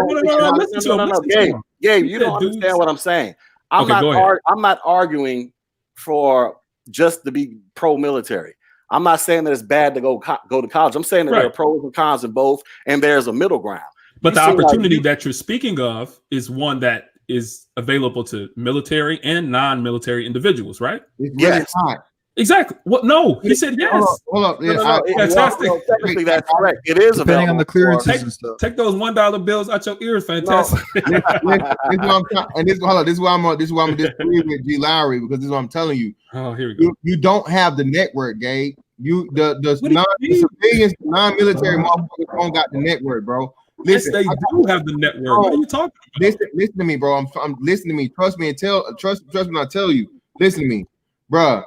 Gabe, you don't understand what I'm saying. I'm not arguing for just to be pro-military. I'm not saying that it's bad to go to college. I'm saying that there are pros and cons in both, and there's a middle ground. But the opportunity that you're speaking of is one that is available to military and non-military individuals, right? Yes. Exactly. Well, no, he said yes. Hold up. Fantastic. Technically, that's correct. It is depending on the clearances and stuff. Take those $1 bills out your ears. Fantastic. This is why I'm gonna disagree with G. Lowry, because this is what I'm telling you. Oh, here we go. You don't have the network, Gabe. The civilians, non-military motherfuckers don't got the network, bro. Listen, yes, they do have the network. Bro, what are you talking about? Listen to me, bro. I'm listening to me. Trust me and trust me when I tell you. Listen to me, bro.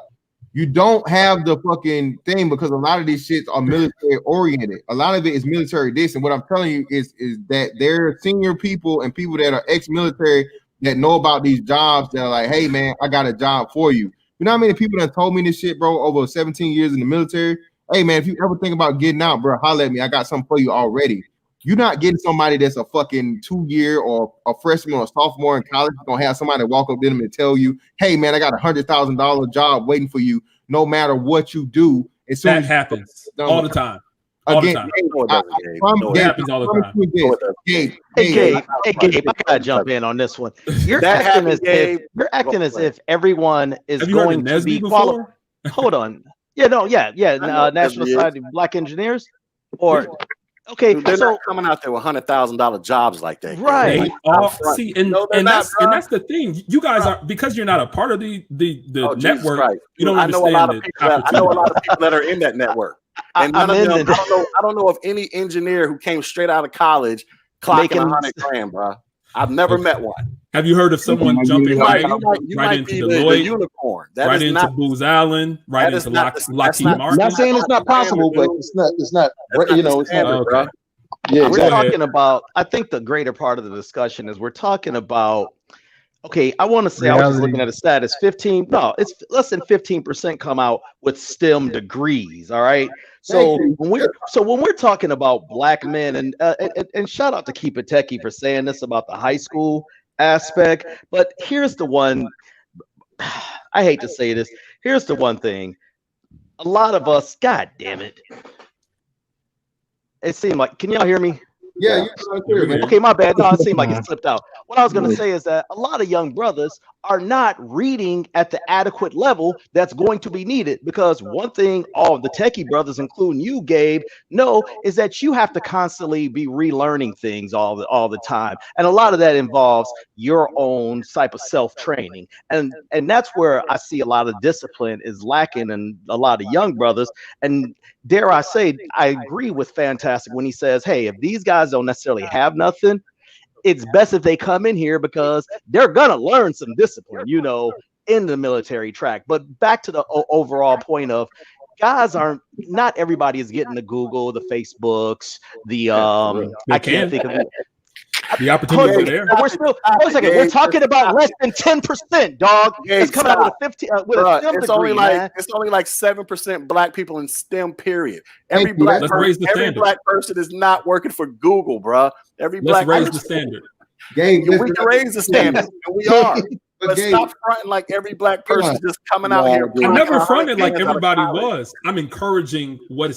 You don't have the fucking thing because a lot of these shits are military oriented. A lot of it is military this, and what I'm telling you is that there are senior people and people that are ex-military that know about these jobs that are like, hey man, I got a job for you. You know how many people that told me this shit, bro, over 17 years in the military? Hey man, if you ever think about getting out, bro, holler at me. I got something for you already. You're not getting somebody that's a fucking 2-year or a freshman or a sophomore in college. You're gonna have somebody walk up to them and tell you, hey man, I got $100,000 job waiting for you no matter what you do. As soon that happens all the time. All the time. It happens all the time. Hey Gabe, I gotta jump in on this one. You're acting as if everyone is going to be qualified. Hold on. National Society of Black Engineers, or okay, they're not coming out there with $100,000 jobs like that, right? See, and that's the thing. You guys are, because you're not a part of the network. You don't understand. I know a lot of people that are in that network, and none of them. I don't know of any engineer who came straight out of college clocking $100,000, bro. I've never met one. Have you heard of someone jumping right into Deloitte, unicorn? Right into Booz Allen, right into Lockheed Martin? I'm not saying it's not possible, but it's not. Okay. Yeah, we're talking about. I think the greater part of the discussion is we're talking about. Okay, I want to say I was just looking at a status. It's less than 15% come out with STEM degrees. All right. So when we're talking about black men, and shout out to Keep It Techie for saying this about the high school aspect, but here's the one. I hate to say this. Here's the one thing. A lot of us, God damn it. It seemed like, can y'all hear me? Yeah. Okay, my bad. No, it seemed like it slipped out. What I was going to say is that a lot of young brothers are not reading at the adequate level that's going to be needed, because one thing all the techie brothers, including you, Gabe, know is that you have to constantly be relearning things all the time. And a lot of that involves your own type of self-training. And that's where I see a lot of discipline is lacking in a lot of young brothers. And dare I say, I agree with Fantastic when he says, hey, if these guys don't necessarily have nothing, it's best if they come in here because they're going to learn some discipline, in the military track. But back to the overall point of guys not everybody is getting the Google, the Facebooks, I can't think of it. The opportunity there. We're talking about less than 10%, dog. It's coming out with a 15 with a STEM degree, it's only like 7% black people in STEM, period. Every black person is not working for Google, bro. Let's raise the standard. We can raise the standard, and we are. But stop fronting like every black person just coming out here. I never fronted like everybody was. I'm encouraging what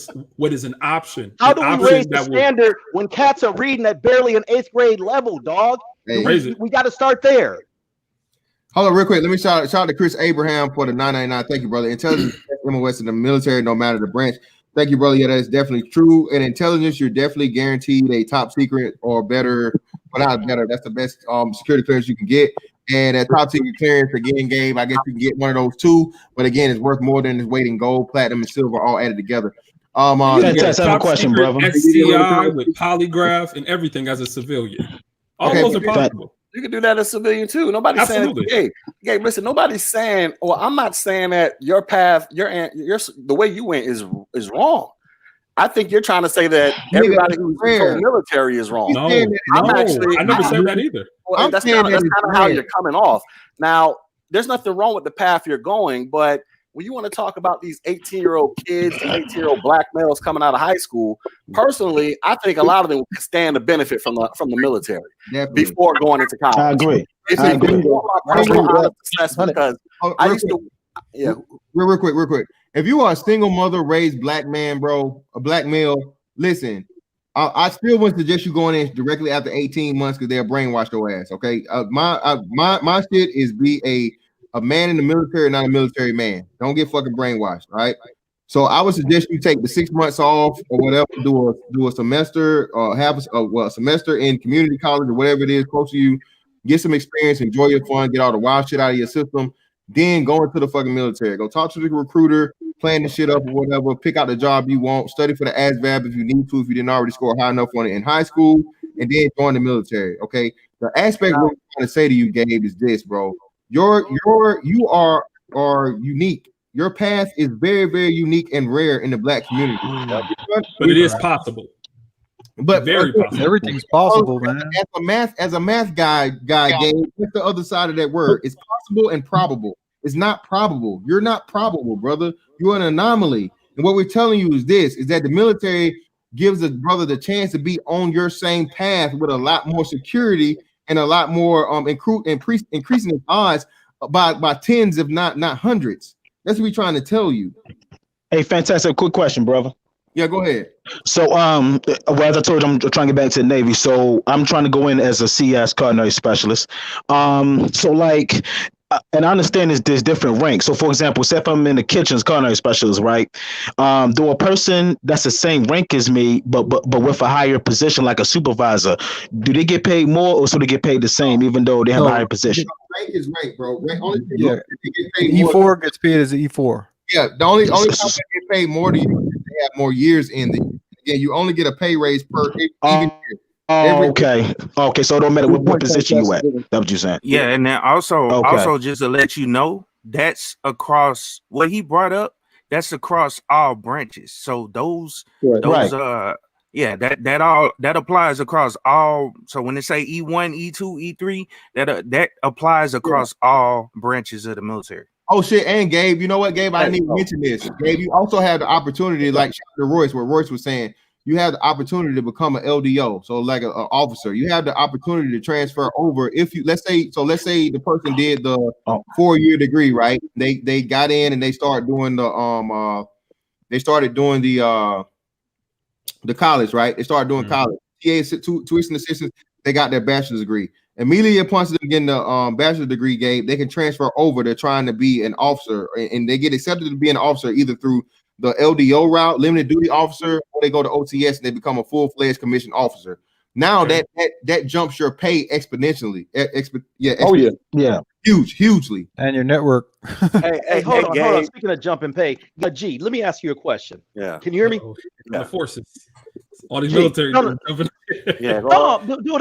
is an option. How do we raise the standard when cats are reading at barely an 8th grade level, dog? Hey. We got to start there. Hold on, real quick. Let me shout out to Chris Abraham for the 999. Thank you, brother. Intelligence MOS in the military, no matter the branch. Thank you, brother. Yeah, that's definitely true. In intelligence, you're definitely guaranteed a top secret or better. Well, not better. That's the best security clearance you can get. And that top secret clearance, again, Gabe, I guess you can get one of those too. But again, it's worth more than its weight in gold, platinum, and silver all added together. Fantastic. I have a question, brother. SCI with polygraph and everything as a civilian. All those are possible. You can do that as a civilian too. Nobody's Absolutely. saying, Gabe, listen, nobody's saying, well, I'm not saying that your path, the way you went is wrong. I think you're trying to say that everybody who's in the military is wrong. No, I never said that either. Well, that's kind of how you're coming off. Now, there's nothing wrong with the path you're going, but when you want to talk about these 18-year-old kids, 18-year-old black males coming out of high school, personally, I think a lot of them stand to benefit from the military before going into college. I agree. I agree. Because I used to, real quick. If you are a single mother raised black man, bro, a black male, listen, I still wouldn't suggest you going in directly after 18 months because they'll brainwash your ass. Okay, my shit is be a man in the military, not a military man. Don't get fucking brainwashed, right? So I would suggest you take the 6 months off or whatever, do a semester or have a semester in community college or whatever it is close to you. Get some experience, enjoy your fun, get all the wild shit out of your system. Then go into the fucking military. Go talk to the recruiter, plan the shit up or whatever. Pick out the job you want. Study for the ASVAB if you need to, if you didn't already score high enough on it in high school, and then join the military. Okay. The aspect we're trying to say to you, Gabe, is this, bro. You are unique. Your path is very, very unique and rare in the black community. But it is possible. But very possible. Everything's possible, man. As a math guy, Gabe, what's the other side of that word? It's possible and probable. It's not probable. You're not probable, brother. You're an anomaly. And what we're telling you is this: is that the military gives a brother the chance to be on your same path with a lot more security and a lot more increasing the odds by tens, if not hundreds. That's what we're trying to tell you. Hey, fantastic. Quick question, brother. Yeah, go ahead. So, as I told you, I'm trying to get back to the Navy. So I'm trying to go in as a CS culinary specialist. So like, and I understand there's different ranks. So for example, say if I'm in the kitchen culinary specialist, right? Do a person that's the same rank as me, but with a higher position, like a supervisor, do they get paid more or so they get paid the same, even though they have a higher position? Rank is rank, bro. Only E4 gets paid as an E4. Yeah, the only time they get paid more to you is they have more years in the. Again, you only get a pay raise per even year. Okay. So it don't matter what position you at. That's what you're saying. Yeah, and then also just to let you know, that's across what he brought up. That's across all branches. So those that applies across all. So when they say E1, E2, E3, that applies across all branches of the military. Oh shit, and Gabe, you know what, Gabe? I didn't even mention this. Gabe, you also have the opportunity, like Royce, what Royce was saying, you have the opportunity to become an LDO, so like an officer. You have the opportunity to transfer over. If you let's say the person did the 4-year degree, right? They got in and they started doing the college, right? They started doing college. Tuition assistance. They got their bachelor's degree. Immediately upon them getting the bachelor's degree, Gabe, they can transfer over. They're trying to be an officer, and they get accepted to be an officer either through the LDO route, limited duty officer, or they go to OTS and they become a full-fledged commissioned officer. Now that jumps your pay exponentially. Hugely. And your network. Hey, hold on. Speaking of jumping pay, G, let me ask you a question. Yeah. Can you hear me? The forces. All these military. Dude,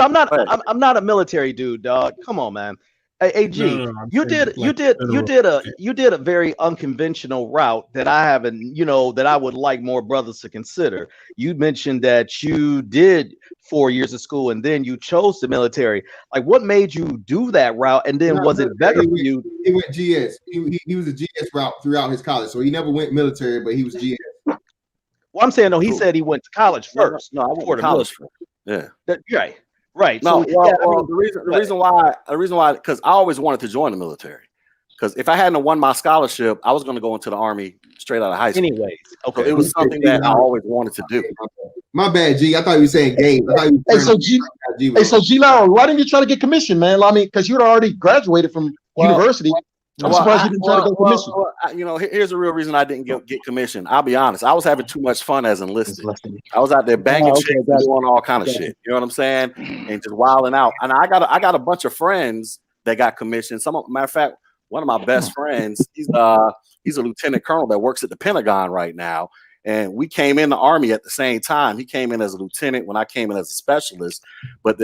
I'm not a military dude, dog. Come on, man. Hey, G, you did a very unconventional route that I haven't, that I would like more brothers to consider. You mentioned that you did 4 years of school and then you chose the military. Like, what made you do that route? And then was it better for you? He went GS. He was a GS route throughout his college, so he never went military, but he was GS. Well, I'm saying, no, he said he went to college first. No, I went to college first. Yeah. Right. No, the reason why, because I always wanted to join the military. Because if I hadn't won my scholarship, I was going to go into the Army straight out of high school. Anyways, okay. So it was something that I always wanted to do. My bad, G. I thought you were saying Gabe. Hey, so G, Hey, so G Loud, why didn't you try to get commission, man? I mean, because you'd already graduated from university. I'm surprised you didn't try to go commission. Here's the real reason I didn't get commission. I'll be honest. I was having too much fun as enlisted. I was out there banging chicks, doing all kind of shit. You know what I'm saying? And just wilding out. And I got a bunch of friends that got commissioned. Matter of fact, one of my best friends, he's a lieutenant colonel that works at the Pentagon right now. And we came in the Army at the same time. He came in as a lieutenant when I came in as a specialist. But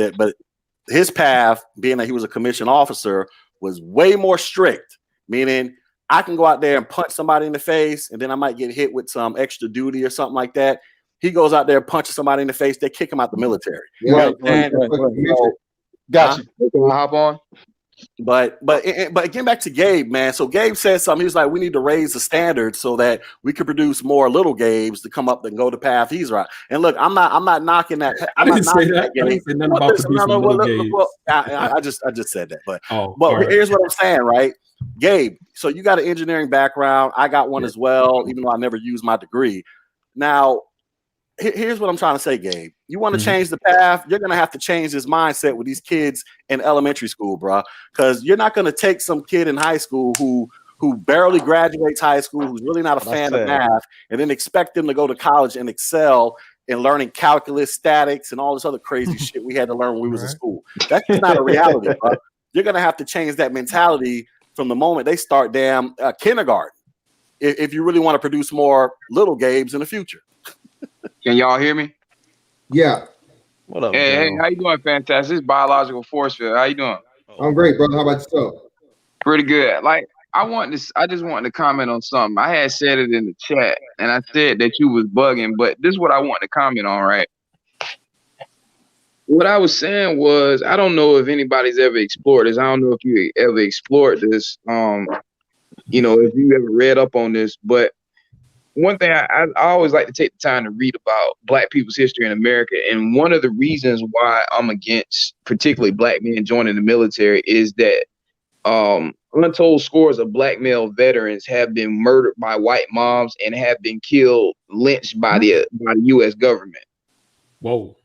his path, being that he was a commissioned officer, was way more strict. Meaning, I can go out there and punch somebody in the face, and then I might get hit with some extra duty or something like that. He goes out there, punches somebody in the face, they kick him out the military. Right. Gotcha. Can I hop on? But getting back to Gabe, man. So Gabe said something. He was like, we need to raise the standard so that we could produce more little Gabes to come up and go the path he's right. And look, I'm not knocking that. I didn't say that. I didn't say nothing about producing little Gabes. I just said that. But here's what I'm saying, right? Gabe, so you got an engineering background. I got one as well, even though I never used my degree. Now, here's what I'm trying to say, Gabe. You want to change the path, you're going to have to change this mindset with these kids in elementary school, bro. Because you're not going to take some kid in high school who barely graduates high school, who's really not a fan of math, and then expect them to go to college and excel in learning calculus, statics, and all this other crazy shit we had to learn when we was in school. That's just not a reality, bro. You're going to have to change that mentality from the moment they start damn kindergarten if you really want to produce more little Gabes in the future. Can y'all hear me? Yeah. What up? Hey, how you doing? Fantastic. This is Biological Force Field. How you doing? I'm great, brother. How about yourself? Pretty good. Like, I just wanted to comment on something. I had said it in the chat, and I said that you was bugging, but this is what I want to comment on, right? What I was saying was, I don't know if anybody's ever explored this. I don't know if you ever explored this. If you ever read up on this, but one thing I always like to take the time to read about Black people's history in America. And one of the reasons why I'm against particularly Black men joining the military is that untold scores of Black male veterans have been murdered by white moms and have been killed, lynched by the U.S. government. Whoa.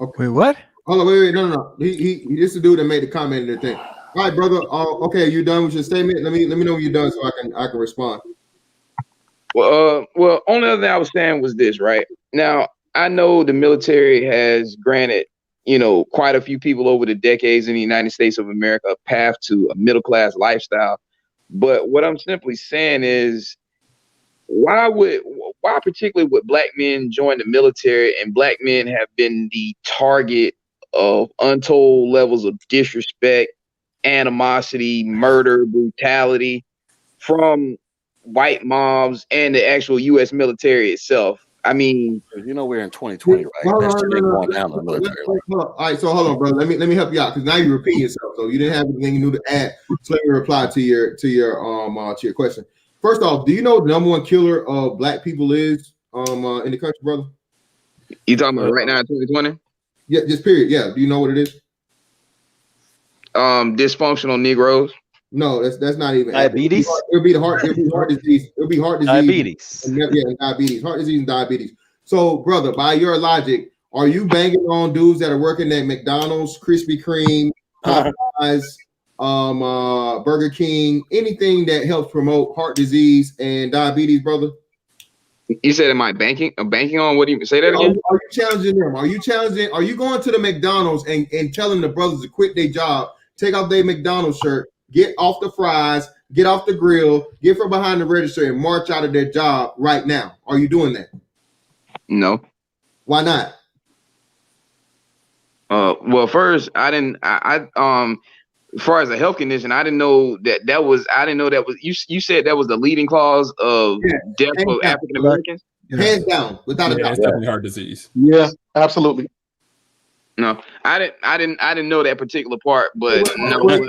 Okay. Wait, what? Hold on, wait, no. He this is the dude that made the comment in the thing. All right, brother. Okay, you done with your statement? Let me know when you're done so I can respond. Well, only other thing I was saying was this, right? Now, I know the military has granted, quite a few people over the decades in the United States of America a path to a middle-class lifestyle. But what I'm simply saying is, why particularly would Black men join the military, and Black men have been the target of untold levels of disrespect, animosity, murder, brutality from white mobs and the actual U.S. military itself? I mean, we're in 2020, right? That's going down in the military. All right, so hold on, bro. Let me help you out because now you're repeating yourself. So you didn't have anything new to add. So let me reply to your question. First off, do you know what the number one killer of Black people is in the country, brother? You talking about right now in 2020? Yeah, just period. Yeah. Do you know what it is? Dysfunctional Negroes. No, that's not even diabetes. It'll be heart disease. It'll be heart disease. Diabetes. And diabetes. Heart disease and diabetes. So, brother, by your logic, are you banging on dudes that are working at McDonald's, Krispy Kreme, Popeyes, Burger King, anything that helps promote heart disease and diabetes, brother? You said, am I banking on what do you say that again? Are you challenging them? Are you going to the McDonald's and telling the brothers to quit their job, take off their McDonald's shirt, get off the fries, get off the grill, get from behind the register and march out of their job right now? Are you doing that? No. Why not? Well, first, as far as a health condition, I didn't know that was you said that was the leading cause of death of African Americans. Hands down, without a doubt. It's definitely heart disease. Yeah, absolutely. No, I didn't know that particular part, but no. So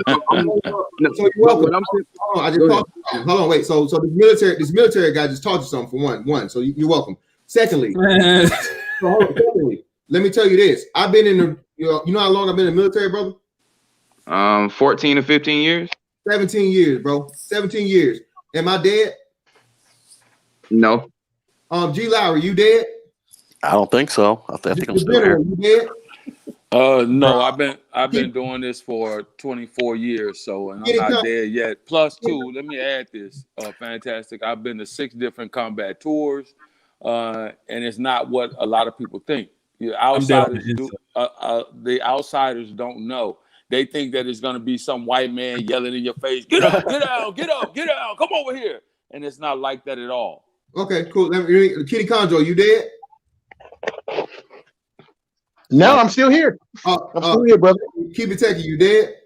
you're welcome. Hold on, wait. So this military guy just taught you something for one. So you're welcome. Secondly, let me tell you this. I've been in the you know how long I've been in the military, brother? 14 to 15 years. 17 years, bro. 17 years. Am I dead? No. G. Lowry, you dead? I don't think so. I think I'm still here. here. You dead? No, I've been doing this for 24 years, so and I'm not there yet. Plus, two, let me add this. Fantastic. I've been to 6 different combat tours, and it's not what a lot of people think. Outsiders do. The outsiders don't know. They think that it's going to be some white man yelling in your face, "Get up, get out, get up, get out, come over here," and it's not like that at all. Okay, cool. Kitty Conjo, you dead? No, I'm still here. I'm still here, brother. Keep it techie, you dead?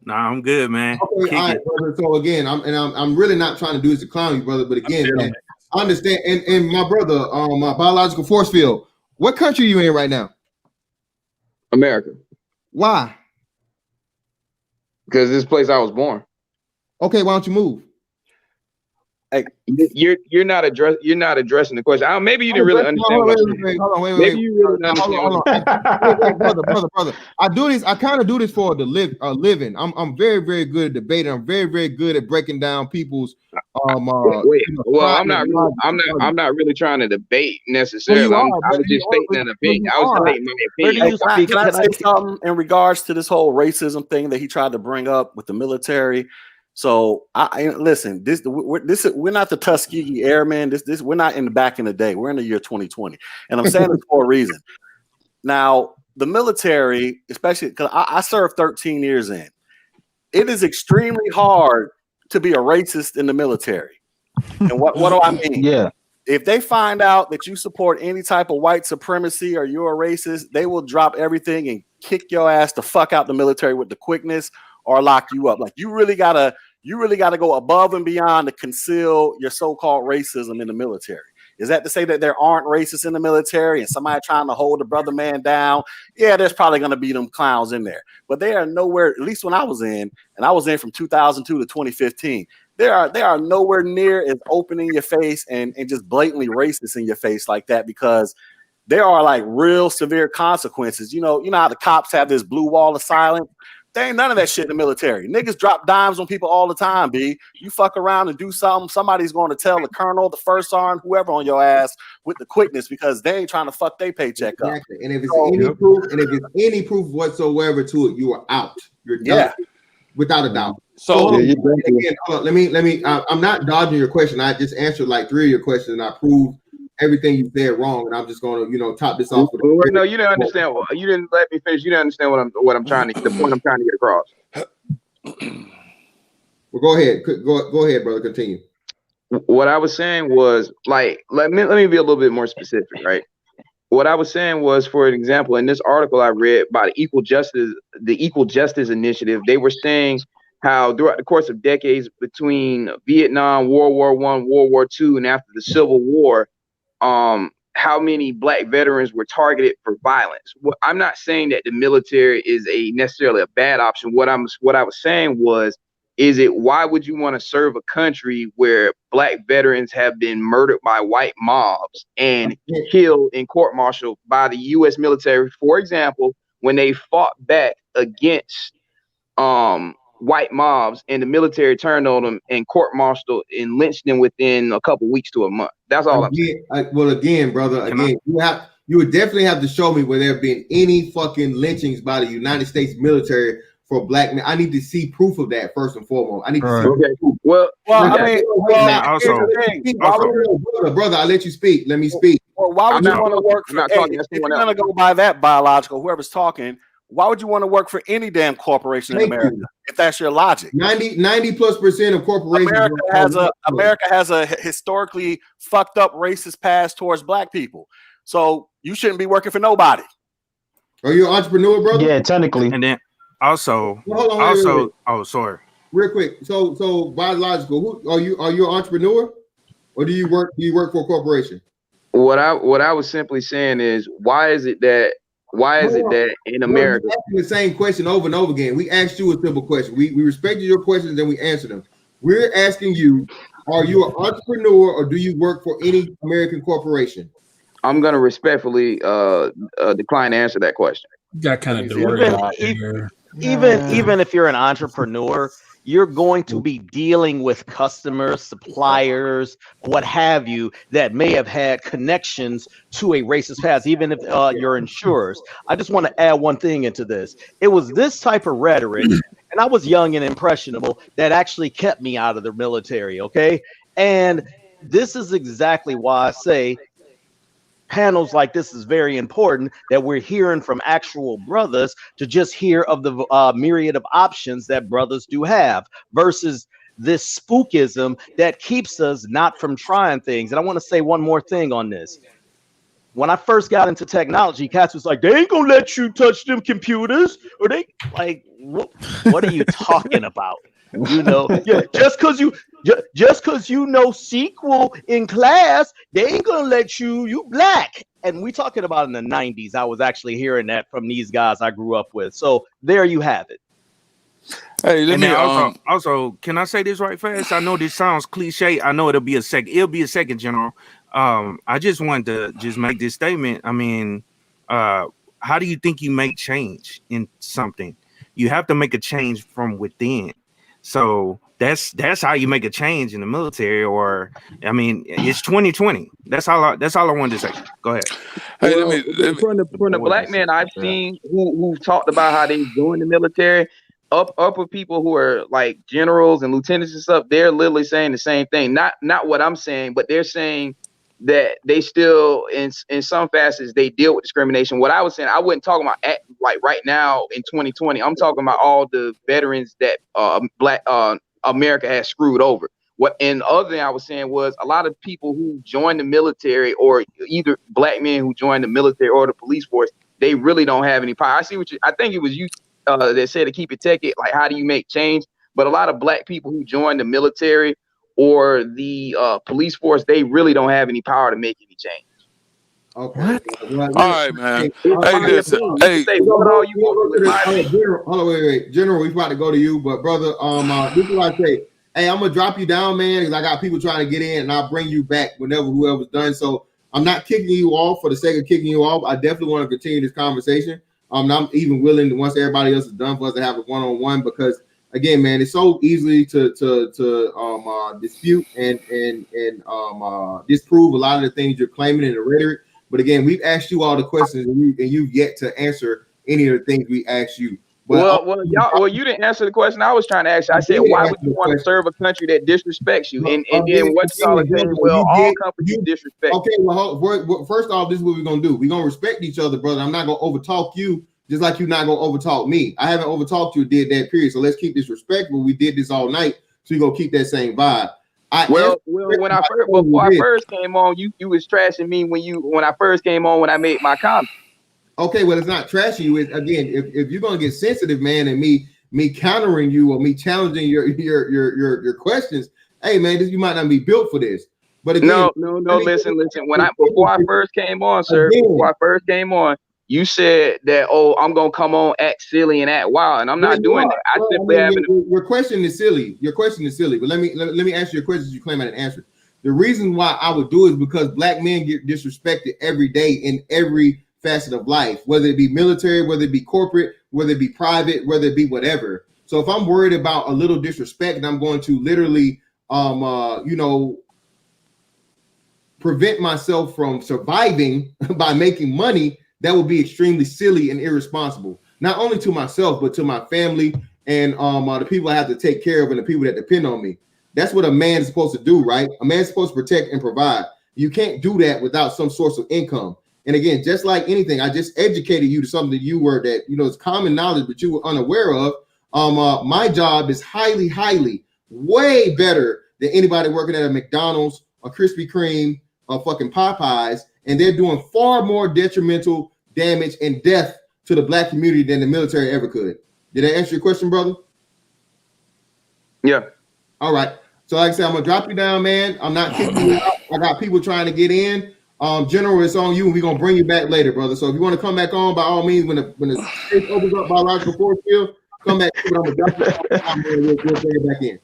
Nah, I'm good, man. Okay, all right, brother. So again, I'm really not trying to do this to clown you, brother. But again, man, I understand. And my brother, my biological force field. What country are you in right now? America. Why? Because this place I was born. Okay, why don't you move? Hey, you're not addressing the question. Maybe you didn't really understand. Hold on, maybe you really understand. Brother. I kind of do this for a living. I'm very, very good at debating. I'm very, very good at breaking down people's I'm not really trying to debate necessarily. I was just stating an opinion. I was stating my opinion. Can I say something in regards to this whole racism thing that he tried to bring up with the military? So I listen. We're not the Tuskegee Airmen. We're not in the back in the day. We're in the year 2020, and I'm saying this for a reason. Now, the military, especially because I served 13 years in, it is extremely hard to be a racist in the military. And what do I mean? Yeah. If they find out that you support any type of white supremacy or you're a racist, they will drop everything and kick your ass the fuck out the military with the quickness or lock you up. Like you really gotta go above and beyond to conceal your so-called racism in the military. Is that to say that there aren't racists in the military and somebody trying to hold a brother man down? Yeah, there's probably going to be them clowns in there. But they are nowhere, at least when I was in, and I was in from 2002 to 2015, they are nowhere near as open in your face and just blatantly racist in your face like that, because there are like real severe consequences. You know how the cops have this blue wall of silence? There ain't none of that shit in the military. Niggas drop dimes on people all the time, B. You fuck around and do something, somebody's going to tell the colonel, the first sergeant, whoever on your ass with the quickness because they ain't trying to fuck their paycheck up. And if it's any proof whatsoever to it, you are out. You're done, without a doubt. So again, let me. I'm not dodging your question. I just answered like 3 of your questions, and I proved everything you said wrong, and I'm just going to, top this off. No, you didn't understand. You didn't let me finish. You didn't understand what I'm trying to. The point I'm trying to get across. Well, go ahead. Go ahead, brother. Continue. What I was saying was like, let me be a little bit more specific, right? What I was saying was, for an example, in this article I read by the Equal Justice Initiative, they were saying how throughout the course of decades between Vietnam, World War I, World War II, and after the Civil War, how many black veterans were targeted for violence. I'm not saying that the military is necessarily a bad option. What I was saying was, why would you want to serve a country where black veterans have been murdered by white mobs and killed in court-martial by the U.S. military, for example, when they fought back against white mobs and the military turned on them and court-martialed and lynched them within a couple weeks to a month. That's all I'm saying. Again, brother, you would definitely have to show me where there have been any fucking lynchings by the United States military for black men. I need to see proof of that first and foremost. I need to see. Okay. Well, brother, I let you speak. Let me speak. Well, why would you want to work for? If you're gonna go by that biological, whoever's talking, why would you want to work for any damn corporation in America if that's your logic? 90+% of corporations. America has a historically fucked up racist past towards black people. So you shouldn't be working for nobody. Are you an entrepreneur, brother? Yeah, technically. And then also, oh, sorry. Real quick. So biological. Are you an entrepreneur, or do you work for a corporation? What I was simply saying is, why is it that in America? We're asking the same question over and over again. We asked you a simple question. We respected your questions and we answered them. We're asking you, are you an entrepreneur or do you work for any American corporation? I'm gonna respectfully decline to answer that question. Got kind of even if you're an entrepreneur, you're going to be dealing with customers, suppliers, what have you, that may have had connections to a racist past, even if you're insurers. I just want to add one thing into this. It was this type of rhetoric, and I was young and impressionable, that actually kept me out of the military, okay? And this is exactly why I say panels like this is very important, that we're hearing from actual brothers to just hear of the myriad of options that brothers do have versus this spookism that keeps us not from trying things. And I want to say one more thing on this. When I first got into technology, cats was like, they ain't gonna let you touch them computers, or they like, what are you talking about? You know, yeah, just because you know SQL in class, they ain't gonna let you black. And we talking about in the 90s. I was actually hearing that from these guys I grew up with. So there you have it. Hey, let me also, can I say this right fast? I know this sounds cliche. I know it'll be a second, General. I just wanted to just make this statement. I mean, how do you think you make change in something? You have to make a change from within. So that's how you make a change in the military. Or, I mean, it's 2020. That's all I wanted to say. Go ahead. Hey, from the black men I've seen who talked about how they joined the military, upper people who are like generals and lieutenants and stuff, they're literally saying the same thing. Not what I'm saying, but they're saying that they still in some facets they deal with discrimination. What I was saying, I wasn't talking about like right now in 2020. I'm talking about all the veterans that black America has screwed over. And the other thing I was saying was a lot of people who joined the military, or either black men who joined the military or the police force, they really don't have any power. I think it was you that said to keep it techie, like how do you make change? But a lot of black people who joined the military or the police force, they really don't have any power to make any change. Okay. All right, man. Hey, listen. Hey, Hold on, wait. General, we about to go to you, but brother, this is what I say. Hey, I'm gonna drop you down, man, because I got people trying to get in, and I'll bring you back whenever whoever's done. So I'm not kicking you off for the sake of kicking you off. I definitely want to continue this conversation. I'm even willing to, once everybody else is done, for us to have a one-on-one, because again, man, it's so easily to dispute and disprove a lot of the things you're claiming in the rhetoric. But again, we've asked you all the questions, and you've yet to answer any of the things we asked you. But you didn't answer the question I was trying to ask you. I said, why would you want to serve a country that disrespects you? And then what y'all are saying, well, all companies disrespect. Okay, well, first off, this is what we're gonna do. We're gonna respect each other, brother. I'm not gonna overtalk you, just like you're not gonna overtalk me. I haven't overtalked you, did that, period. So let's keep this respectful. We did this all night, so we're gonna keep that same vibe. Before I first came on, you was trashing me when I first came on when I made my comment. Okay, well, it's not trashing you. It's, again, if you're gonna get sensitive, man, and me countering you or me challenging your questions, hey, man, you might not be built for this. But again, no. Listen. Before I first came on, sir, you said that, I'm gonna come on, act silly and act wild, and I'm not doing that. Your question is silly. But let me answer your questions you claim I didn't answer. The reason why I would do it is because black men get disrespected every day in every facet of life, whether it be military, whether it be corporate, whether it be private, whether it be whatever. So if I'm worried about a little disrespect, and I'm going to literally prevent myself from surviving by making money, that would be extremely silly and irresponsible, not only to myself, but to my family and the people I have to take care of and the people that depend on me. That's what a man is supposed to do, right? A man's supposed to protect and provide. You can't do that without some source of income. And again, just like anything, I just educated you to something that you were that, it's common knowledge, but you were unaware of. My job is highly, way better than anybody working at a McDonald's, a Krispy Kreme, or fucking Popeyes. And they're doing far more detrimental damage and death to the black community than the military ever could. Did I answer your question, brother? Yeah. All right. So like I said, I'm going to drop you down, man. I'm not kicking you out. I got people trying to get in. General, it's on you, and we're gonna bring you back later, brother. So if you want to come back on, by all means, when the space opens up biological force field, come back. I'm gonna drop we'll bring it back in.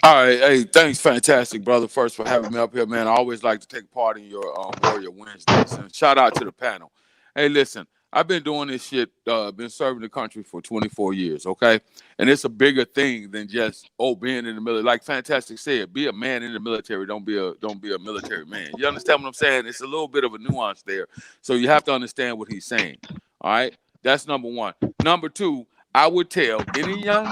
All right, hey, thanks, fantastic, brother. First for having me up here, man. I always like to take part in your Warrior Wednesdays, and shout out to the panel. Hey, listen, I've been doing this shit, been serving the country for 24 years, okay? And it's a bigger thing than just, being in the military. Like Fantastic said, be a man in the military, don't be a military man. You understand what I'm saying? It's a little bit of a nuance there. So you have to understand what he's saying. All right? That's number one. Number two, I would tell any young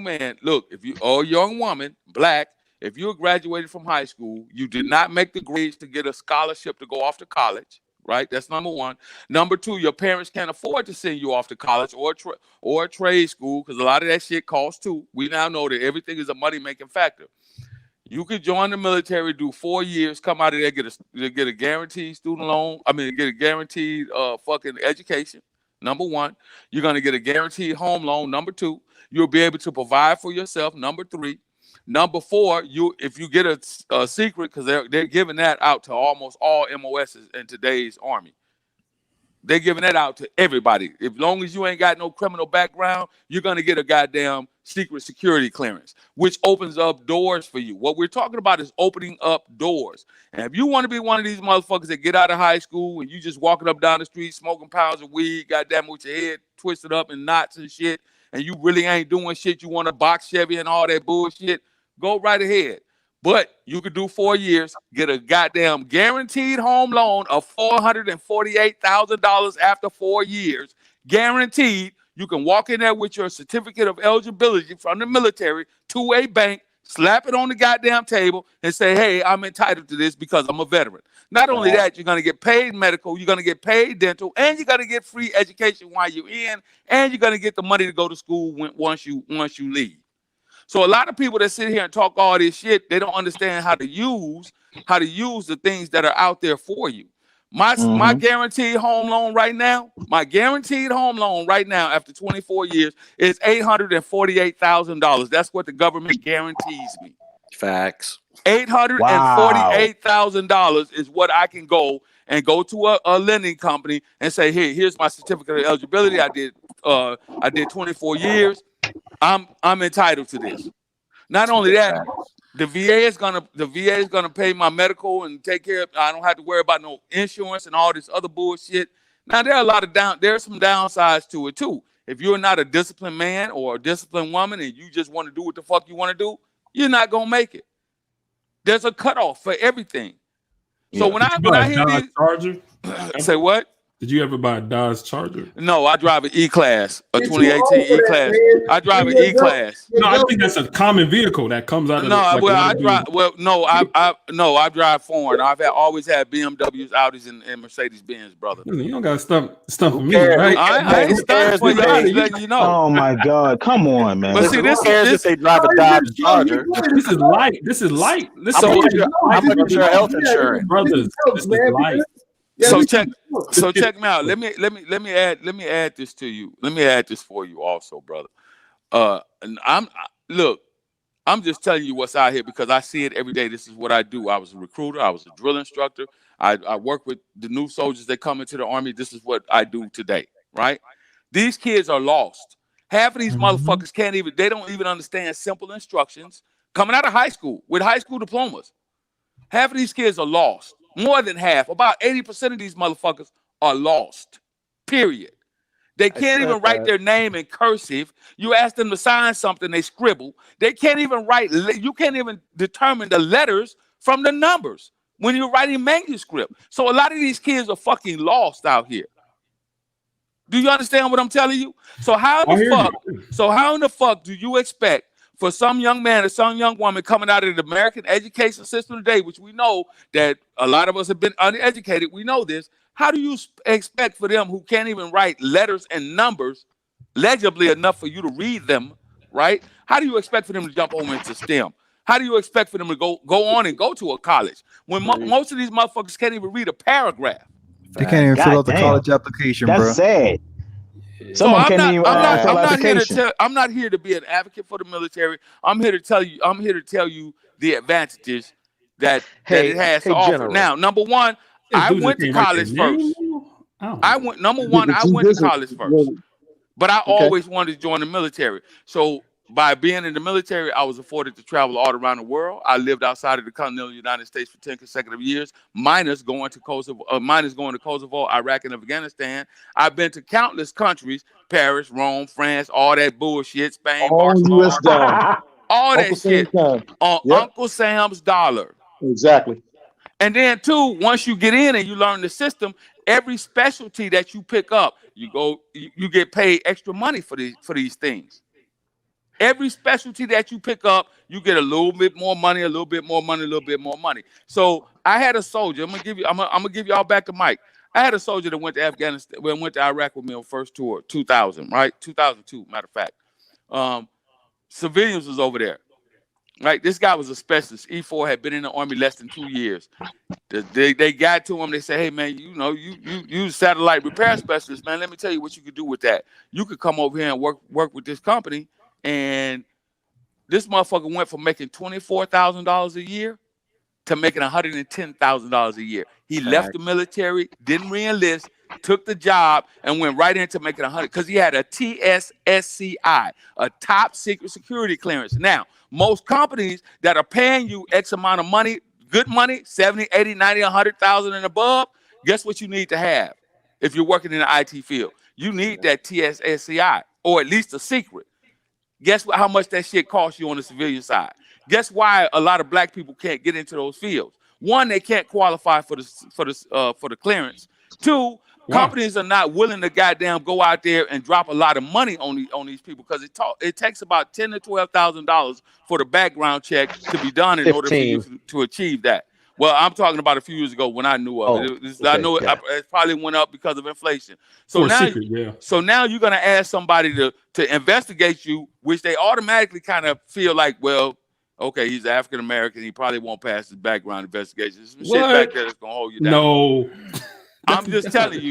man, look, if you or young woman, black, if you graduated from high school, you did not make the grades to get a scholarship to go off to college. Right, that's number one. Number two, your parents can't afford to send you off to college or a trade school because a lot of that shit costs too. We now know that everything is a money-making factor. You could join the military, do 4 years, come out of there, get a guaranteed student loan. Get a guaranteed fucking education. Number one, you're gonna get a guaranteed home loan. Number two, you'll be able to provide for yourself. Number three. Number four, if you get a secret, because they're giving that out to almost all MOSs in today's Army. They're giving that out to everybody. As long as you ain't got no criminal background, you're going to get a goddamn secret security clearance, which opens up doors for you. What we're talking about is opening up doors. And if you want to be one of these motherfuckers that get out of high school and you just walking up down the street smoking pounds of weed, goddamn, with your head twisted up in knots and shit, and you really ain't doing shit, you want to box Chevy and all that bullshit, go right ahead. But you could do 4 years, get a goddamn guaranteed home loan of $448,000 after 4 years. Guaranteed. You can walk in there with your certificate of eligibility from the military to a bank, slap it on the goddamn table, and say, hey, I'm entitled to this because I'm a veteran. Not only that, you're going to get paid medical, you're going to get paid dental, and you're going to get free education while you're in, and you're going to get the money to go to school once you leave. So a lot of people that sit here and talk all this shit, they don't understand how to use the things that are out there for you. My guaranteed home loan right now, after 24 years is $848,000. That's what the government guarantees me. Facts. $848,000 is what I can go to a lending company and say, here's my certificate of eligibility. I did 24 years. I'm entitled to this. Not only that, the VA is gonna pay my medical and take care of. I don't have to worry about no insurance and all this other bullshit. Now there are some downsides to it too. If you're not a disciplined man or a disciplined woman and you just want to do what the fuck you want to do, you're not gonna make it. There's a cutoff for everything. So when I hear these Charger, say what? Did you ever buy a Dodge Charger? No, I drive an E-Class, a 2018 E-Class. I drive an E-Class. No, I think that's a common vehicle that comes out of. I drive foreign. I've always had BMWs, Audis, and Mercedes Benz, brother. You don't got stuff for me, right? I ain't stuff for you. I'm just letting you know. Oh my God, come on, man! But see, this if they drive a Dodge Charger. This is light. How much is your health insurance, brothers? This is light. So check me out. Let me add this to you. Let me add this for you also, brother. And I'm just telling you what's out here because I see it every day. This is what I do. I was a recruiter. I was a drill instructor. I work with the new soldiers that come into the Army. This is what I do today, right? These kids are lost. Half of these motherfuckers they don't even understand simple instructions coming out of high school with high school diplomas. Half of these kids are lost. More than half, about 80% of these motherfuckers are lost, period. They can't even write their name in cursive. You ask them to sign something, they scribble. They can't even write. You can't even determine the letters from the numbers when you're writing manuscript. So a lot of these kids are fucking lost out here. Do you understand what I'm telling you? So how in the fuck do you expect for some young man or some young woman coming out of the American education system today, which we know that a lot of us have been uneducated, we know this. How do you expect for them who can't even write letters and numbers legibly enough for you to read them, right? How do you expect for them to jump over into STEM? How do you expect for them to go on and go to a college when most of these motherfuckers can't even read a paragraph? They can't even fill out the college application, bro. That's sad. I'm not here to be an advocate for the military. I'm here to tell you the advantages that it has to offer. Now, number one, I went to college first. I went to college first. But I always wanted to join the military. So by being in the military, I was afforded to travel all around the world. I lived outside of the continental United States for 10 consecutive years, minus going to Kosovo, Iraq, and Afghanistan. I've been to countless countries: Paris, Rome, France, all that bullshit, Spain, All Barcelona, U.S. dime. all Uncle that shit Sam time. on Yep. Uncle Sam's dollar. Exactly. And then too, once you get in and you learn the system, every specialty that you pick up, you get paid extra money for these things. Every specialty that you pick up, you get a little bit more money, a little bit more money, a little bit more money. So I had a soldier. I'm gonna give y'all back the mic. I had a soldier that went to Afghanistan, went to Iraq with me on first tour, 2000, right? 2002, matter of fact. Civilians was over there, right? This guy was a specialist. E4 had been in the Army less than 2 years. They got to him. They said, "Hey man, you satellite repair specialist, man. Let me tell you what you could do with that. You could come over here and work with this company." And this motherfucker went from making $24,000 a year to making $110,000 a year. He left the military, didn't re-enlist, took the job, and went right into making 100 because he had a TSSCI, a top secret security clearance. Now, most companies that are paying you X amount of money, good money, 70, 80, 90, 100,000 and above, guess what you need to have if you're working in the IT field? You need that TSSCI, or at least a secret. Guess how much that shit costs you on the civilian side? Guess why a lot of black people can't get into those fields? One, they can't qualify for the clearance. Two, companies are not willing to goddamn go out there and drop a lot of money on these people because it takes about $10,000 to $12,000 for the background check to be done in order for you to achieve that. Well, I'm talking about a few years ago when I knew of it. I know it probably went up because of inflation. So now you're gonna ask somebody to investigate you, which they automatically kind of feel like, well, okay, he's African American, he probably won't pass his background investigation. Some shit back there that's gonna hold you down. No, I'm just telling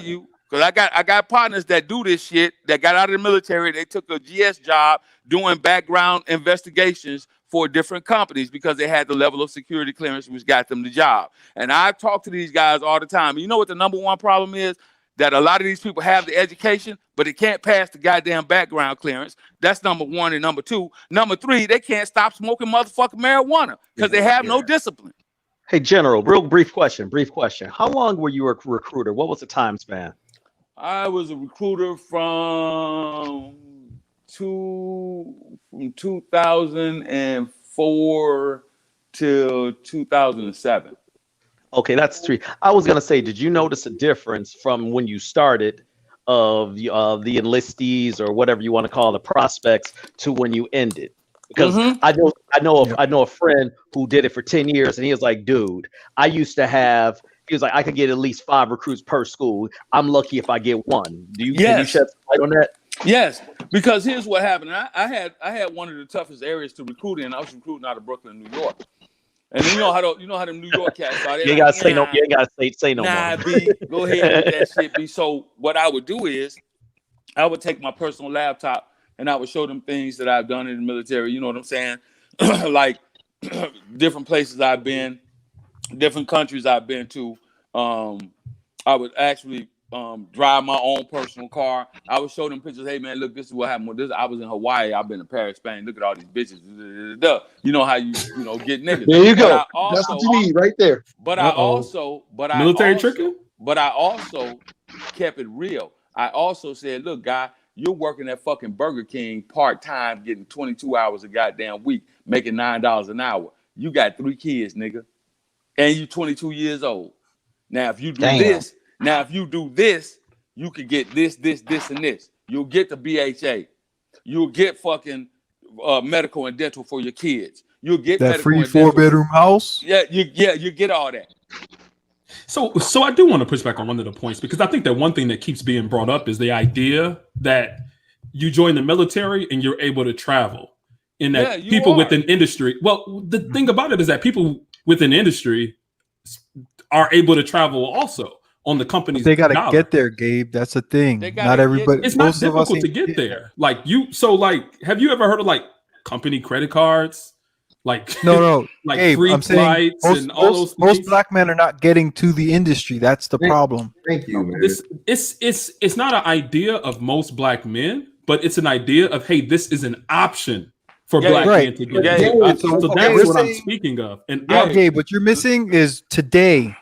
you, because I got partners that do this shit that got out of the military. They took a GS job doing background investigations for different companies because they had the level of security clearance which got them the job. And I talk to these guys all the time. You know what the number one problem is? That a lot of these people have the education, but they can't pass the goddamn background clearance. That's number one. And number two. Number three, they can't stop smoking motherfucking marijuana because they have no discipline. Hey, General, real brief question. How long were you a recruiter? What was the time span? I was a recruiter from 2004 till 2007. Okay, that's 3. I was gonna say, did you notice a difference from when you started of the enlistees or whatever you want to call the prospects to when you ended? Because I know a friend who did it for 10 years, and he was like, dude, I used to have. He was like, I could get at least 5 recruits per school. I'm lucky if I get one. Can you shed some light on that? Yes, because here's what happened. I had one of the toughest areas to recruit in. I was recruiting out of Brooklyn, New York. And you know how them New York cats are. You ain't gotta say no. You ain't gotta say no more. B, go ahead with that shit, B. So what I would do is I would take my personal laptop and I would show them things that I've done in the military. You know what I'm saying? Like different places I've been, different countries I've been to. I would actually drive my own personal car. I would show them pictures. Hey man, look, this is what happened with this. I was in Hawaii. I've been to Paris, Spain. Look at all these bitches. You know how you get niggas. There you go. That's what you need right there. But I also kept it real. I also said, look, guy, you're working at fucking Burger King part-time, getting 22 hours a goddamn week, making $9 an hour. You got 3 kids, nigga. And you 22 years old. Now, if you do this, you could get this, and this. You'll get the BHA. You'll get fucking medical and dental for your kids. You'll get that free 4-bedroom house. Yeah, you get all that. So I do want to push back on one of the points, because I think that one thing that keeps being brought up is the idea that you join the military and you're able to travel, and that people within industry. Well, the thing about it is that people within industry are able to travel also on the company's. They got to get there, Gabe. That's the thing. Not everybody. It's not difficult to get there. Like have you ever heard of like company credit cards? Like no, like Gabe, free flights and all those things. Most black men are not getting to the industry. That's the problem. Thank you, man. It's not an idea of most black men. but it's an idea of, hey, this is an option for Gabe, black Right. men to get Gabe, into. So So that's we're what I'm saying, speaking of. And no, Gabe, Gabe, what you're missing is today,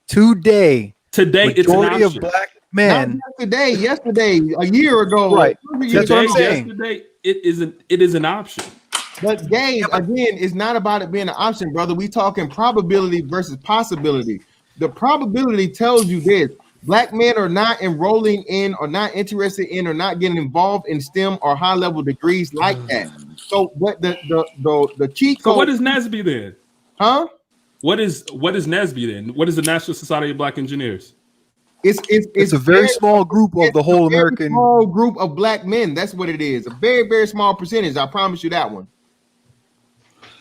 today, it's an majority of option. black Not men, yesterday, a year ago, right? That's what I'm Today, saying. yesterday, it is an option. But Gabe, again, it's not about it being an option, brother. We talking probability versus possibility. The probability tells you this: black men are not enrolling in, or not interested in, or not getting involved in STEM or high level degrees like that. So what the cheat So code? what is NASB then? Huh? What is NASB then? What is the National Society of Black Engineers? It's a very small group of the whole American. Small group of black men. That's what it is. A very, very small percentage. I promise you that one.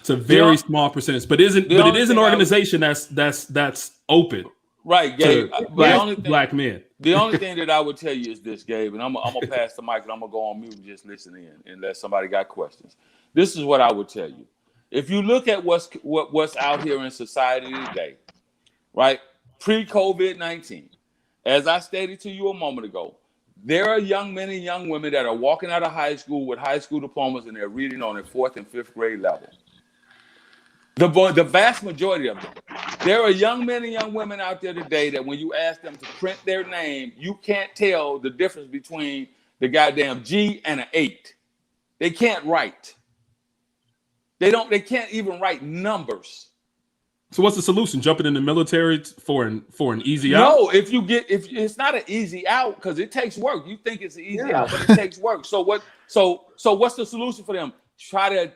It's a very small percentage, but it is an organization that's open. Right, Gabe. To black men. The only thing that I would tell you is this, Gabe, and I'm gonna pass the mic and I'm gonna go on mute and just listen in unless somebody got questions. This is what I would tell you. If you look at what's out here in society today, right? Pre-COVID-19, as I stated to you a moment ago, there are young men and young women that are walking out of high school with high school diplomas and they're reading on their 4th and 5th grade level. The vast majority of them. There are young men and young women out there today that when you ask them to print their name, you can't tell the difference between the goddamn G and an 8. They can't write. They can't even write numbers. So what's the solution? Jumping in the military for an easy out? No, if it's not an easy out because it takes work. You think it's an easy out, but it takes work. So what's the solution for them? Try to,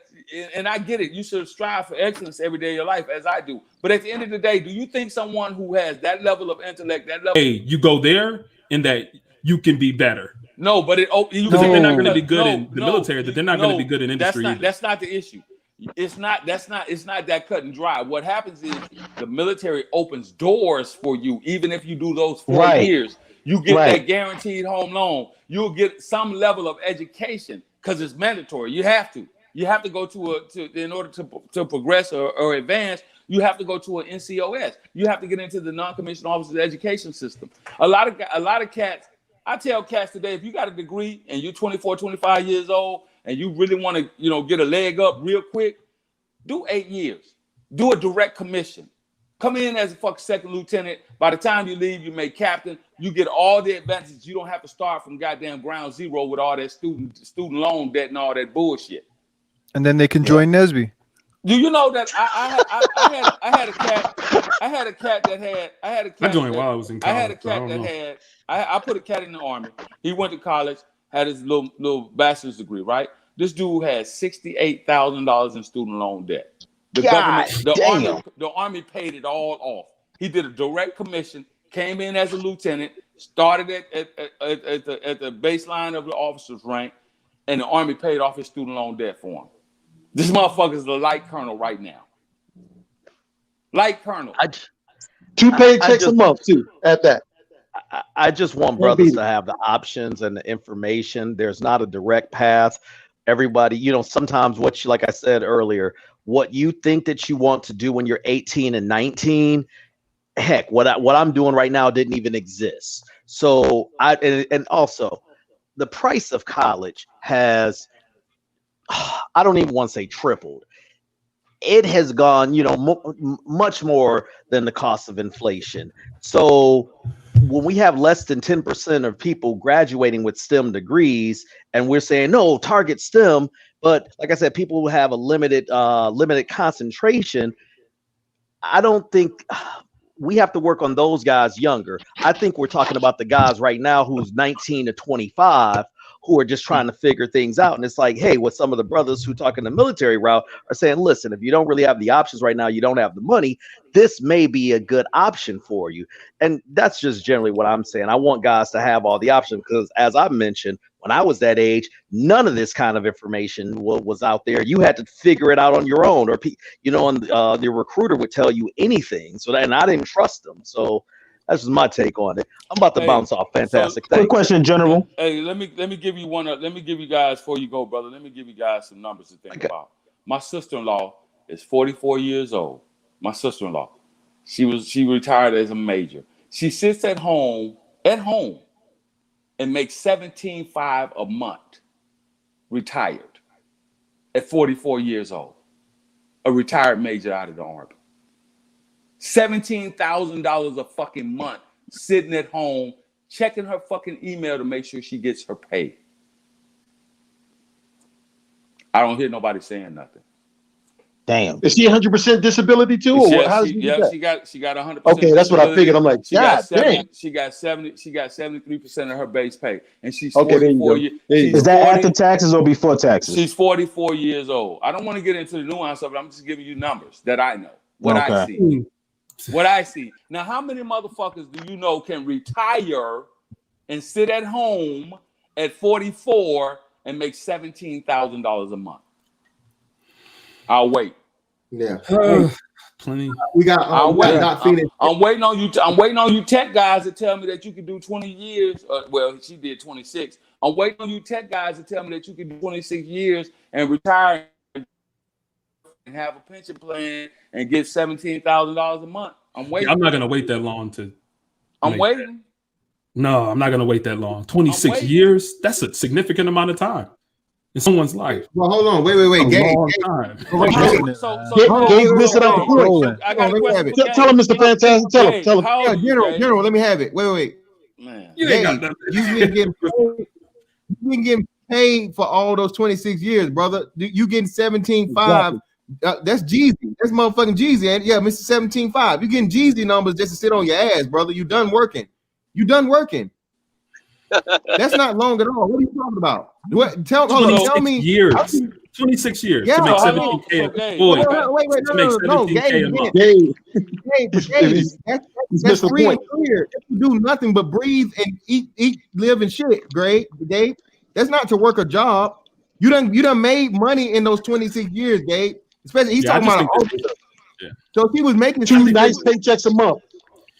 and I get it. You should strive for excellence every day of your life, as I do. But at the end of the day, do you think someone who has that level of intellect, that level, hey, you go there and that you can be better? No, but because if they're not going to be good in the military, that they're not going to be good in industry. That's not the issue. It's not that cut and dry. What happens is the military opens doors for you, even if you do those 4 years. You get that guaranteed home loan. You'll get some level of education because it's mandatory. You have to go in order to progress or advance. You have to go to an NCOS. You have to get into the non-commissioned officers education system. A lot of cats. I tell cats today, if you got a degree and you're 24, 25 years old and you really want to, get a leg up real quick, do 8 years. Do a direct commission. Come in as a fucking second lieutenant. By the time you leave, you make captain. You get all the advantages. You don't have to start from goddamn ground zero with all that student loan debt and all that bullshit. And then they can join NSBE. Do you know that I had a cat that had I joined while I was in college. I had a cat that had I put a cat in the Army. He went to college, had his little bachelor's degree, right? This dude had $68,000 in student loan debt. The Army paid it all off. He did a direct commission, came in as a lieutenant, started at the baseline of the officer's rank, and the Army paid off his student loan debt for him. This motherfucker's the light colonel right now. Light colonel. 2 paychecks a month too. At that. I just want brothers to have the options and the information. There's not a direct path. Everybody, sometimes like I said earlier, what you think that you want to do when you're 18 and 19, heck, what I'm doing right now didn't even exist. So and also the price of college has, I don't even want to say tripled. It has gone, much more than the cost of inflation. So when we have less than 10% of people graduating with STEM degrees, and we're saying, no, target STEM, but like I said, people who have a limited concentration, I don't think we have to work on those guys younger. I think we're talking about the guys right now who's 19 to 25 who are just trying to figure things out. And it's like, hey, what some of the brothers who talk in the military route are saying, listen, if you don't really have the options right now, you don't have the money, this may be a good option for you. And that's just generally what I'm saying. I want guys to have all the options because, as I mentioned, when I was that age, none of this kind of information was out there. You had to figure it out on your own, or the recruiter would tell you anything. And I didn't trust them. So that's just my take on it. I'm about to bounce off. Fantastic. Quick question, General. Hey, let me give you one. Let me give you guys, before you go, brother. Let me give you guys some numbers to think about. My sister-in-law is 44 years old. My sister-in-law, she retired as a major. She sits at home and makes $17,500 a month. retired at 44 years old. A retired major out of the Army. $17,000 a fucking month sitting at home checking her fucking email to make sure she gets her pay. I don't hear nobody saying nothing. Damn. Is she 100% disability too, or Yeah, how she got 100%. Okay, that's what I figured. I'm like, she got damn. She got 73% of her base pay, and she's Okay, 44 years. Is that after taxes or before taxes? She's 44 years old. I don't want to get into the nuance of it. I'm just giving you numbers that I know. What I see. What I see. Now, how many motherfuckers do you know can retire and sit at home at 44 and make $17,000 a month? I'll wait. Yeah. Plenty. We got. I'll wait. Not I'm waiting on you. I'm waiting on you tech guys to tell me that you can do 20 years. Well, she did 26. I'm waiting on you tech guys to tell me that you can do 26 years and retire and have a pension plan and get $17,000 a month. I'm waiting. Yeah, I'm not gonna wait that long to. I'm waiting. No, I'm not gonna wait that long. 26 years. That's a significant amount of time in someone's life. Well, hold on. Wait. Gabe. Gabe's missing out the point. I got a question. Tell him, Mr. Fantastic. Tell him. Yeah, General, let me have it. Wait. Man, Gabe, you've been getting paid for all those 26 years, brother. You getting 17.5. That's Jeezy. That's motherfucking Jeezy. And yeah, Mr. 17.5. You getting Jeezy numbers just to sit on your ass, brother. You done working. That's not long at all. What are you talking about? What? Tell me. Years. 26 years. Yeah. To make 17K. Gabe, that's free and clear. If you do nothing but breathe and eat, live and shit, Gabe. That's not to work a job. You done made money in those 26 years, Gabe. Especially he's talking about an officer. So she was making 2 nice paychecks a month.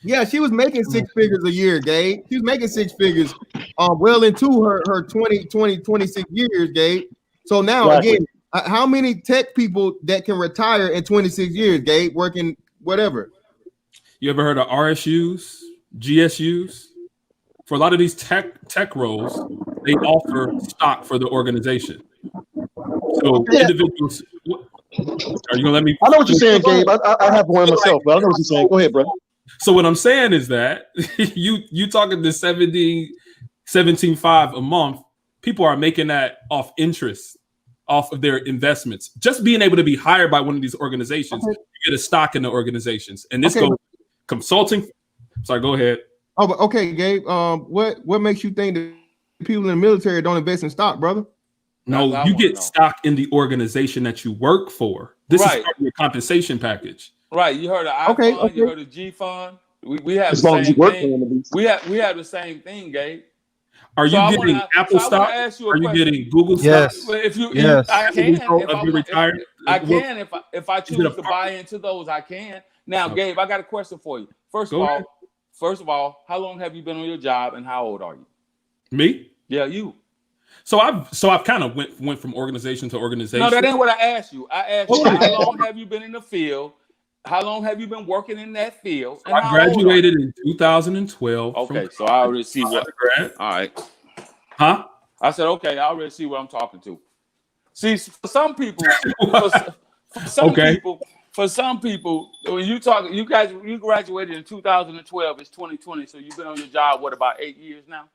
Yeah, she was making 6 figures a year, Gabe. She was making 6 figures well into her 26 years, Gabe. So now, again, how many tech people that can retire in 26 years, Gabe, working whatever? You ever heard of RSUs, GSUs? For a lot of these tech roles, they offer stock for the organization. So individuals... Are you gonna let me? I know what you're saying, Gabe. I have one myself, but I know what you're saying. Go ahead, bro. So what I'm saying is that you talking to 17.5 a month. People are making that off interest, off of their investments. Just being able to be hired by one of these organizations, you get a stock in the organizations, and this goes consulting. Sorry, go ahead. Oh, but okay, Gabe. What makes you think that people in the military don't invest in stock, brother? No, you get stock in the organization that you work for. This is part of your compensation package. Right. You heard of I fund, you heard of G fund. We have as the long as same you work thing. for them. We have the same thing, Gabe. Are you getting Apple stock? Are you getting Google stock? Well, if you, Yes. I can. If you retired, I can. If I choose to buy into those, I can. Now, Gabe, I got a question for you. First of all, how long have you been on your job, and how old are you? Me? Yeah, you. So I've kind of went from organization to organization. No, that ain't what I asked you. I asked you how long have you been in the field? How long have you been working in that field? So I graduated in 2012. Okay, so I already see what. All right. Huh? I said, okay, I already see what I'm talking to. See, for some people, for some people, when you talk, you graduated in 2012. It's 2020, so you've been on your job what, about 8 years now?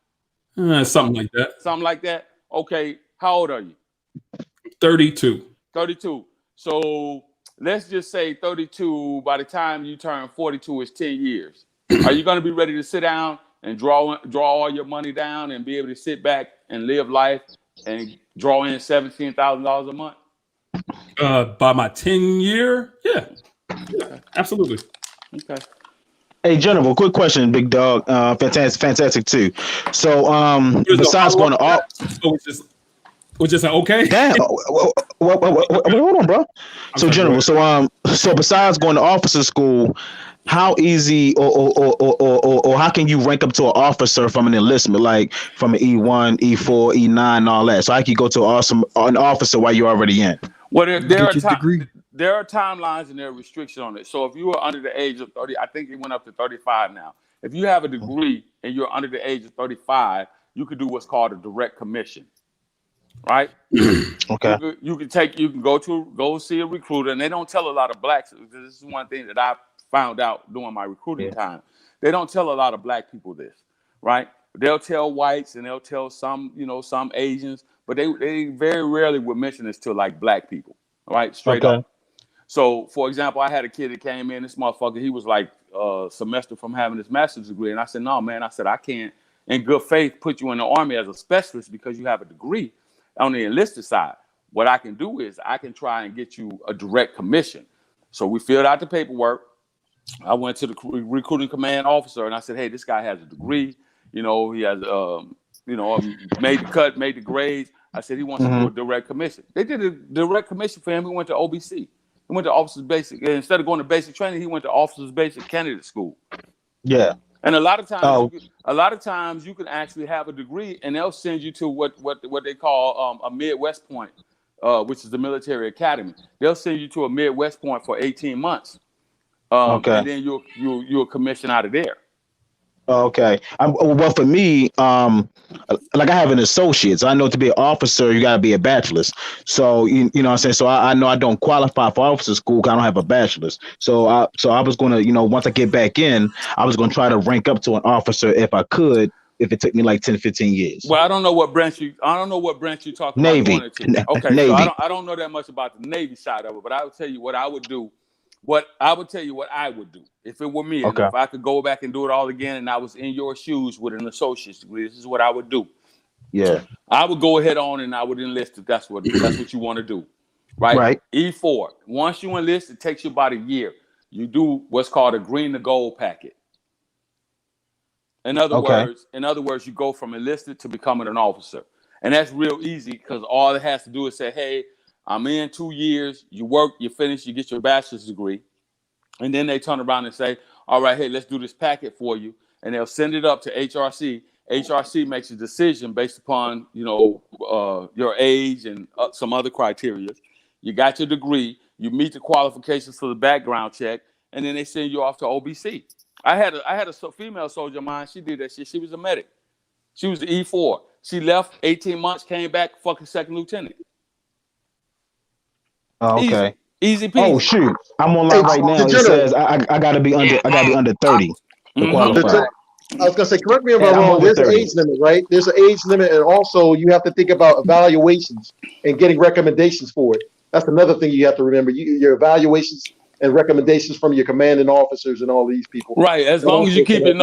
Something like that. Something like that. Okay, how old are you? 32. 32. So let's just say 32. By the time you turn 42, is 10 years. Are you going to be ready to sit down and draw all your money down and be able to sit back and live life and draw in $17,000 a month? By my 10 year, yeah, absolutely. Okay. Hey, General, quick question, big dog. Fantastic too. So, besides going to all, which is okay. Damn. Hold on, bro. So, General, so besides going to officer school, how easy or how can you rank up to an officer from an enlistment, like from an E1, E4, E9, and all that? So I can go to an officer while you're already in. Well, there are timelines and there are restrictions on it. So if you are under the age of 30, I think it went up to 35 now. If you have a degree and you're under the age of 35, you could do what's called a direct commission. right? Okay. You can go see a recruiter, and they don't tell a lot of blacks. This is one thing that I found out during my recruiting time. They don't tell a lot of black people this, right? They'll tell whites and they'll tell some, some Asians, but they very rarely would mention this to like black people, right? Straight up. So, for example, I had a kid that came in. This motherfucker, he was like a semester from having his master's degree, and I said, "No, man," I said, "I can't, in good faith, put you in the Army as a specialist because you have a degree on the enlisted side. What I can do is I can try and get you a direct commission." So we filled out the paperwork. I went to the recruiting command officer and I said, "Hey, this guy has a degree. He has, made the cut, made the grades." I said, "He wants to do a direct commission." They did a direct commission for him. He went to OBC. He went to officers basic. Instead of going to basic training, he went to officers basic candidate school. Yeah. And a lot of times, you can actually have a degree, and they'll send you to what they call a Midwest point, which is the military academy. They'll send you to a Midwest point for 18 months, and then you'll commission out of there. Okay. Well, for me, like I have an associate's. I know to be an officer, you got to be a bachelor's. So you know what I'm saying. So I know I don't qualify for officer school because I don't have a bachelor's. So I was gonna, once I get back in, I was gonna try to rank up to an officer if I could. If it took me like 10, 15 years. Well, I don't know what branch you're talking Navy. about going into. Okay, Navy. so I don't know that much about the Navy side of it, but I would tell you what I would do. What I would do if it were me, and if I could go back and do it all again, and I was in your shoes with an associate's degree, this is what I would do. Yeah, I would go ahead on and I would enlist if that's what you want to do, right? Right. E4. Once you enlist, it takes you about a year. You do what's called a green to gold packet. In other words, you go from enlisted to becoming an officer, and that's real easy because all it has to do is say, "Hey, I'm in 2 years, you work, you finish, you get your bachelor's degree." And then they turn around and say, "All right, hey, let's do this packet for you." And they'll send it up to HRC. HRC makes a decision based upon, your age and some other criteria. You got your degree, you meet the qualifications for the background check, and then they send you off to OBC. I had a female soldier of mine, she did that shit. She was a medic. She was the E4. She left 18 months, came back, fucking second lieutenant. Okay. Easy peasy. Oh shoot! I'm online right now. It says I gotta be under 30 to qualify. I was gonna say, correct me if I'm wrong. There's an age limit, right? There's an age limit, and also you have to think about evaluations and getting recommendations for it. That's another thing you have to remember. Your evaluations and recommendations from your commanding officers and all these people. Right. As long as you keep it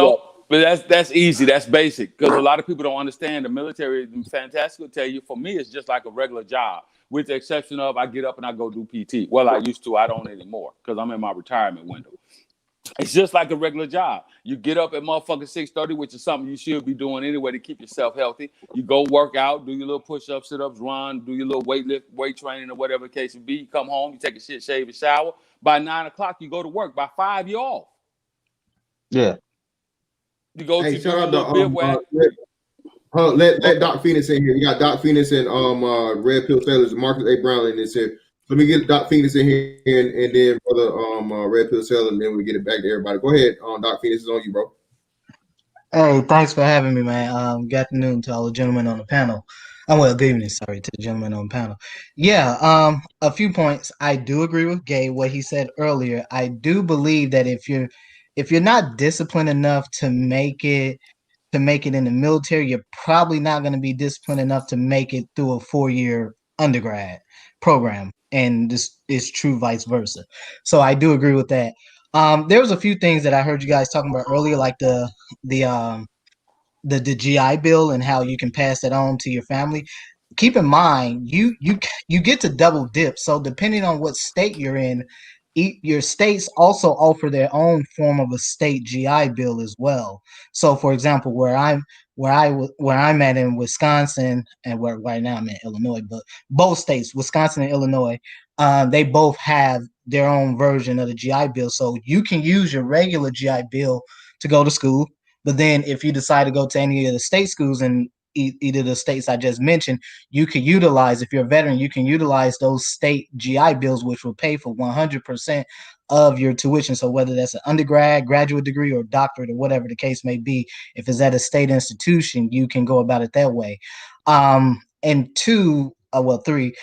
but that's easy. That's basic because a lot of people don't understand the military. Fantastic will tell you. For me, it's just like a regular job. With the exception of I get up and I go do PT. Well, I used to. I don't anymore because I'm in my retirement window. It's just like a regular job. You get up at motherfucking 6:30, which is something you should be doing anyway to keep yourself healthy. You go work out, do your little push-ups, sit-ups, run, do your little weight training or whatever the case would be. You come home, you take a shit, shave, and shower. By 9 o'clock, you go to work. By 5, you're off. Yeah. You go Hey, to shout out the bivouac. Let Doc Phoenix in here. You got Doc Phoenix and Red Pill Sailors, Marcus A. Brown in this here. Let me get Doc Phoenix in here and then brother Red Pill Sailor, and then we get it back to everybody. Go ahead, Doc Phoenix is on you, bro. Hey, thanks for having me, man. Good afternoon to all the gentlemen on the panel. Well, good evening, sorry, to the gentlemen on the panel. Yeah, a few points. I do agree with Gabe, what he said earlier. I do believe that if you're not disciplined enough to make it in the military, you're probably not going to be disciplined enough to make it through a 4-year undergrad program. And this is true vice versa. So I do agree with that. There was a few things that I heard you guys talking about earlier, like the GI Bill and how you can pass that on to your family. Keep in mind, you get to double dip. So depending on what state you're in, your states also offer their own form of a state GI Bill as well. So, for example, where I'm at in Wisconsin, and where right now I'm in Illinois, but both states, Wisconsin and Illinois, they both have their own version of the GI Bill. So you can use your regular GI Bill to go to school, but then if you decide to go to any of the state schools in either the states I just mentioned, you can utilize, if you're a veteran, you can utilize those state GI Bills, which will pay for 100% of your tuition. So whether that's an undergrad, graduate degree, or doctorate, or whatever the case may be, if it's at a state institution, you can go about it that way. and two, well, three,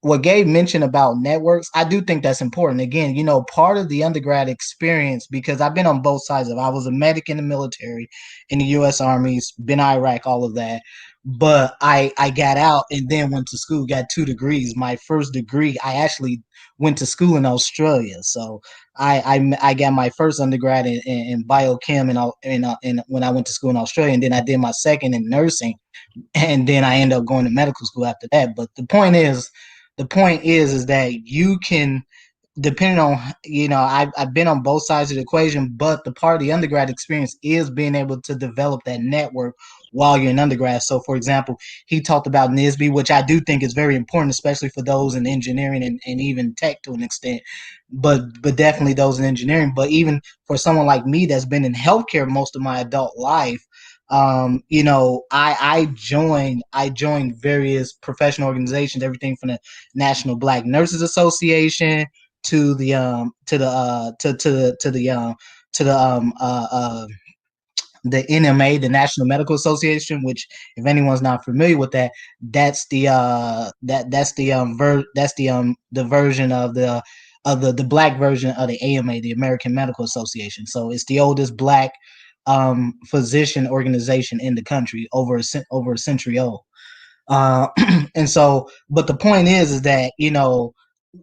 what Gabe mentioned about networks, I do think that's important. Again, you know, part of the undergrad experience, because I've been on both sides of it. I was a medic in the military, in the U.S. Armies, been Iraq, all of that. But I got out and then went to school, got 2 degrees. My first degree, I actually went to school in Australia. So I got my first undergrad in biochem and when I went to school in Australia, and then I did my second in nursing, and then I ended up going to medical school after that. But the point is that you can, depending on, you know, I've been on both sides of the equation, but the part of the undergrad experience is being able to develop that network while you're in undergrad. So, for example, he talked about NISB, which I do think is very important, especially for those in engineering and even tech to an extent, but definitely those in engineering. But even for someone like me that's been in healthcare most of my adult life, you know, I joined various professional organizations, everything from the National Black Nurses Association to the the NMA, the National Medical Association, which, if anyone's not familiar with that, that's the the version of the black version of the AMA, the American Medical Association. So it's the oldest black physician organization in the country, over a century old. And so, but the point is that, you know,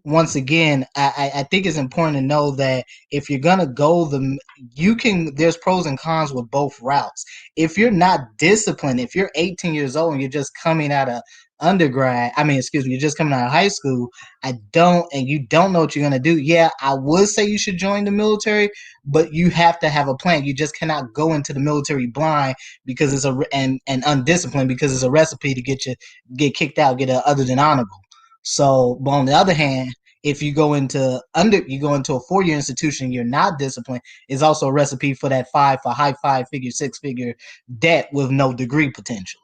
once again, I think it's important to know that if you're gonna go there's pros and cons with both routes. If you're not disciplined, if you're 18 years old and you're just coming out of you're just coming out of high school, and you don't know what you're gonna do. Yeah, I would say you should join the military, but you have to have a plan. You just cannot go into the military blind because and undisciplined, because it's a recipe to get kicked out, other than honorable. So, but on the other hand, if you go into a 4-year institution, you're not disciplined, is also a recipe for that high 5-figure, 6-figure debt with no degree potentially.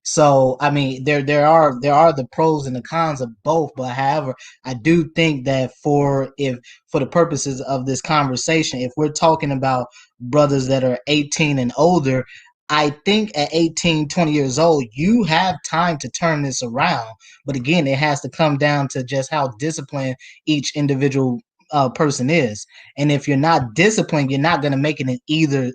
So, I mean, there are the pros and the cons of both, but however, I do think that for the purposes of this conversation, if we're talking about brothers that are 18 and older, I think at 18, 20 years old, you have time to turn this around. But again, it has to come down to just how disciplined each individual person is. And if you're not disciplined, you're not going to make it in either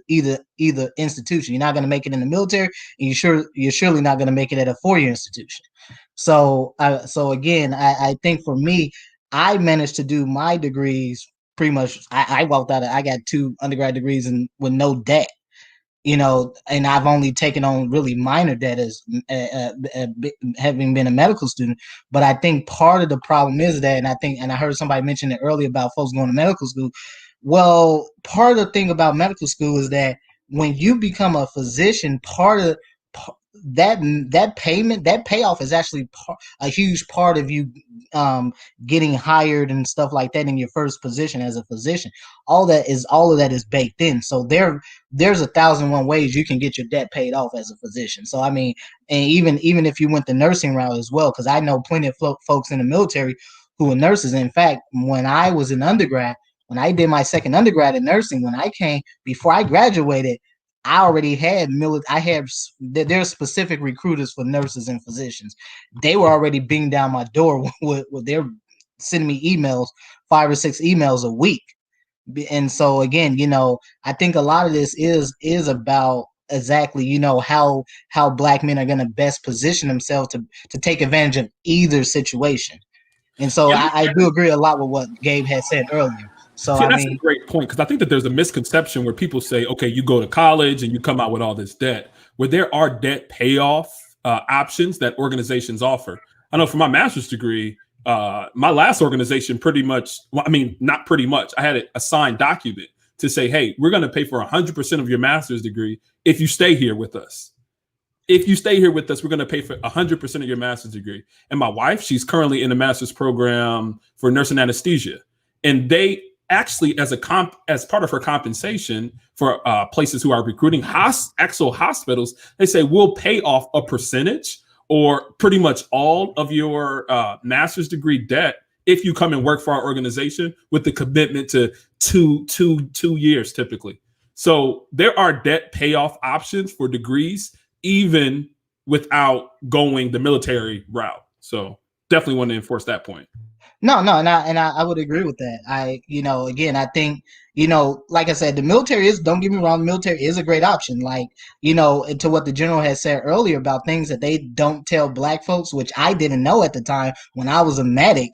institution. You're not going to make it in the military, and you're surely not going to make it at a 4-year institution. So again, I think for me, I managed to do my degrees pretty much. I walked out. I got 2 undergrad degrees and with no debt. You know, and I've only taken on really minor debt as having been a medical student. But I think part of the problem is that, and I heard somebody mention it earlier about folks going to medical school. Well, part of the thing about medical school is that when you become a physician, part of that payoff is actually a huge part of you getting hired and stuff like that in your first position as a physician. All of that is baked in. So there's 1,001 ways you can get your debt paid off as a physician. So I mean, and even if you went the nursing route as well, because I know plenty of folks in the military who are nurses. In fact, when I was in undergrad, when I did my second undergrad in nursing, before I graduated, I already had there's specific recruiters for nurses and physicians. They were already beating down my door with they're sending me emails, 5 or 6 emails a week. And so again, you know, I think a lot of this is about exactly, you know, how black men are going to best position themselves to take advantage of either situation. And so I do agree a lot with what Gabe had said earlier. So that's a great point, because I think that there's a misconception where people say, okay, you go to college and you come out with all this debt, where there are debt payoff options that organizations offer. I know for my master's degree, my last organization not pretty much. I had a signed document to say, hey, we're going to pay for 100% of your master's degree if you stay here with us. If you stay here with us, we're going to pay for 100% of your master's degree. And my wife, she's currently in a master's program for nursing anesthesia. And they actually, as part of her compensation for places who are recruiting actual hospitals, they say we'll pay off a percentage or pretty much all of your master's degree debt if you come and work for our organization, with the commitment to two years typically. So there are debt payoff options for degrees, even without going the military route. So definitely want to enforce that point. No, and I would agree with that. Again, I think, like I said, the military is, don't get me wrong, the military is a great option. Like, to what the general had said earlier about things that they don't tell black folks, which I didn't know at the time when I was a medic.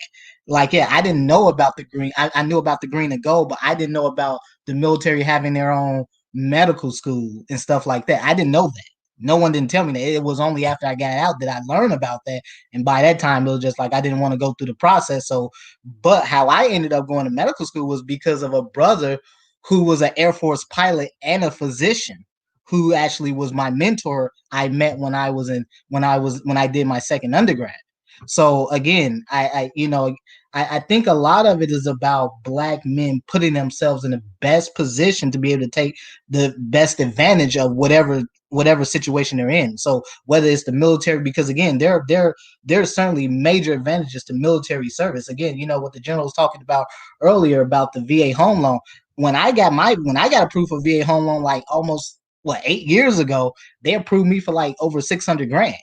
Like, yeah, I didn't know about the green. I knew about the green and gold, but I didn't know about the military having their own medical school and stuff like that. I didn't know that. No one didn't tell me that. It was only after I got out that I learned about that. And by that time, it was just like I didn't want to go through the process. So, but how I ended up going to medical school was because of a brother who was an Air Force pilot and a physician who actually was my mentor. I met when I did my second undergrad. So again, I think a lot of it is about black men putting themselves in the best position to be able to take the best advantage of whatever situation they're in. So whether it's the military, because again, there's certainly major advantages to military service. Again, what the general was talking about earlier about the VA home loan. When I got approved for VA home loan, like almost 8 years ago, they approved me for like over 600 grand.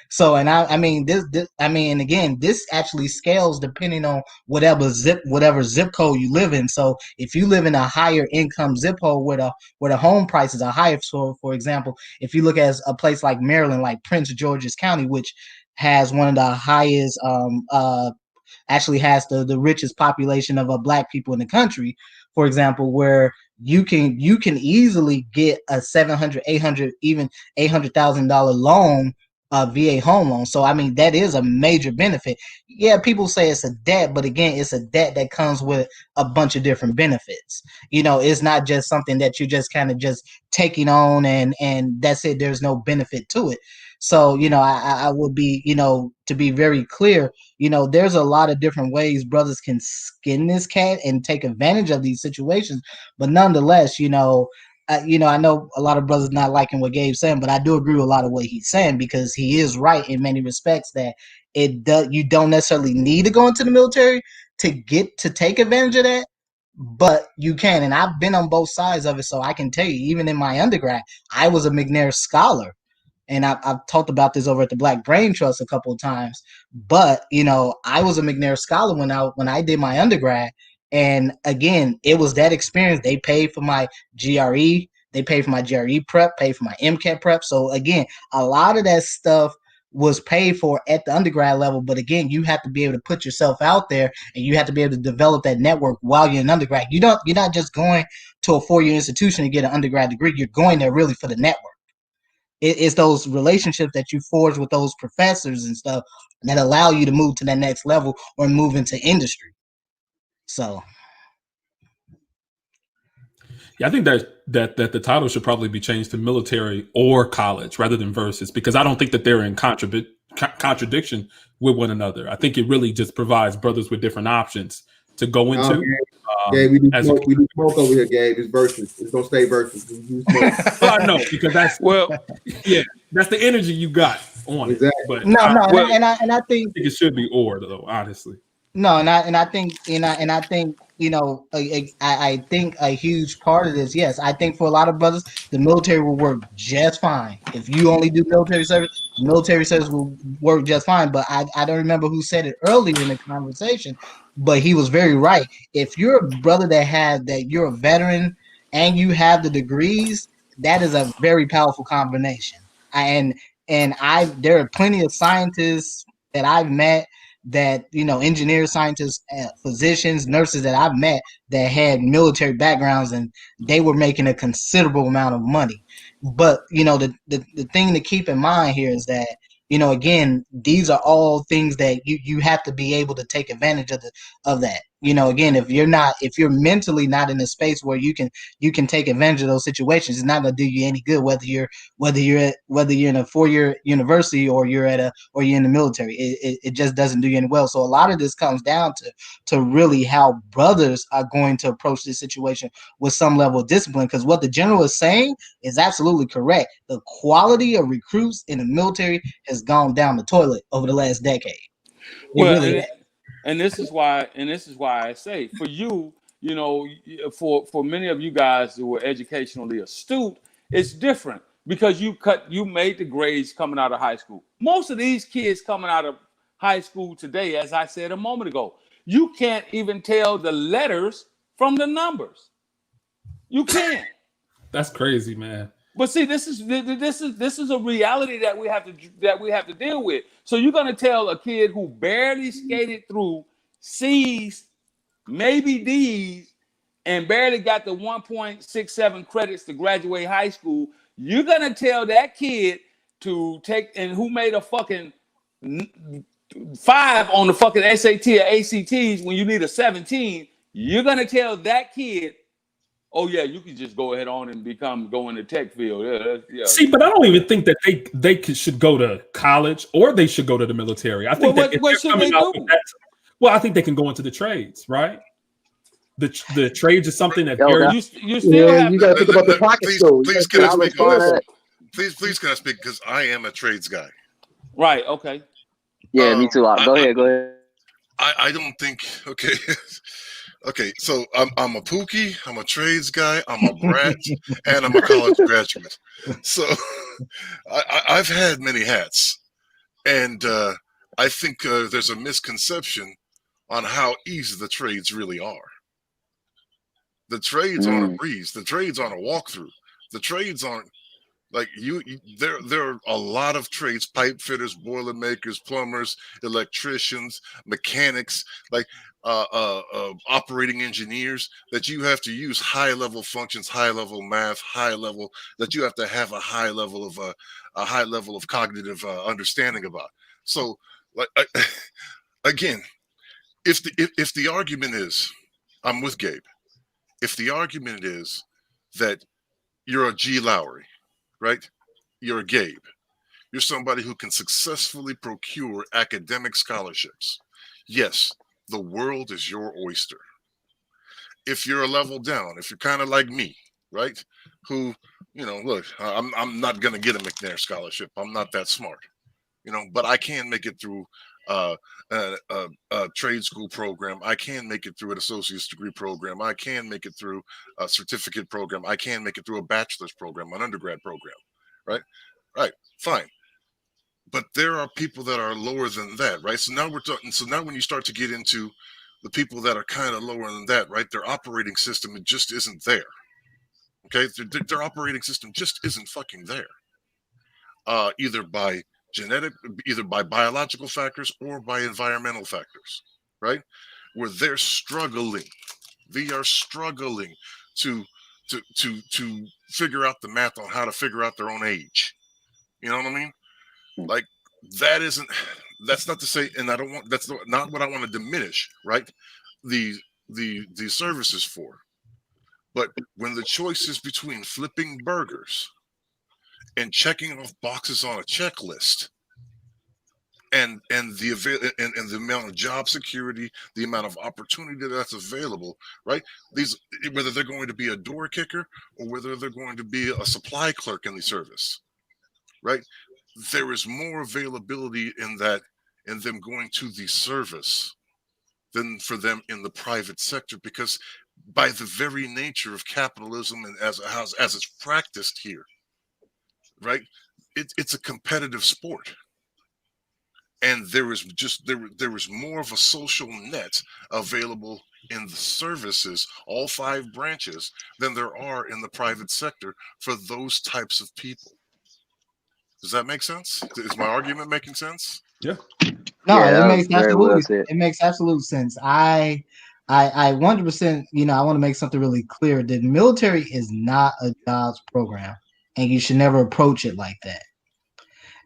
So, and I mean, and again, this actually scales depending on whatever zip code you live in. So if you live in a higher income zip code where the home prices are higher, so for example, if you look at a place like Maryland, like Prince George's County, which has one of the highest, actually has the richest population of black people in the country, for example, where you can easily get a 700, 800, even $800,000 loan, VA home loan. So I mean, that is a major benefit. Yeah, people say it's a debt, but again, it's a debt that comes with a bunch of different benefits. It's not just something that you just kind of just taking on and that's it. There's no benefit to it. So I would be, to be very clear, there's a lot of different ways brothers can skin this cat and take advantage of these situations. But nonetheless, I know a lot of brothers not liking what Gabe's saying, but I do agree with a lot of what he's saying because he is right in many respects that you don't necessarily need to go into the military to take advantage of that, but you can. And I've been on both sides of it, so I can tell you, even in my undergrad, I was a McNair scholar. And I've talked about this over at the Black Brain Trust a couple of times, but I was a McNair scholar when I did my undergrad, and again, it was that experience. They paid for my GRE, they paid for my GRE prep, paid for my MCAT prep. So again, a lot of that stuff was paid for at the undergrad level. But again, you have to be able to put yourself out there, and you have to be able to develop that network while you're in undergrad. You're not just going to a 4-year institution to get an undergrad degree. You're going there really for the network. It's those relationships that you forge with those professors and stuff that allow you to move to that next level or move into industry. So, yeah, I think that the title should probably be changed to military or college rather than versus, because I don't think that they're in contradiction with one another. I think it really just provides brothers with different options to go into. Gabe, we do smoke over here, Gabe. It's versus. It's gonna stay versus. Well, I know, because that's that's the energy you got on it. But I think it should be or though, honestly. No, and I think I think I think a huge part of this, yes, I think for a lot of brothers, the military will work just fine. If you only do military service will work just fine. But I don't remember who said it earlier in the conversation, but he was very right. If you're a brother that you're a veteran and you have the degrees, that is a very powerful combination. There are plenty of scientists that I've met, that engineers, scientists, physicians, nurses that I've met that had military backgrounds, and they were making a considerable amount of money. But the thing to keep in mind here is that again, these are all things that you have to be able to take advantage of that. Again, if you're mentally not in a space where you can take advantage of those situations, it's not going to do you any good, whether you're in a 4-year university or you're in the military. It just doesn't do you any well. So a lot of this comes down to really how brothers are going to approach this situation with some level of discipline, because what the general is saying is absolutely correct. The quality of recruits in the military has gone down the toilet over the last decade. And this is why I say, for you, for many of you guys who are educationally astute, it's different, because you made the grades coming out of high school. Most of these kids coming out of high school today, as I said a moment ago, you can't even tell the letters from the numbers. You can't. That's crazy, man. But see, this is a reality that we have to deal with. So you're gonna tell a kid who barely skated through C's, maybe D's, and barely got the 1.67 credits to graduate high school, you're gonna tell that kid to take, and who made a fucking 5 on the fucking SAT or ACTs when you need a 17, you're gonna tell that kid, oh yeah, you can just go ahead on and go in the tech field. Yeah. See, but I don't even think that they should go to college or they should go to the military. I think what should they do? Well, I think they can go into the trades, right? The trades is something that you still have. You got to think about the pocket school. Please can I speak on this? Please can I speak, because I am a trades guy. Right. Okay. Yeah, me too. Go ahead. I don't think. Okay. Okay, so I'm a Pookie, I'm a trades guy, I'm a brat, and I'm a college graduate. So I've had many hats, and I think there's a misconception on how easy the trades really are. The trades aren't a breeze. The trades aren't a walkthrough. The trades aren't like there are a lot of trades: pipe fitters, boiler makers, plumbers, electricians, mechanics, like operating engineers, that you have to use high level functions, high level math, that you have to have a high level of cognitive understanding about. So, like again, if the argument is, I'm with Gabe. If the argument is that you're a G. Lowry, right? You're a Gabe. You're somebody who can successfully procure academic scholarships. Yes, the world is your oyster. If you're a level down, if you're kind of like me, right? Who, look, I'm not going to get a McNair scholarship. I'm not that smart, but I can make it through a trade school program. I can make it through an associate's degree program. I can make it through a certificate program. I can make it through a bachelor's program, an undergrad program, right? Right, fine. But there are people that are lower than that, right? So now we're talking. So now when you start to get into the people that are kind of lower than that, right? Their operating system, it just isn't there. Okay, their operating system just isn't fucking there. Either by biological factors or by environmental factors, right? Where they're struggling. They are struggling to figure out the math on how to figure out their own age. You know what I mean? Like that's not to say, and that's not what I want to diminish, right? The services for. But when the choice is between flipping burgers and checking off boxes on a checklist, and the amount of job security, the amount of opportunity that's available, right? Whether they're going to be a door kicker or whether they're going to be a supply clerk in the service, right? There is more availability in them going to the service than for them in the private sector, because by the very nature of capitalism and as it's practiced here, right? It's a competitive sport. And there is more of a social net available in the services, all 5 branches, than there are in the private sector for those types of people. Does that make sense? Is my argument making sense? Yeah. No, it makes absolute sense. I 100%, I want to make something really clear. The military is not a jobs program, and you should never approach it like that.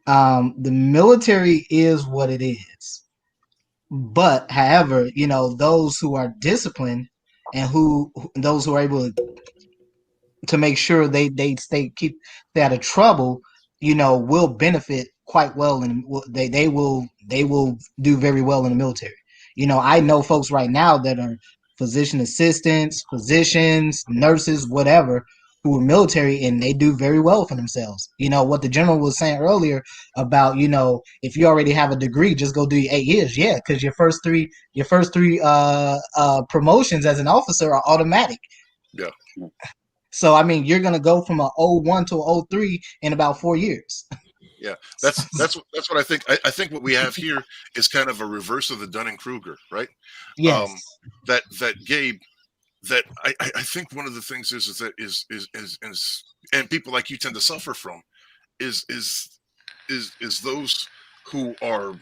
The military is what it is. But however, those who are disciplined and those who are able to make sure they keep out of trouble, will benefit quite well, and they will do very well in the military. I know folks right now that are physician assistants, physicians, nurses, whatever, who are military, and they do very well for themselves. What the general was saying earlier about, if you already have a degree, just go do your 8 years. Yeah, because your first three promotions as an officer are automatic. Yeah. So I mean, you're gonna go from a 01 to a 03 in about 4 years. Yeah, that's what I think. I think what we have here is kind of a reverse of the Dunning-Kruger, right? Yes. That Gabe, that I think one of the things is that is and people like you tend to suffer from is those who are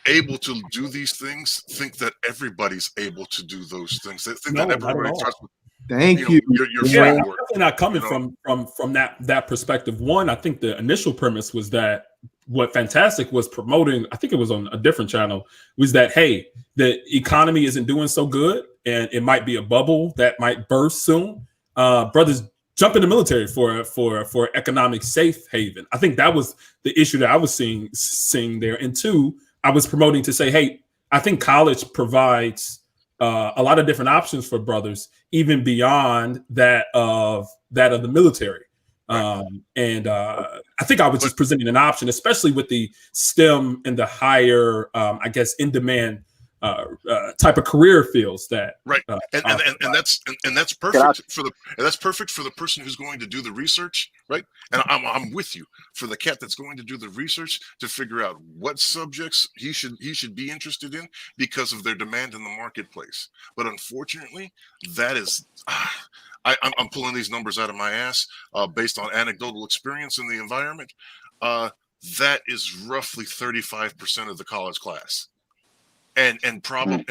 able to do these things think that everybody's able to do those things. They think No, that not at everybody all. starts with, Thank you. your Yeah, I'm framework. definitely not coming you know? from that perspective. One, I think the initial premise was that what Fantastic was promoting, I think it was on a different channel, was that hey, the economy isn't doing so good, and it might be a bubble that might burst soon. Brothers, jump in the military for economic safe haven. I think that was the issue that I was seeing there. And two, I was promoting to say, hey, I think college provides a lot of different options for brothers, even beyond that of the military. And I think I was just presenting an option, especially with the STEM and the higher, I guess, in demand type of career fields that and that's perfect for the person who's going to do the research, right? And I'm with you for the cat that's going to do the research to figure out what subjects he should be interested in because of their demand in the marketplace. But unfortunately, that is I'm pulling these numbers out of my ass based on anecdotal experience in the environment. That is roughly 35% of the college class. And probably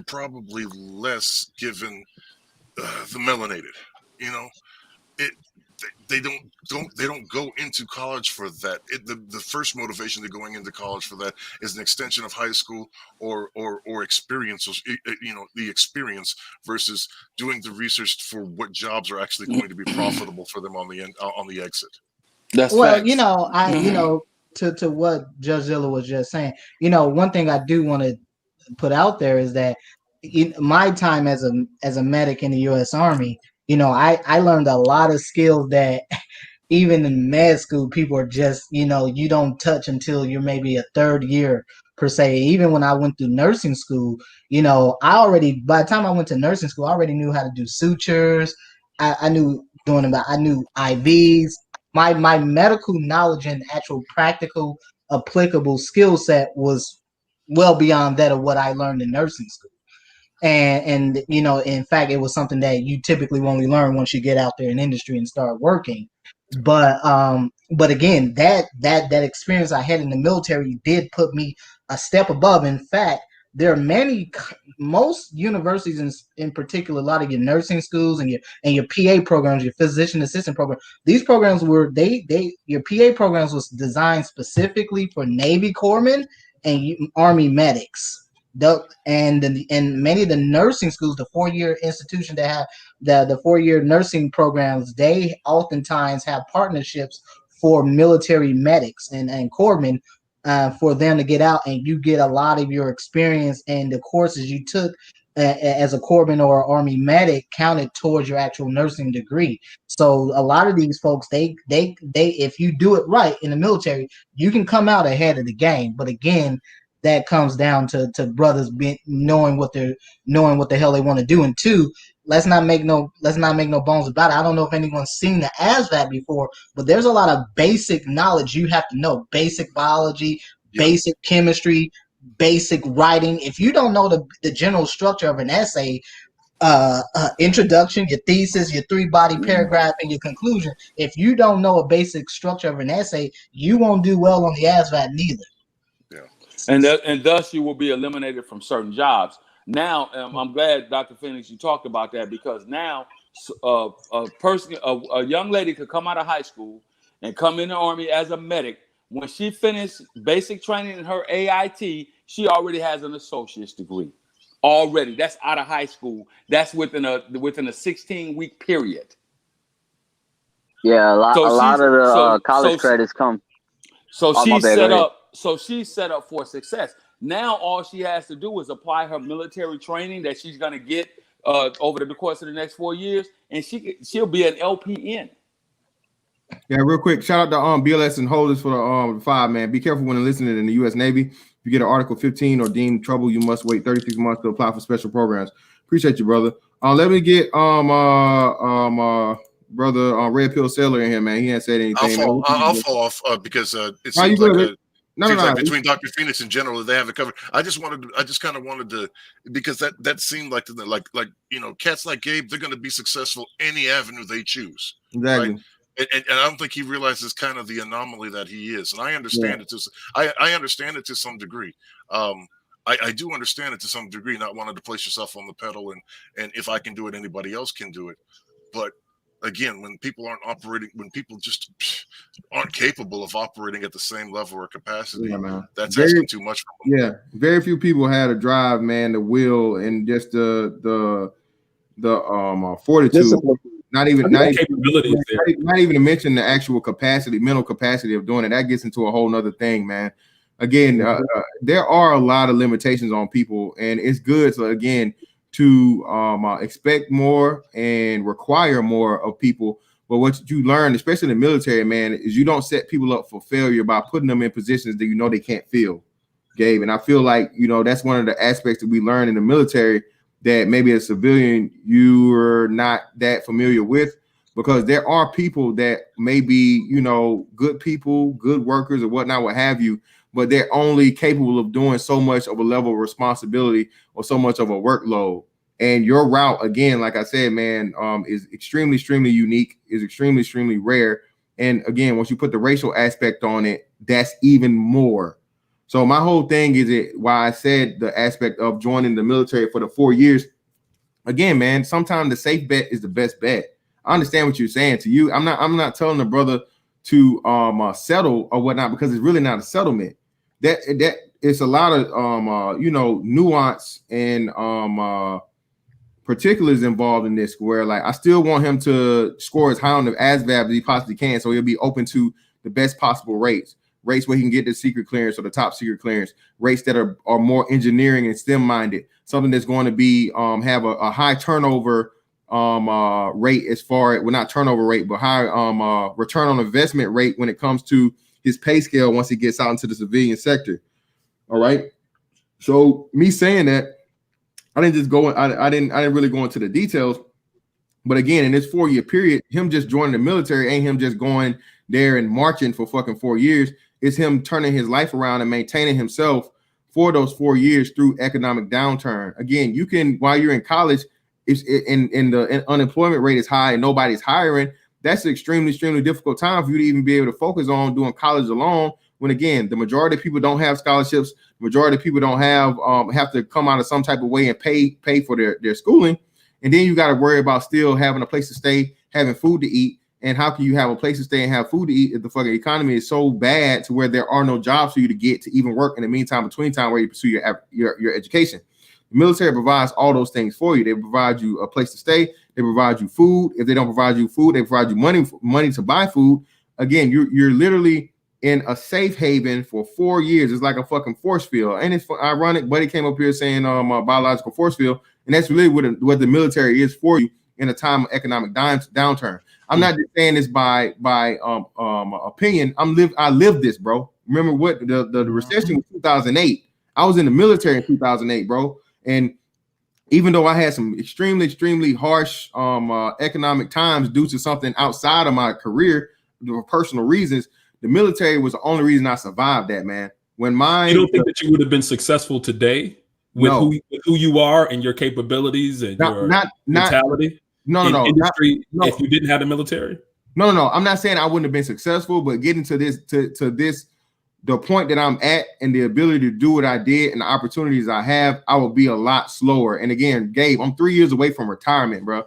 probably less given the melanated. They don't go into college for that. The first motivation to going into college for that is an extension of high school or experience. The experience versus doing the research for what jobs are actually going to be profitable for them on the exit. That's well, facts. To what Judge Zilla was just saying, one thing I do want to put out there is that in my time as a medic in the U.S. Army, I learned a lot of skills that even in med school, people are just, you don't touch until you're maybe a third year per se. Even when I went through nursing school, by the time I went to nursing school, I already knew how to do sutures. I knew IVs. My medical knowledge and actual practical applicable skill set was well beyond that of what I learned in nursing school. And in fact, it was something that you typically only learn once you get out there in industry and start working. But again, that experience I had in the military did put me a step above. In fact, there are most universities, in particular, a lot of your nursing schools and your PA programs, your physician assistant program. These programs were your PA programs was designed specifically for Navy corpsmen and Army medics. And many of the nursing schools, the 4-year institution that have the 4-year nursing programs, they oftentimes have partnerships for military medics and corpsmen for them to get out, and you get a lot of your experience and the courses you took as a corpsman or Army medic counted towards your actual nursing degree. So a lot of these folks, they if you do it right in the military, you can come out ahead of the game. But again, that comes down to brothers knowing what the hell they want to do. And two, let's not make no bones about it. I don't know if anyone's seen the ASVAB before, but there's a lot of basic knowledge you have to know: basic biology, basic chemistry, basic writing. If you don't know the general structure of an essay, introduction, your thesis, your 3-body paragraph, and your conclusion, if you don't know a basic structure of an essay, you won't do well on the ASVAB neither. And thus you will be eliminated from certain jobs. Now, I'm glad, Dr. Phoenix, you talked about that, because now a young lady could come out of high school and come in the Army as a medic. When she finished basic training in her AIT, she already has an associate's degree. Already, that's out of high school. That's within a 16-week period. Yeah, a lot of the college credits come. So she's set up for success. Now all she has to do is apply her military training that she's going to get over the course of the next 4 years, and she'll be an LPN. Yeah, real quick, shout out to BLS and holders for the 5, man. Be careful when listening in the U.S. Navy. If you get an Article 15 or deemed trouble, you must wait 36 months to apply for special programs. Appreciate you, brother. Let me get brother Red Pill Sailor in here, man. He ain't said anything. I'll fall off because it No, seems like no. Between Dr. Phoenix in general, they have it covered. I just kind of wanted to, because that seemed like cats like Gabe, they're going to be successful any avenue they choose. Exactly. Right? And I don't think he realizes kind of the anomaly that he is. And I understand it I understand it to some degree. I do understand it to some degree, not wanting to place yourself on the pedal and if I can do it, anybody else can do it. But again, when people just aren't capable of operating at the same level or capacity, that's asking too much from them. Yeah, very few people had a drive, man, the will, and just the fortitude. Discipline. Not even to mention the actual capacity, mental capacity of doing it. That gets into a whole nother thing, man. Again, there are a lot of limitations on people, and it's good. So again, to expect more and require more of people. But what you learn, especially in the military, man, is you don't set people up for failure by putting them in positions that you know they can't fill, Gabe. And I feel like, that's one of the aspects that we learn in the military that maybe as a civilian you are not that familiar with, because there are people that may be, good people, good workers or whatnot, what have you, but they're only capable of doing so much of a level of responsibility or so much of a workload. And your route, again, like I said, man, is extremely, extremely unique, is extremely, extremely rare. And again, once you put the racial aspect on it, that's even more. So my whole thing is why I said the aspect of joining the military for the 4 years. Again, man, sometimes the safe bet is the best bet. I understand what you're saying to you. I'm not telling the brother to settle or whatnot, because it's really not a settlement. That it's a lot of nuance and particulars involved in this, where like I still want him to score as high on the ASVAB as he possibly can, so he'll be open to the best possible rates where he can get the secret clearance or the top secret clearance, rates that are more engineering and STEM minded, something that's going to be have a high turnover rate, as far as, well, not turnover rate, but high return on investment rate when it comes to his pay scale once he gets out into the civilian sector. All right. So me saying that, I didn't just go. I didn't really go into the details, but again, in this 4-year period, him just joining the military ain't him just going there and marching for fucking 4 years. It's him turning his life around and maintaining himself for those 4 years through economic downturn. Again, you can, while you're in college, if the unemployment rate is high and nobody's hiring, that's an extremely, extremely difficult time for you to even be able to focus on doing college alone. When again, the majority of people don't have scholarships, the majority of people don't have to come out of some type of way and pay for their schooling. And then you got to worry about still having a place to stay, having food to eat. And how can you have a place to stay and have food to eat if the fucking economy is so bad to where there are no jobs for you to get to even work in the meantime, between time where you pursue your education? The military provides all those things for you. They provide you a place to stay. They provide you food. If they don't provide you food, they provide you money to buy food. Again, you're literally in a safe haven for 4 years. It's like a fucking force field. And it's ironic, Buddy came up here saying biological force field, and that's really what the military is for you in a time of economic downturn. I'm not just saying this by opinion. I lived this, bro. Remember what the recession was 2008. I was in the military in 2008, bro. And even though I had some extremely, extremely harsh economic times due to something outside of my career, for personal reasons, the military was the only reason I survived that, man. You don't think that you would have been successful today with who you are and your capabilities and your mentality? No. Industry, if you didn't have the military? No. I'm not saying I wouldn't have been successful, but getting to this, the point that I'm at and the ability to do what I did and the opportunities I have, I will be a lot slower. And again, Gabe, I'm 3 years away from retirement, bro.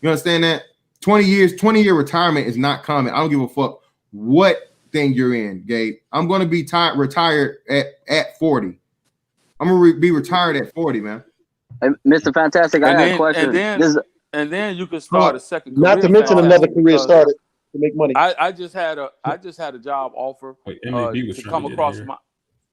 You understand that? 20-year retirement is not coming. I don't give a fuck what thing you're in, Gabe. I'm going to be retired at 40. I'm going to be retired at 40, man. Hey, Mr. Fantastic, I got a question. And then you can start a second career. Not to mention another career started to make money. I just had a job offer to come across my.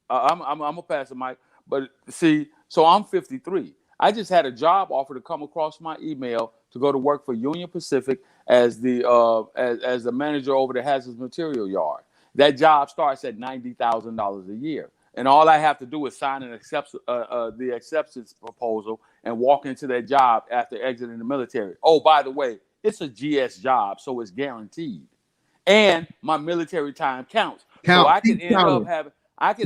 I'm gonna pass the mic, but see, so I'm 53. I just had a job offer to come across my email to go to work for Union Pacific as the as the manager over the hazardous material yard. That job starts at $90,000 a year, and all I have to do is sign the acceptance proposal and walk into that job after exiting the military. Oh, by the way, it's a GS job, so it's guaranteed. And my military time counts. So I could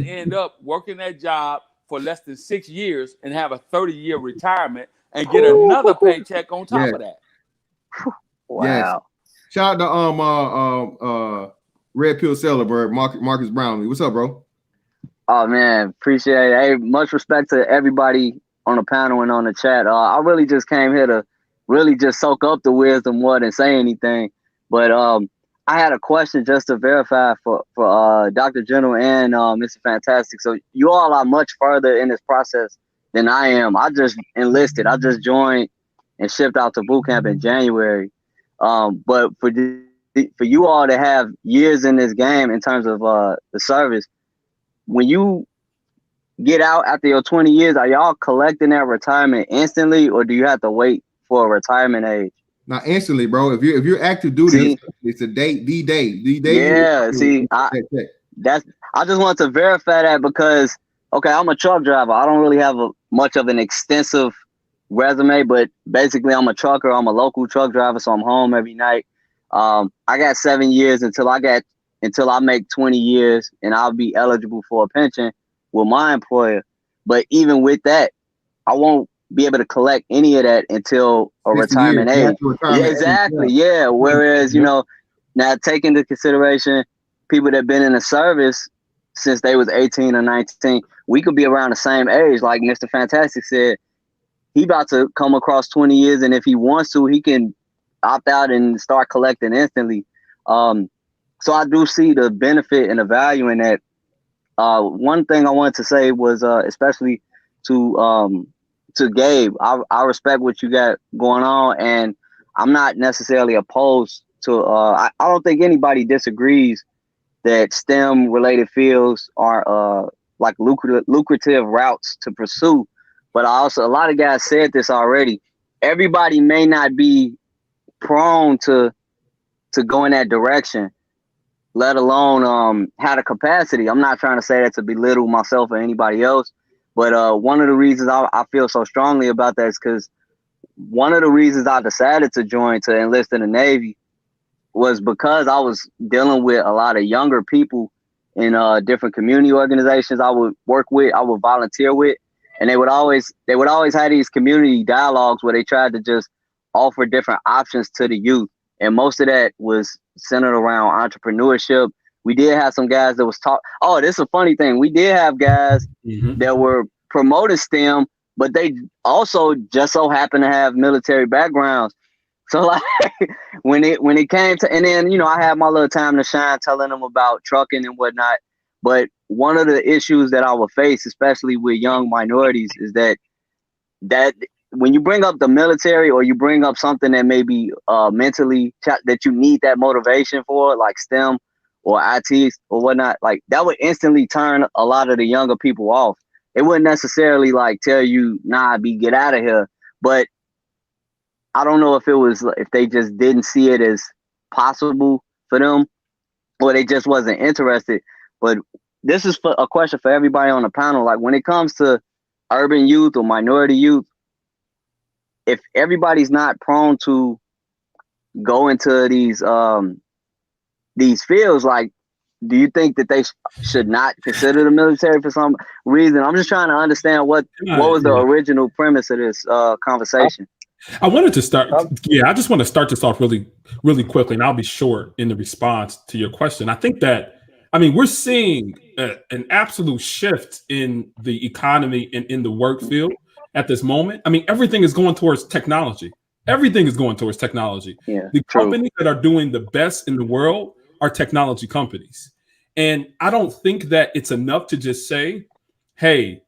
end up working that job for less than 6 years and have a 30-year retirement and get another paycheck on top of that. Wow. Yes. Shout out to Red Pill Seller, bro. Marcus Brownlee. What's up, bro? Oh man, appreciate it. Hey, much respect to everybody on the panel and on the chat. I really just came here to really just soak up the wisdom more than say anything. But I had a question just to verify for Dr. General and Mr. Fantastic. So you all are much further in this process than I am. I just enlisted. I just joined and shipped out to boot camp in January. But for you all to have years in this game in terms of the service, when you get out after your 20 years, are y'all collecting that retirement instantly, or do you have to wait for a retirement age? Not instantly, bro. If you're active duty, it's a date, the day. Yeah, see, I just want to verify that because I'm a truck driver. I don't really have much of an extensive resume, but basically I'm a trucker. I'm a local truck driver, so I'm home every night. I got 7 years until I make 20 years, and I'll be eligible for a pension with my employer. But even with that, I won't be able to collect any of that until a retirement age. Yeah, exactly. Yeah. Whereas, now take into consideration people that have been in the service since they was 18 or 19, we could be around the same age. Like Mr. Fantastic said, he about to come across 20 years, and if he wants to, he can opt out and start collecting instantly. So I do see the benefit and the value in that. One thing I wanted to say was, especially to Gabe, I respect what you got going on, and I'm not necessarily opposed to. I don't think anybody disagrees that STEM related fields are like lucrative routes to pursue. But a lot of guys said this already. Everybody may not be prone to go in that direction, let alone have the capacity. I'm not trying to say that to belittle myself or anybody else, but one of the reasons I feel so strongly about that is because one of the reasons I decided to enlist in the Navy was because I was dealing with a lot of younger people in different community organizations I would work with, I would volunteer with, and they would always have these community dialogues where they tried to just offer different options to the youth. And most of that was centered around entrepreneurship. We did have some guys that was this is a funny thing. We did have guys that were promoting STEM, but they also just so happened to have military backgrounds. So like when it came to, and then, I had my little time to shine telling them about trucking and whatnot. But one of the issues that I would face, especially with young minorities, is that when you bring up the military or you bring up something that may be mentally that you need that motivation for, like STEM or IT or whatnot, like that would instantly turn a lot of the younger people off. It wouldn't necessarily like tell you, get out of here. But I don't know if they just didn't see it as possible for them, or they just wasn't interested. But this is a question for everybody on the panel. Like when it comes to urban youth or minority youth, if everybody's not prone to go into these fields, like, do you think that they should not consider the military for some reason? I'm just trying to understand what was the original premise of this conversation. I wanted to start. I just want to start this off really, really quickly, and I'll be short in the response to your question. I think that, we're seeing an absolute shift in the economy and in the work field at this moment. Everything is going towards technology. Everything is going towards technology. Yeah, the companies that are doing the best in the world are technology companies. And I don't think that it's enough to just say, hey,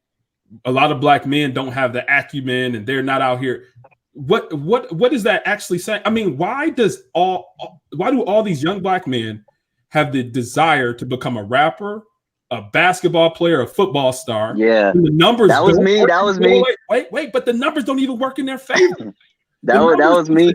a lot of black men don't have the acumen and they're not out here. What does that actually say? Why do all these young black men have the desire to become a rapper, a basketball player, a football star? Yeah, and the numbers. That was me. Wait, but the numbers don't even work in their favor. that was me.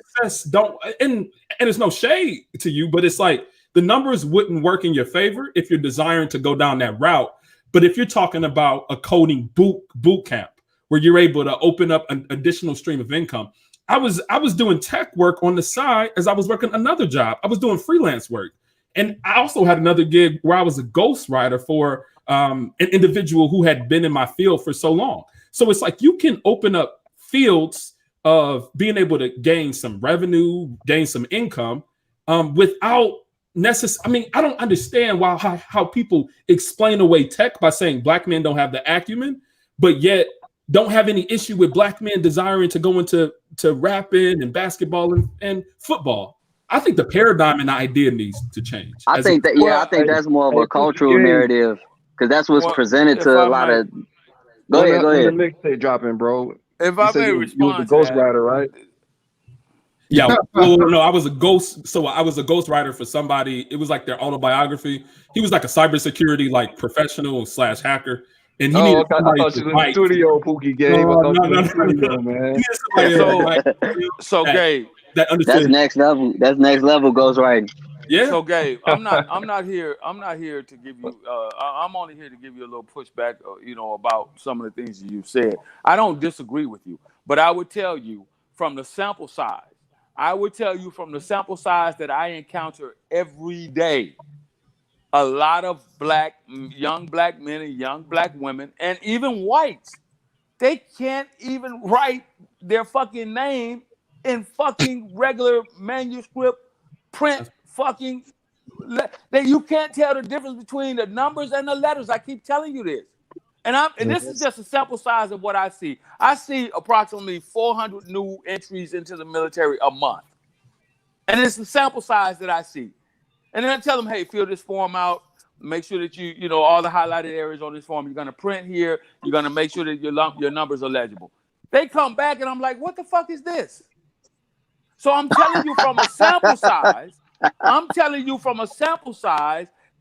And it's no shade to you, but it's like the numbers wouldn't work in your favor if you're desiring to go down that route. But if you're talking about a coding boot camp, where you're able to open up an additional stream of income. I was doing tech work on the side as I was working another job. I was doing freelance work. And I also had another gig where I was a ghostwriter for an individual who had been in my field for so long. So it's like you can open up fields of being able to gain some revenue, gain some income without necessarily. I mean, I don't understand how people explain away tech by saying black men don't have the acumen, but yet don't have any issue with black men desiring to go into rapping and basketball and football. I think the paradigm and the idea needs to change. I think that's more of a cultural narrative because that's what's presented to a lot of. Go ahead. When the mixtape dropping, bro. If I may respond, you was the ghostwriter, right? Yeah, well, no, I was a ghost. So I was a ghostwriter for somebody. It was like their autobiography. He was like a cybersecurity like professional / hacker. And he needed somebody I thought you was in the studio, Pookie Gabe. No, man. So Gabe, that's next level. That's next level ghostwriting. Yeah. So Gabe, I'm not here to give you. I'm only here to give you a little pushback, about some of the things you've said. I don't disagree with you, but I would tell you from the sample size. That I encounter every day. A lot of young black men and young black women, and even whites, they can't even write their fucking name in fucking regular manuscript print. You can't tell the difference between the numbers and the letters. I keep telling you this, and this is just a sample size of what I see. I see approximately 400 new entries into the military a month, and it's the sample size that I see. And then I tell them, hey, fill this form out. Make sure that you all the highlighted areas on this form. You're gonna print here. You're gonna make sure that your numbers are legible. They come back and I'm like, what the fuck is this? So I'm telling you from a sample size.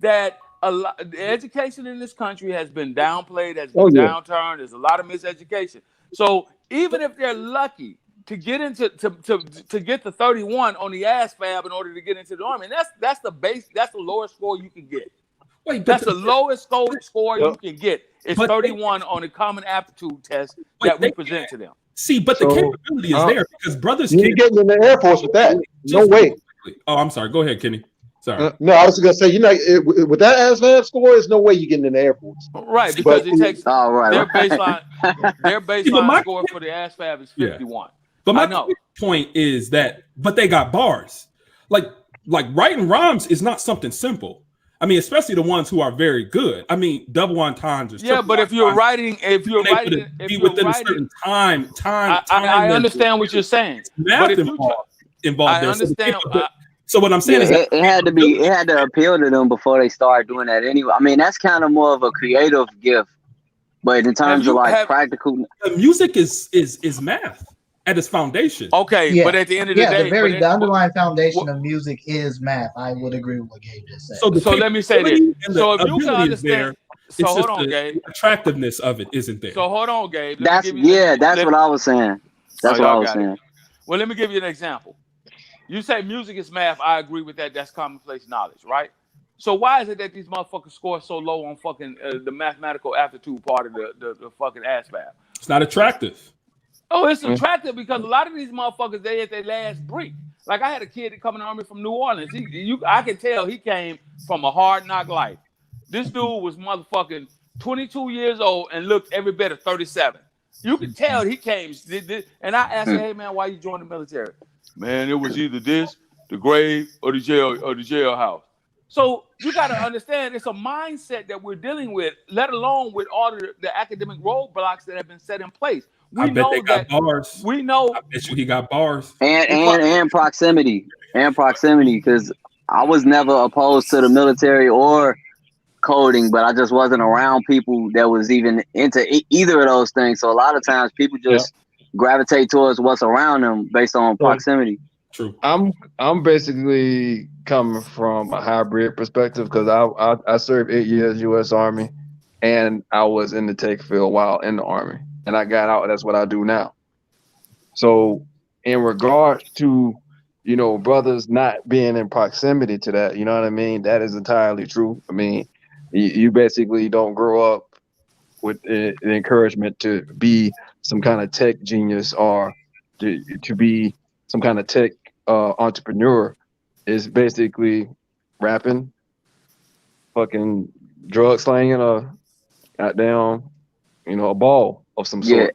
That the education in this country has been downplayed, has been downturned. There's a lot of miseducation. So even if they're lucky to get into to get the 31 on the ASVAB in order to get into the Army, and that's the base. That's the lowest score you can get. That's the lowest score you can get. It's 31 on the Common Aptitude test that we present to them. See, but the capability is there because brothers. You ain't getting in the Air Force with that. No way. Oh, I'm sorry. Go ahead, Kenny. Sorry. No, I was gonna say, with that ASVAB score, there's no way you get in the Air Force. Right, because it takes their baseline score for the ASVAB is 51. But my point is that, but they got bars. Like writing rhymes is not something simple. I mean, especially the ones who are very good. I mean, double entendres. Yeah, but if you're writing a certain time. I understand what you're saying. Math but involved. I understand. So what I'm saying is it had to appeal to them before they started doing that anyway. I mean, that's kind of more of a creative gift, but in terms of practical, music is math at its foundation. Okay, but at the end of the day, the underlying foundation of music is math. I would agree with what Gabe just said. So let me say this. So if you can understand, hold on, Gabe. The attractiveness of it isn't there. So hold on, Gabe. That's what I was saying. That's what I was saying. Well, let me give you an example. You say music is math. I agree with that. That's commonplace knowledge, right? So why is it that these motherfuckers score so low on fucking the mathematical aptitude part of the fucking ASVAB? It's not attractive. Oh, it's attractive because a lot of these motherfuckers, they at their last break. Like I had a kid that come in the Army from New Orleans. I can tell he came from a hard knock life. This dude was motherfucking 22 years old and looked every bit of 37. You can tell he came. And I asked him, hey man, why you joined the military? Man, it was either this, the grave, or the jailhouse. So you got to understand, it's a mindset that we're dealing with, let alone with all the academic roadblocks that have been set in place. I bet they got bars. We know. I bet you he got bars. And proximity. Because I was never opposed to the military or coding, but I just wasn't around people that was even into either of those things. So a lot of times people just gravitate towards what's around them based on proximity. True. I'm basically coming from a hybrid perspective because I served 8 years U.S. Army, and I was in the tech field while in the Army, and I got out. That's what I do now. So in regards to brothers not being in proximity to that, you know what I mean? That is entirely true. I mean, you basically don't grow up with the encouragement to be some kind of tech genius or to be some kind of tech entrepreneur is basically rapping, fucking drug slanging, or goddamn, a ball of some sort.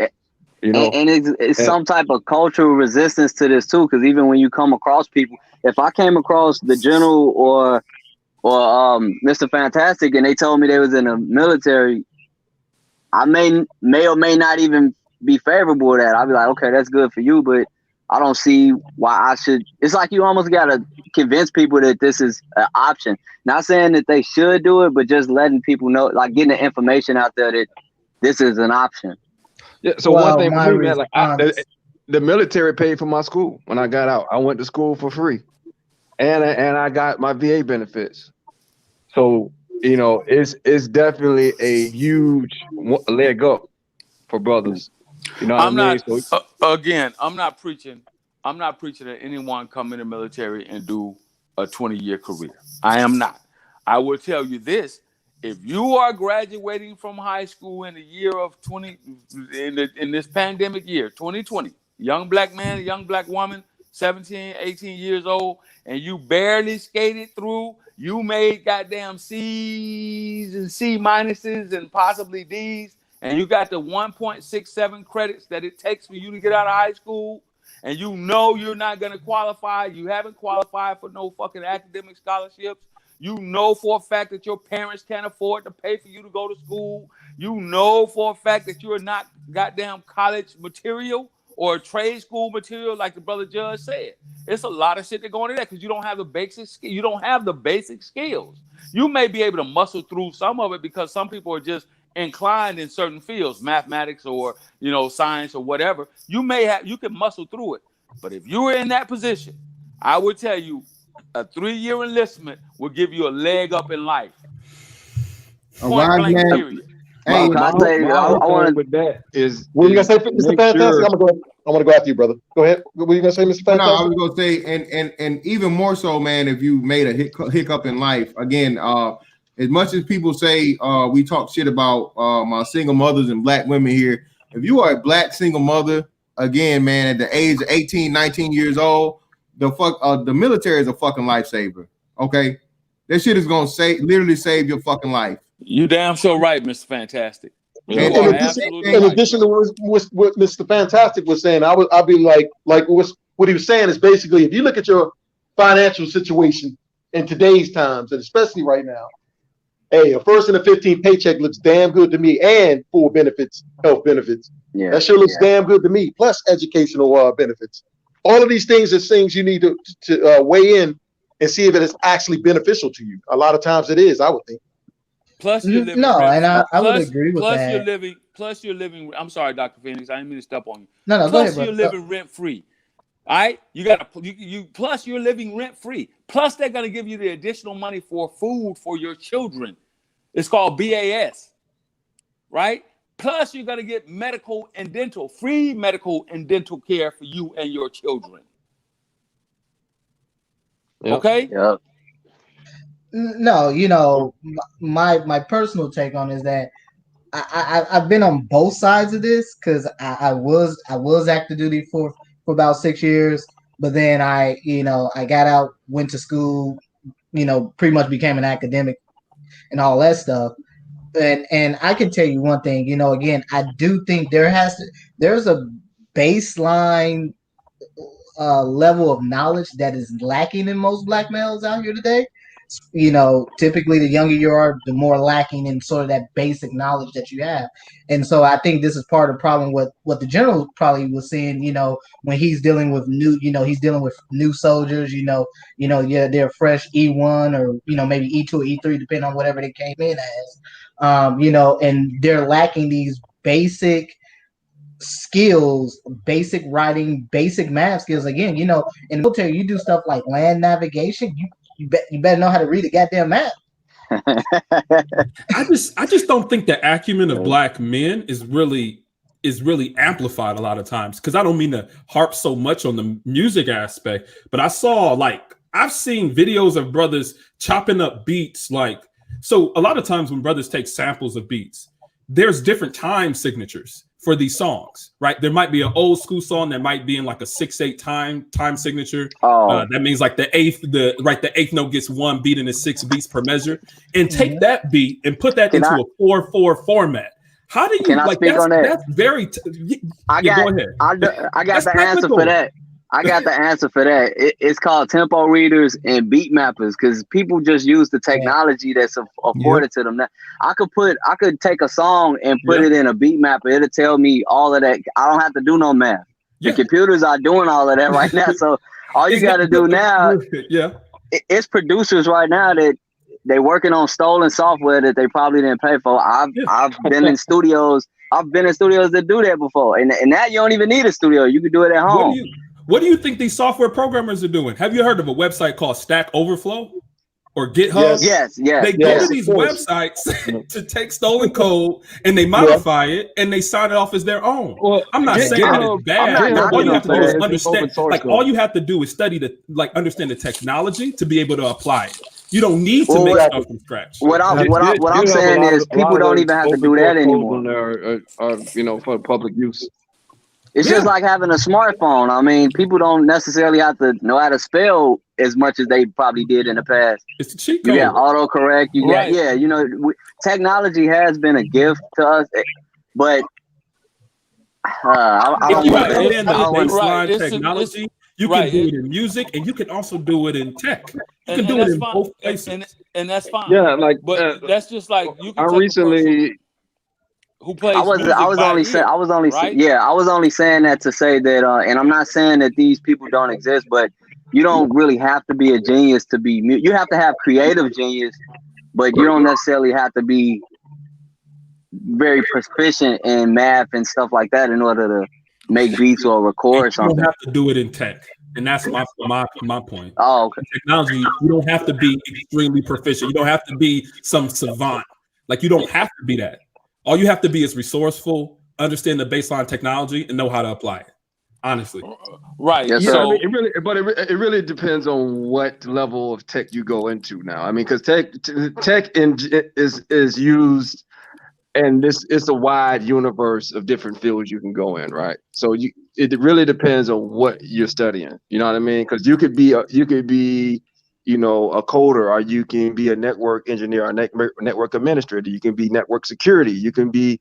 And it's some type of cultural resistance to this too, because even when you come across people, if I came across the general or Mr. Fantastic and they told me they was in the military, I may or may not even be favorable to that. I'll be like, okay, that's good for you, but I don't see why I should. It's like you almost got to convince people that this is an option. Not saying that they should do it, but just letting people know, like getting the information out there that this is an option. Yeah. So one thing for me, man, like the military paid for my school when I got out. I went to school for free, and I got my VA benefits. So it's definitely a huge leg up for brothers. You know what I'm I mean? not. Again, I'm not preaching. I'm not preaching that anyone come in the military and do a 20-year career. I am not. I will tell you this. If you are graduating from high school in the year of 20, in this pandemic year, 2020, young black man, young black woman, 17, 18 years old, and you barely skated through, you made goddamn C's and C minuses and possibly D's, and you got the 1.67 credits that it takes for you to get out of high school, and you know you're not going to qualify, you haven't qualified for no fucking academic scholarships, you know for a fact that your parents can't afford to pay for you to go to school. You know for a fact that you're not goddamn college material or trade school material, like the brother Judge said. It's a lot of shit that go into that because you don't have the basic. You don't have the basic skills. You may be able to muscle through some of it because some people are just inclined in certain fields, mathematics or science or whatever. You can muscle through it. But if you were in that position, I would tell you, a 3-year enlistment will give you a leg up in life. Point blank, period. Hey, my want with that is. What are you gonna say, Mr. Fantastic? I'm gonna go after you, brother. Go ahead. What were you gonna say, Mr. Fantastic? No, I was gonna say, and even more so, man. If you made a hiccup in life, again, as much as people say we talk shit about my single mothers and black women here, if you are a black single mother, again, man, at the age of 18, 19 years old, the military is a fucking lifesaver. Okay, that shit is gonna literally save your fucking life. You damn sure right, Mr. Fantastic. In addition to what Mr. Fantastic was saying, I'll be like what he was saying is basically, if you look at your financial situation in today's times, and especially right now, hey, a first and a 15 paycheck looks damn good to me, and full benefits, health benefits. Yeah, that sure looks damn good to me, plus educational benefits. All of these things are things you need to weigh in and see if it is actually beneficial to you. A lot of times it is, I would think. Plus you're living I would agree with that. Plus you're living. I'm sorry, Dr. Phoenix. I didn't mean to step on you. No, plus go ahead, you're living rent free. All right, plus you're living rent free. Plus they're gonna give you the additional money for food for your children. It's called BAS, right? Plus you're gonna get free medical and dental care for you and your children. Yep. Okay. Yep. No, my personal take on is that I've been on both sides of this because I was active duty for about 6 years, but then I got out, went to school, pretty much became an academic and all that stuff. And I can tell you one thing, again, I do think there's a baseline level of knowledge that is lacking in most black males out here today. Typically the younger you are, the more lacking in sort of that basic knowledge that you have. And so I think this is part of the problem with what the general probably was saying, when he's dealing with new soldiers, they're fresh E1 or, maybe E2 or E3, depending on whatever they came in as, and they're lacking these basic skills, basic writing, basic math skills. Again, in the military, you do stuff like land navigation. You better know how to read a goddamn map. I just don't think the acumen of black men is really amplified a lot of times, because I don't mean to harp so much on the music aspect, but I've seen videos of brothers chopping up beats. So a lot of times when brothers take samples of beats, there's different time signatures for these songs, right? There might be an old school song that might be in like a 6/8 time signature. That means like the eighth note gets 1 beat and it's 6 beats per measure. And take that beat and put that into a 4/4 format. How do you like speak on that? That's very. Go ahead. I got the answer for that. I got the answer for that. It's called tempo readers and beat mappers because people just use the technology that's afforded to them. Now, I could take a song and put it in a beat mapper. It'll tell me all of that. I don't have to do no math. The computers are doing all of that right now. So all you got to do now, it's producers right now that they working on stolen software that they probably didn't pay for. I've been in studios. I've been in studios that do that before, and now you don't even need a studio. You can do it at home. What do you think these software programmers are doing? Have you heard of a website called Stack Overflow or GitHub? Yes. They go to these websites to take stolen code and they modify it and they sign it off as their own. Well, I'm not saying that it's bad. All you have to do is understand. Like all you have to do is study understand the technology to be able to apply it. You don't need to make stuff from scratch. What I'm saying is people don't even have to do that anymore. For public use. It's just like having a smartphone. I mean, people don't necessarily have to know how to spell as much as they probably did in the past. It's a cheat code. You got autocorrect. You got technology has been a gift to us, but if you understand the baseline technology, you can do it in music and you can also do it in tech. You can do it in both places, and that's fine. Yeah, but that's just like you can. I recently. Who plays? I was only saying that to say that, and I'm not saying that these people don't exist, but you don't really have to be a genius to be. You have to have creative genius, but you don't necessarily have to be very proficient in math and stuff like that in order to make beats or record something. You don't have to do it in tech, and that's my point. Oh, okay. In technology, you don't have to be extremely proficient. You don't have to be some savant. Like you don't have to be that. All you have to be is resourceful, understand the baseline technology, and know how to apply it. Honestly, right? Yes, so it really depends on what level of tech you go into now. I mean, because tech is used, and it's a wide universe of different fields you can go in, right? So it really depends on what you're studying. You know what I mean? Because you could be a coder, or you can be a network engineer or network administrator. You can be network security. You can be,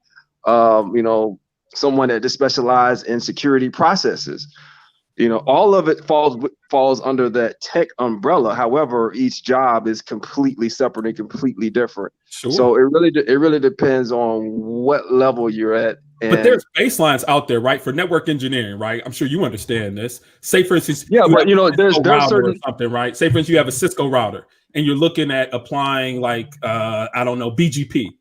someone that just specializes in security processes. All of it falls under that tech umbrella. However, each job is completely separate and completely different. Sure. So it really depends on what level you're at. But there's baselines out there, right, for network engineering, right? I'm sure you understand this. Say, for instance, there's certain something, right? Say, for instance, you have a Cisco router, and you're looking at applying BGP.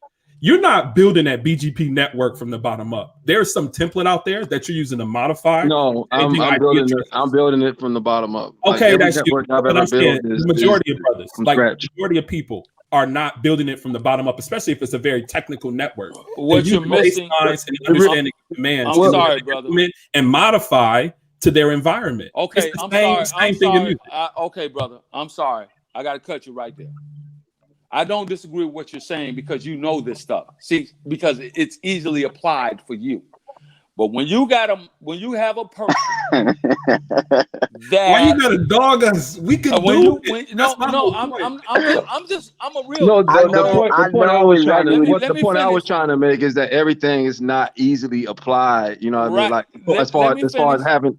You're not building that BGP network from the bottom up. There's some template out there that you're using to modify. No, I'm building it from the bottom up. Okay, that's you. But I'm saying the majority of brothers, majority of people, are not building it from the bottom up, especially if it's a very technical network. What you're missing, and understanding commands. I'm sorry, brother. And modify to their environment. Okay, I'm sorry. Okay, brother, I'm sorry. I got to cut you right there. I don't disagree with what you're saying because you know this stuff. See, because it's easily applied for you. But when you have a person that why you gotta dog us? We can do it. I'm a real. No, the point I was trying to make is that everything is not easily applied. You know what I mean? Like as far as having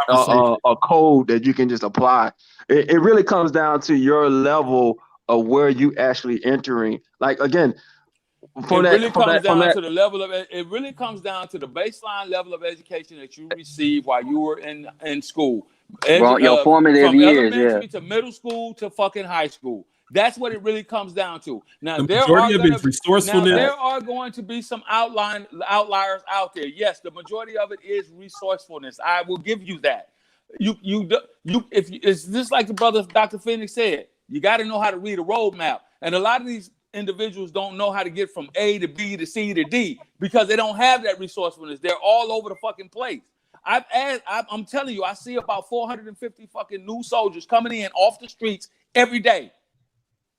a code that you can just apply. It really comes down to your level of where you actually entering. Like again. It really comes down to the baseline level of education that you received while you were in school. Your formative years, elementary to middle school to fucking high school. That's what it really comes down to. Now there are going to be some outliers out there. Yes, the majority of it is resourcefulness. I will give you that. If it's just like the brother Dr. Phoenix said, you got to know how to read a roadmap, and a lot of these individuals don't know how to get from A to B to C to D because they don't have that resourcefulness. They're all over the fucking place. I'm telling you, I see about 450 fucking new soldiers coming in off the streets every day.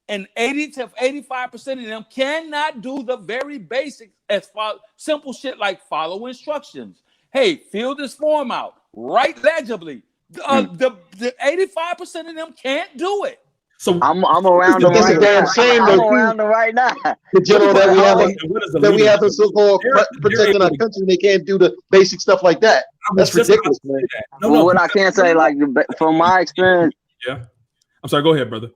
And 80 to 85% of them cannot do the very basics as simple shit like follow instructions. Hey, fill this form out. Write legibly. The 85% of them can't do it. So I'm around them right now. I'm around them right now. The general that we have the so-called protecting our country, they can't do the basic stuff like that. That's ridiculous, man. Well, what I can say, like from my experience. Yeah. I'm sorry. Go ahead, brother.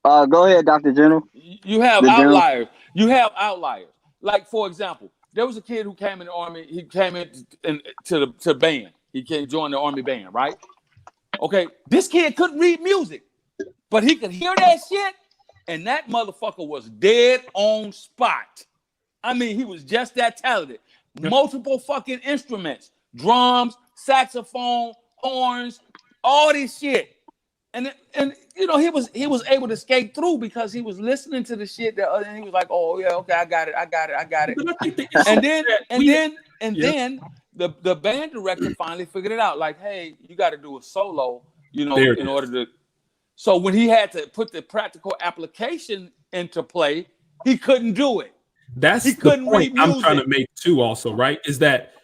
Go ahead, Dr. General. You have outliers. You have outliers. Like, for example, there was a kid who came in the Army. He came to the band. He came join the Army band, right? Okay. This kid couldn't read music, but he could hear that shit, and that motherfucker was dead on spot. I mean, he was just that talented. Multiple fucking instruments, drums, saxophone, horns, all this shit. And you know, he was able to skate through because he was listening to the shit and he was like, oh yeah, okay, I got it. And then the band director finally figured it out, like, hey, you got to do a solo, you know, in order to. So when he had to put the practical application into play, he couldn't do it. That's the point I'm trying to make too, also, right? Is that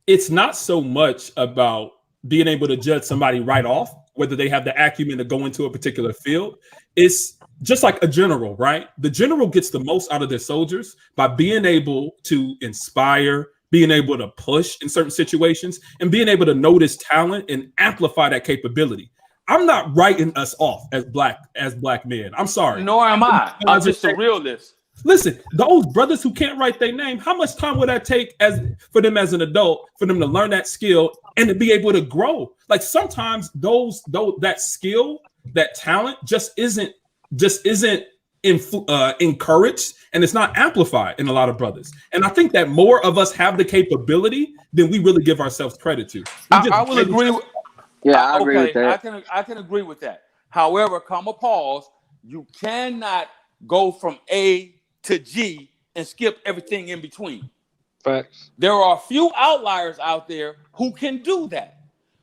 it's not so much about being able to judge somebody right off, whether they have the acumen to go into a particular field. It's just like a general, right? The general gets the most out of their soldiers by being able to inspire, being able to push in certain situations, and being able to notice talent and amplify that capability. I'm not writing us off as black men. I'm sorry. Nor am I. I'm just a realist. Listen, those brothers who can't write their name, how much time would that take for them as an adult, for them to learn that skill and to be able to grow? Like sometimes that skill, that talent just isn't encouraged, and it's not amplified in a lot of brothers. And I think that more of us have the capability than we really give ourselves credit to. I will agree. I agree with that. I can agree with that. However, comma pause, you cannot go from A to G and skip everything in between. Facts. There are a few outliers out there who can do that.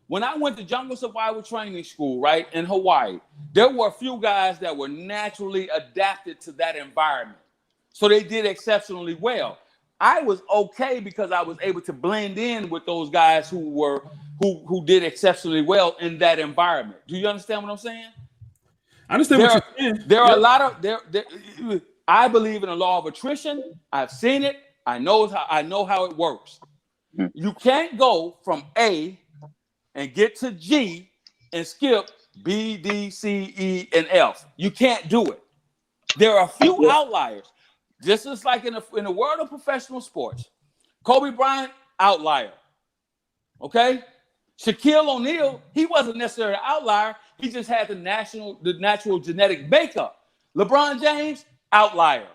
When I went to jungle survival training school, right, in Hawaii, there were a few guys that were naturally adapted to that environment. So they did exceptionally well. I was okay because I was able to blend in with those guys who did exceptionally well in that environment. Do you understand what I'm saying? I understand what you're saying. There are a lot of I believe in the law of attrition. I've seen it. I know how it works. You can't go from A and get to G and skip B, D, C, E, and F. You can't do it. There are a few outliers. Just as like in the world of professional sports. Kobe Bryant, outlier. Okay? Shaquille O'Neal, he wasn't necessarily an outlier. He just had the natural genetic makeup. LeBron James, outlier.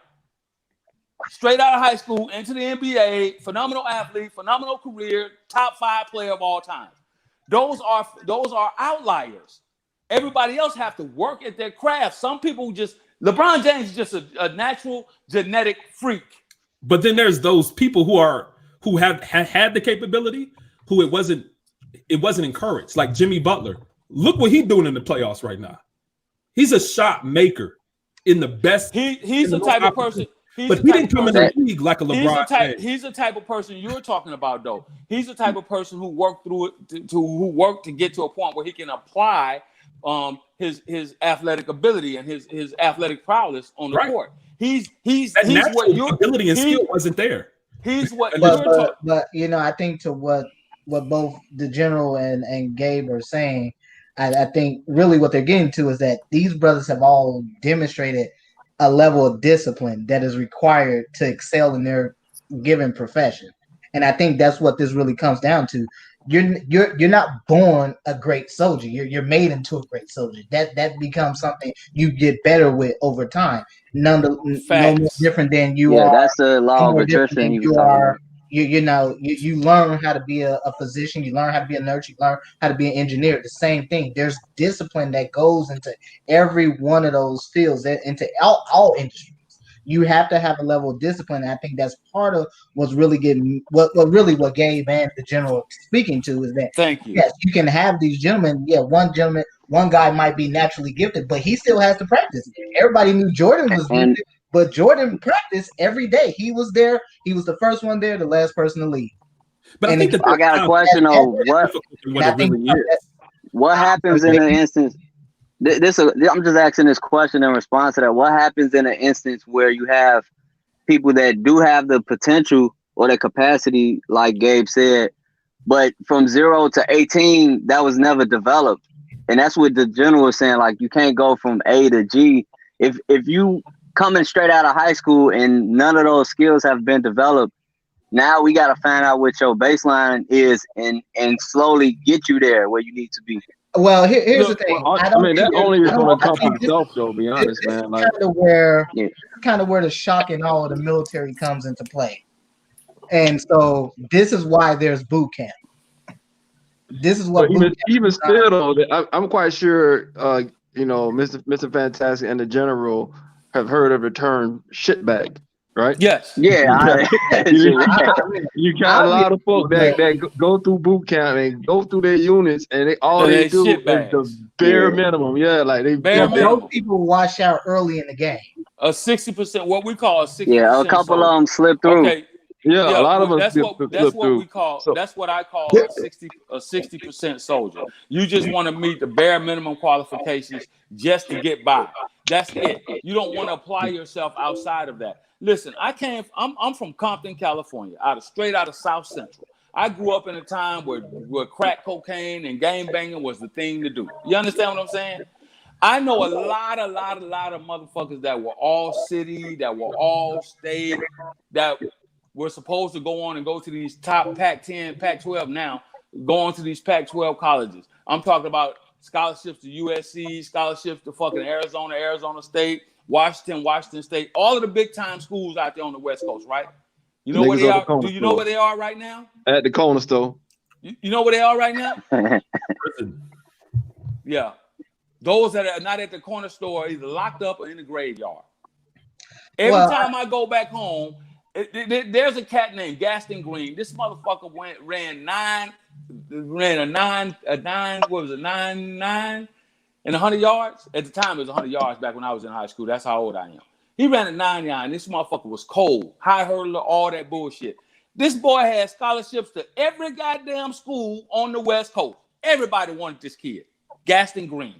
Straight out of high school, into the NBA, phenomenal athlete, phenomenal career, top 5 player of all time. Those are outliers. Everybody else have to work at their craft. Some people LeBron James is just a natural genetic freak. But then there's those people who have had the capability, who it wasn't encouraged, like Jimmy Butler. Look what he's doing in the playoffs right now. He's a shot maker in the best. He's the type of person. But he didn't come in the league like a LeBron. He's the type of person you're talking about, though. He's the type of person who worked through it, who worked to get to a point where he can apply his athletic ability and his athletic prowess on the court. He's what your ability and skill wasn't there. He's what but you know, I think to what both the general and Gabe are saying, I think really what they're getting to is that these brothers have all demonstrated a level of discipline that is required to excel in their given profession. And I think that's what this really comes down to. You're not born a great soldier. You're made into a great soldier. That becomes something you get better with over time. No more different than you are. That's the law of attrition. You are. You learn how to be a physician. You learn how to be a nurse. You learn how to be an engineer. The same thing. There's discipline that goes into every one of those fields, into all industries. you have to have a level of discipline. And I think that's part of what's really getting what Gabe and the general speaking to is that Thank you. yes, you can have these gentlemen. Yeah, one guy might be naturally gifted, but he still has to practice. Everybody knew Jordan was gifted, but Jordan practiced every day. He was there. He was the first one there, the last person to leave. But I think I got a question though. What happens in an instance? I'm just asking this question in response to that. What happens in an instance where you have people that do have the potential or the capacity, like Gabe said, but from 0 to 18, that was never developed, and that's what the general was saying. Like you can't go from A to G if you coming straight out of high school and none of those skills have been developed. Now we got to find out what your baseline is and slowly get you there where you need to be. Well, here's the thing. I mean, that only is going to come from self, though. Be honest, man. Like, kind of where the shock and awe of the military comes into play, and so this is why there's boot camp. This is what even still though, I'm quite sure Mr. Fantastic and the General have heard of the term shitbag, right? Yes. Yeah. You got a lot of folks that go through boot camp and go through their units, and they do is the bare minimum. Yeah, like they bare minimum. Those people wash out early in the game. A 60%, what we call a 60%. Yeah, a couple of them slip through. Okay. Yeah, a lot of them. That's what we call. So, that's what I call a 60% soldier. You just want to meet the bare minimum qualifications just to get by. That's it. You don't want to apply yourself outside of that. Listen, I'm from Compton, California, straight out of South Central. I grew up in a time where crack cocaine and gang banging was the thing to do. You understand what I'm saying? I know a lot of motherfuckers that were all city, that were all state, that were supposed to go on and go to these top Pac-10, Pac-12 now, go on to these Pac-12 colleges. I'm talking about scholarships to USC, scholarships to fucking Arizona State, Washington State, all of the big time schools out there on the West Coast, right? You know where they are? Do you know where they are right now? At the corner store. You know where they are right now? Yeah. Those that are not at the corner store are either locked up or in the graveyard. Every time I go back home, there's a cat named Gaston Green. This motherfucker ran a nine in 100 yards. At the time, it was 100 yards back when I was in high school. That's how old I am. He ran a 9-9. This motherfucker was cold, high hurdler, all that bullshit. This boy had scholarships to every goddamn school on the West Coast. Everybody wanted this kid, Gaston Green.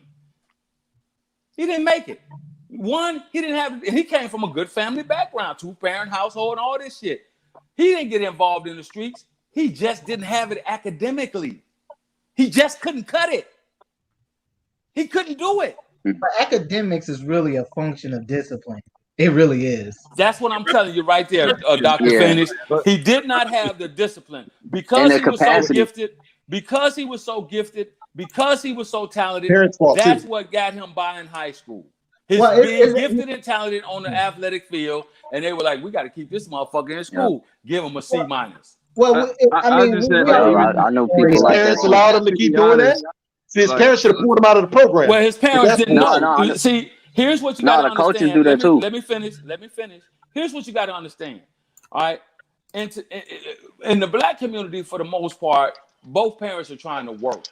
He didn't make it. One, he came from a good family background, 2-parent household and all this shit. He didn't get involved in the streets. He just didn't have it academically. He just couldn't cut it. He couldn't do it. But academics is really a function of discipline. It really is. That's what I'm telling you right there, Dr. Phoenix. He did not have the discipline because he was so gifted, because he was so talented. That's what got him by in high school. Being gifted and talented on the athletic field, and they were like, "We got to keep this motherfucker in school. Give him a C-." Well, I know people his like parents that. allowed him to keep doing that. See, his parents should have pulled him out of the program. Well, his parents didn't know. No. See, here's what you got to understand. Coaches do that too. Let me finish. Here's what you got to understand. All right, in the black community, for the most part, both parents are trying to work.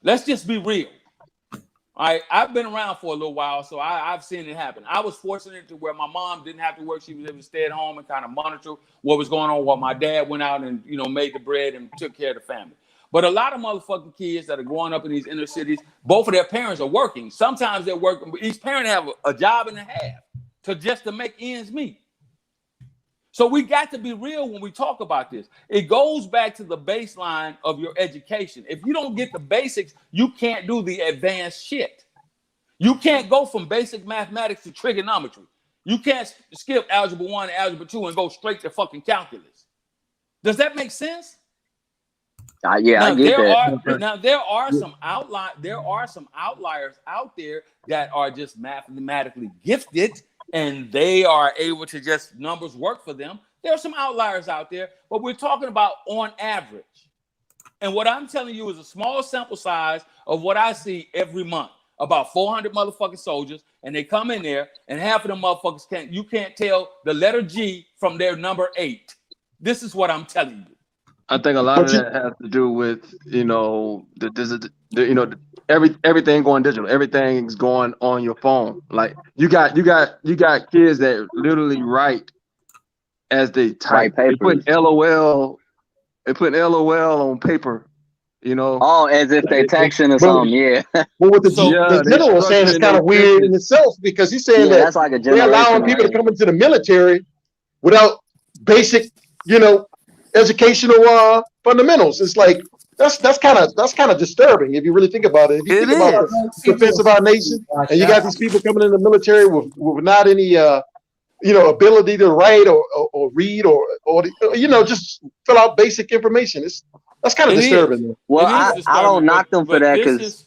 Let's just be real. I've been around for a little while, so I've seen it happen. I was fortunate to where my mom didn't have to work. She was able to stay at home and kind of monitor what was going on while my dad went out and, made the bread and took care of the family. But a lot of motherfucking kids that are growing up in these inner cities, both of their parents are working. Sometimes they're working, but each parent have a job and a half to make ends meet. So we got to be real when we talk about this. It goes back to the baseline of your education. If you don't get the basics, you can't do the advanced shit. You can't go from basic mathematics to trigonometry. You can't skip algebra 1 and algebra 2 and go straight to fucking calculus. Does that make sense? Yeah, I get that. There are some outliers out there that are just mathematically gifted, and they are able to just numbers work for them. There are some outliers out there, but we're talking about on average. And what I'm telling you is a small sample size of what I see every month. about 400 motherfucking soldiers, and they come in there, and half of them motherfuckers can't tell the letter G from their number 8. This is what I'm telling you. I think a lot of that has to do with, you know, everything going digital. Everything's going on your phone. Like you got kids that literally write as they type. They put LOL. They put LOL on paper. You know. Oh, as if they texting or something. Yeah. Well, what the general was saying is kind of weird in itself, because he's saying that that's like a they're allowing people to come into the military without basic, you know, educational fundamentals. It's like that's kind of disturbing if you really think about it. If you think about the defense of our nation, and you got these people coming in the military with not any you know, ability to write or read or you know, just fill out basic information. That's kind of disturbing. Well, I don't knock them for that, because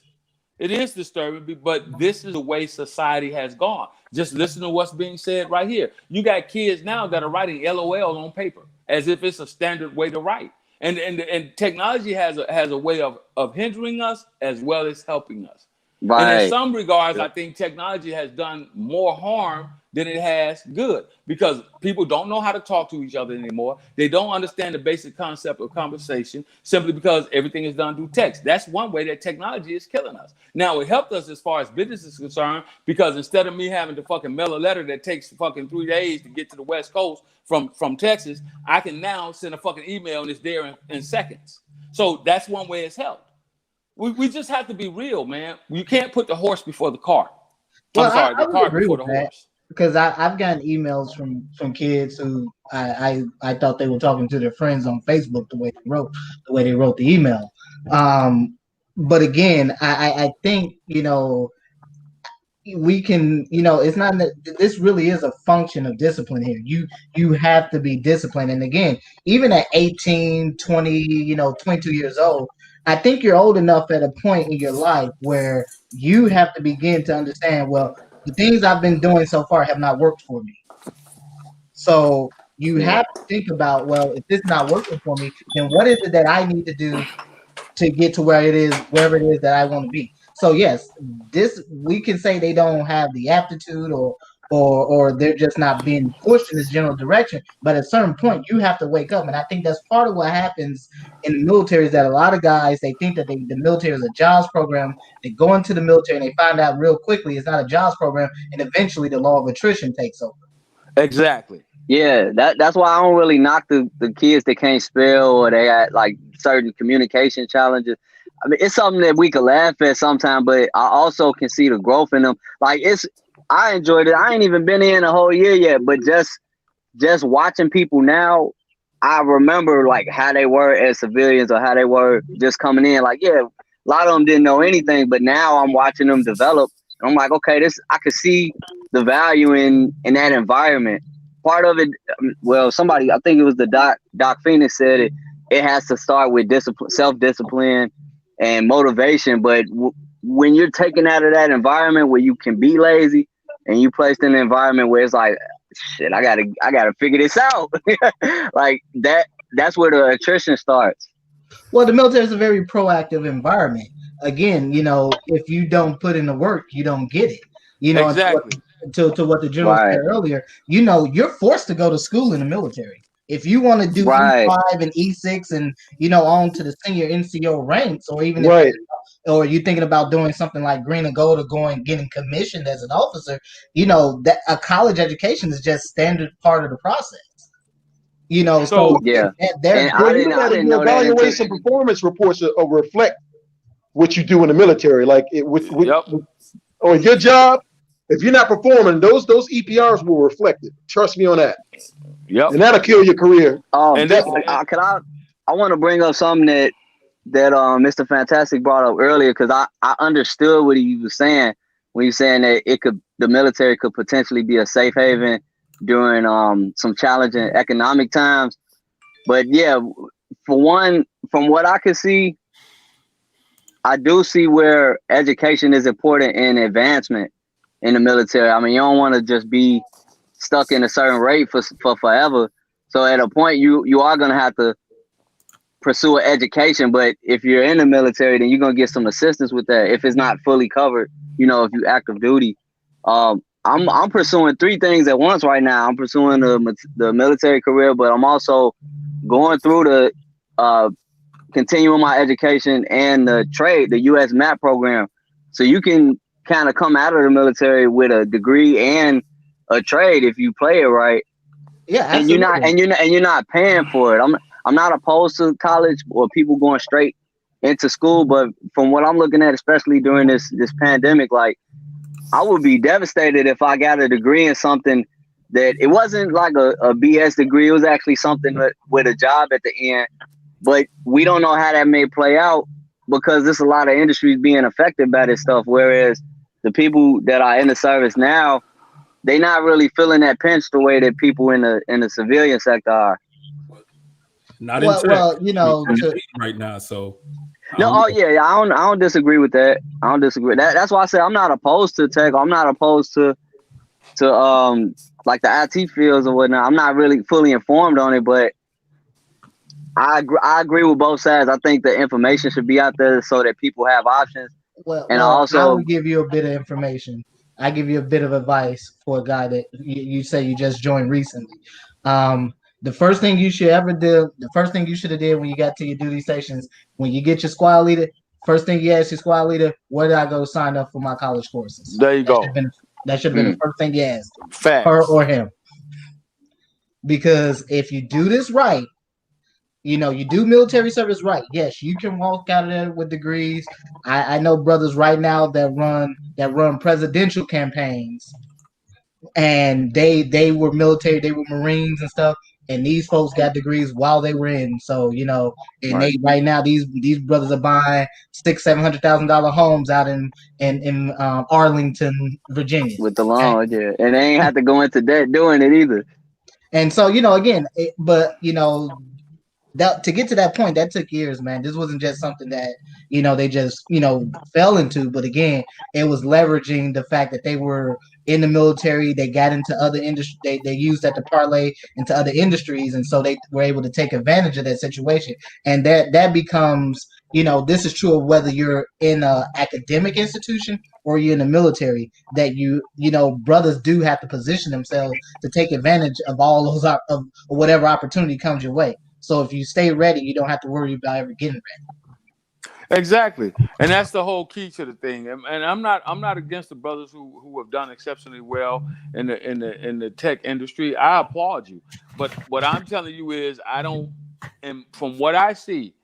it is disturbing, but this is the way society has gone. Just listen to what's being said right here. You got kids now that are writing LOL on paper as if it's a standard way to write. And technology has a way of hindering us as well as helping us. Right. And in some regards, I think technology has done more harm than it has good, because people don't know how to talk to each other anymore. They don't understand the basic concept of conversation simply because everything is done through text. That's one way that technology is killing us. Now, it helped us as far as business is concerned, because instead of me having to fucking mail a letter that takes fucking 3 days to get to the West Coast from Texas, I can now send a fucking email and it's there in seconds. So that's one way it's helped. We just have to be real, man. You can't put the horse before the cart. Well, I'm sorry, I the cart agree before with the that, horse. because I've gotten emails from kids who I thought they were talking to their friends on Facebook the way they wrote the email. But again, I think, you know, we can, you know, it's not that this really is a function of discipline here. You have to be disciplined. And again, even at 18, 20, you know, 22 years old, I think you're old enough at a point in your life where you have to begin to understand, well, the things I've been doing so far have not worked for me. So you have to think about, well, if this is not working for me, then what is it that I need to do to get to wherever it is that I want to be. So yes, we can say they don't have the aptitude or they're just not being pushed in this general direction. But at a certain point, you have to wake up. And I think that's part of what happens in the military, is that a lot of guys, they think that the military is a jobs program. They go into the military and they find out real quickly it's not a jobs program, and eventually the law of attrition takes over. Exactly. Yeah, that's why I don't really knock the kids that can't spell or they got like certain communication challenges. I mean, it's something that we could laugh at sometimes, but I also can see the growth in them. Like I enjoyed it. I ain't even been in a whole year yet, but just watching people now, I remember like how they were as civilians or how they were just coming in. Like, yeah, a lot of them didn't know anything, but now I'm watching them develop. And I'm like, okay, I could see the value in that environment. Part of it, well, somebody, I think it was the Doc Phoenix said it has to start with discipline, self-discipline and motivation. But when you're taken out of that environment where you can be lazy and you placed in an environment where it's like, shit, I gotta figure this out. Like that's where the attrition starts. Well, the military is a very proactive environment. Again, you know, if you don't put in the work, you don't get it. You know, exactly. To what the general said earlier, you know, you're forced to go to school in the military. If you want to do E5 and E6 and, you know, on to the senior NCO ranks, or even or you're thinking about doing something like green and gold or getting commissioned as an officer, you know, that a college education is just standard part of the process. You know, so yeah. I didn't know evaluation performance reports will reflect what you do in the military. Like or your job, if you're not performing, those EPRs will reflect it. Trust me on that. Yep. And that'll kill your career. And I want to bring up something that Mr. Fantastic brought up earlier, because I understood what he was saying when he was saying that the military could potentially be a safe haven during some challenging economic times. But yeah, for one, from what I could see, I do see where education is important in advancement in the military. I mean, you don't want to just be stuck in a certain rate for forever. So at a point, you are going to have to pursue an education. But if you're in the military, then you're gonna get some assistance with that if it's not fully covered. You know, if you active duty. I'm pursuing 3 things at once right now. I'm pursuing the military career, but I'm also going through the continuing my education and the trade, the U.S. MAP program. So you can kind of come out of the military with a degree and a trade if you play it right. Yeah, absolutely. And you're not paying for it. I'm not opposed to college or people going straight into school, but from what I'm looking at, especially during this pandemic, like, I would be devastated if I got a degree in something that it wasn't like a BS degree. It was actually something with a job at the end. But we don't know how that may play out because there's a lot of industries being affected by this stuff. Whereas the people that are in the service now, they're not really feeling that pinch the way that people in the civilian sector are. Not in tech. Well, you know, right now. So I don't disagree with that. I don't disagree. That's why I say I'm not opposed to tech. I'm not opposed to like the IT fields or whatnot. I'm not really fully informed on it, but I agree with both sides. I think the information should be out there so that people have options. I will give you a bit of information. I give you a bit of advice for a guy that you say you just joined recently. The first thing you should ever do, the first thing you should have did when you got to your duty stations, when you get your squad leader, first thing you ask your squad leader, where did I go sign up for my college courses? There you go. That should have been the first thing you asked. Facts. Her or him. Because if you do this right, you know, you do military service right. Yes, you can walk out of there with degrees. I know brothers right now that run presidential campaigns, and they were military, they were Marines and stuff, and these folks got degrees while they were in. So, you know, and they right now these brothers are buying $600,000-$700,000 homes out in Arlington, Virginia, with the loan, yeah, and they ain't have to go into debt doing it either. And so, you know, again, but you know, that to get to that point, that took years, man. This wasn't just something that, you know, they just, you know, fell into. But again, it was leveraging the fact that they were in the military. They got into other industries. They used that to parlay into other industries. And so they were able to take advantage of that situation. And that becomes, you know, this is true of whether you're in an academic institution or you're in the military, that you know, brothers do have to position themselves to take advantage of all those of whatever opportunity comes your way. So if you stay ready, you don't have to worry about ever getting ready. Exactly, and that's the whole key to the thing. And I'm not against the brothers who have done exceptionally well in the tech industry. I applaud you, but what I'm telling you is and from what I see,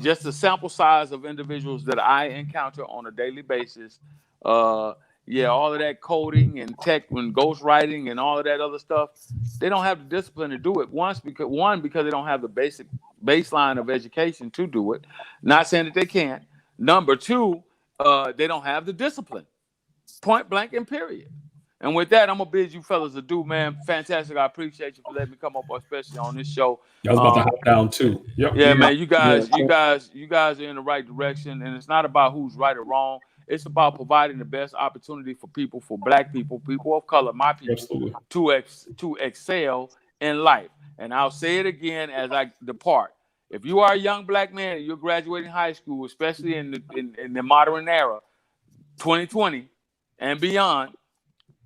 just the sample size of individuals that I encounter on a daily basis, all of that coding and tech and ghostwriting and all of that other stuff, they don't have the discipline to do it. Because they don't have the basic baseline of education to do it. Not saying that they can't. Number 2, they don't have the discipline. Point blank and period. And with that, I'm gonna bid you fellas adieu, man. Fantastic. I appreciate you for letting me come up, especially on this show. I was about to hop down too. Yep. Yeah, man. You guys are in the right direction, and it's not about who's right or wrong. It's about providing the best opportunity for people, for Black people, people of color, my people, to excel in life. And I'll say it again as I depart. If you are a young Black man and you're graduating high school, especially in the modern era, 2020 and beyond,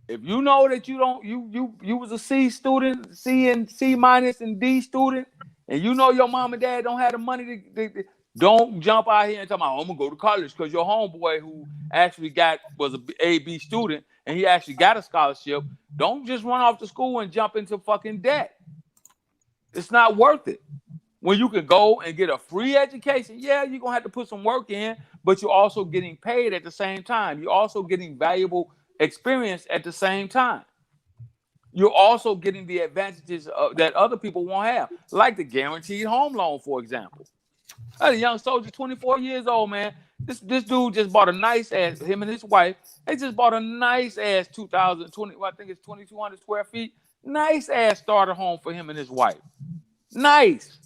if you know that you was a C student, C and C minus and D student, and you know your mom and dad don't have the money to don't jump out here and tell me, I'm gonna go to college, because your homeboy who actually was a A-B student and he actually got a scholarship. Don't just run off to school and jump into fucking debt. It's not worth it. When you can go and get a free education, yeah, you're gonna have to put some work in, but you're also getting paid at the same time. You're also getting valuable experience at the same time. You're also getting the advantages that other people won't have, like the guaranteed home loan, for example. I had a young soldier, 24 years old, man. This dude just bought a nice ass, him and his wife, they just bought a nice ass 2020, I think it's 2,200 square feet, nice ass starter home for him and his wife. Nice.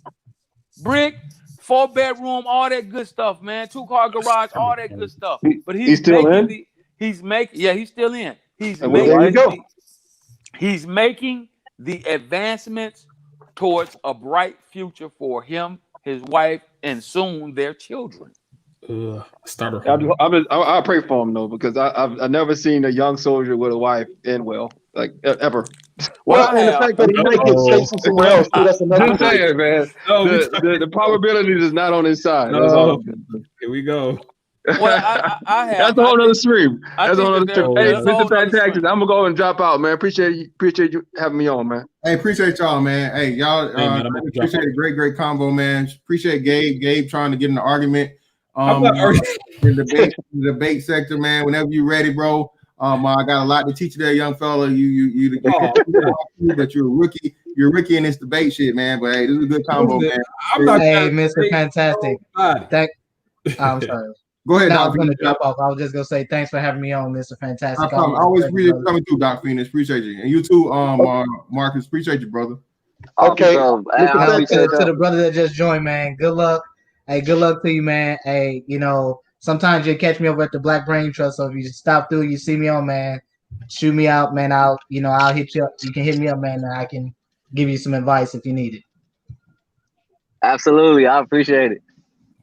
Brick, 4-bedroom, all that good stuff, man. 2-car garage, all that good stuff. But he's still in? He's still in. He's making the advancements towards a bright future for him his wife, and soon their children. Starter. I pray for him though, because I've never seen a young soldier with a wife end well, like ever. Well, and the fact that he might get stationed somewhere else, too, that's another Just thing. saying, man. The probability is not on his side. That's all I'm saying. Here we go. Well, I have. That's a whole other stream. That's a whole other stream. Hey, that's a whole Mr. nother Fantastic, I'm gonna go and drop out, man. Appreciate you having me on, man. Hey, appreciate y'all, man. Hey, y'all, man, I'm gonna appreciate a great combo, man. Appreciate Gabe trying to get in the argument. I'm not arguing. The debate sector, man. Whenever you're ready, bro. I got a lot to teach you there, young fella. But you're a rookie. You're a rookie in this debate shit, man. But hey, this is a good combo, man. I'm not Mr. Fantastic. I'm sorry. Go ahead. I was going to drop off. I was just going to say thanks for having me on, Mr. Fantastic. I always appreciate you coming through, Doc Phoenix. Appreciate you. And you too, Marcus. Appreciate you, brother. Okay. To the brother that just joined, man. Good luck. Hey, good luck to you, man. Hey, sometimes you catch me over at the Black Brain Trust. So if you stop through, you see me on, man, shoot me out, man. I'll hit you up. You can hit me up, man. And I can give you some advice if you need it. Absolutely. I appreciate it.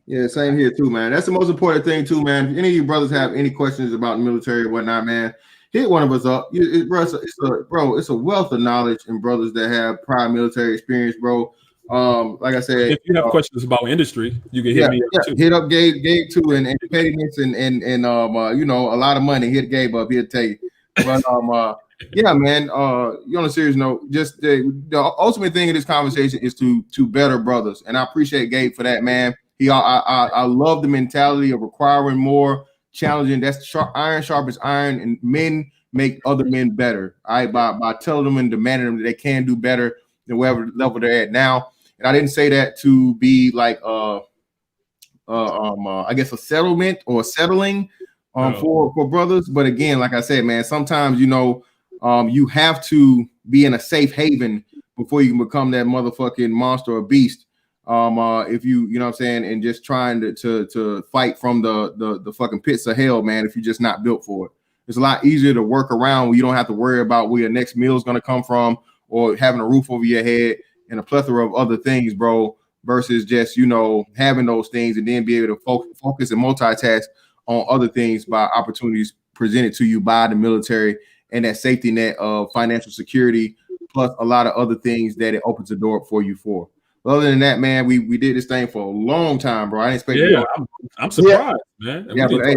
Yeah, same here too, man. That's the most important thing too, man. If any of you brothers have any questions about the military or whatnot, man, hit one of us up. It's a wealth of knowledge in brothers that have prior military experience, bro. Like I said, if you have questions about industry, you can hit me up too. Hit up Gabe too, and pettiness and a lot of money. Hit Gabe up, he'll tell you. But yeah, man. On a serious note, just the ultimate thing of this conversation is to better brothers, and I appreciate Gabe for that, man. I love the mentality of requiring more, challenging. That's iron sharpens iron, and men make other men better. All right, by telling them and demanding them that they can do better than whatever level they're at now. And I didn't say that to be like I guess a settlement or settling for brothers. But again, like I said, man, sometimes you have to be in a safe haven before you can become that motherfucking monster or beast. If you know what I'm saying, and just trying to fight from the fucking pits of hell, man, if you're just not built for it. It's a lot easier to work around when you don't have to worry about where your next meal is going to come from or having a roof over your head and a plethora of other things, bro, versus just, having those things and then be able to focus and multitask on other things by opportunities presented to you by the military and that safety net of financial security, plus a lot of other things that it opens the door for you for. Other than that, man, we did this thing for a long time, bro. I didn't expect. Yeah, I'm surprised, man. Yeah, but hey,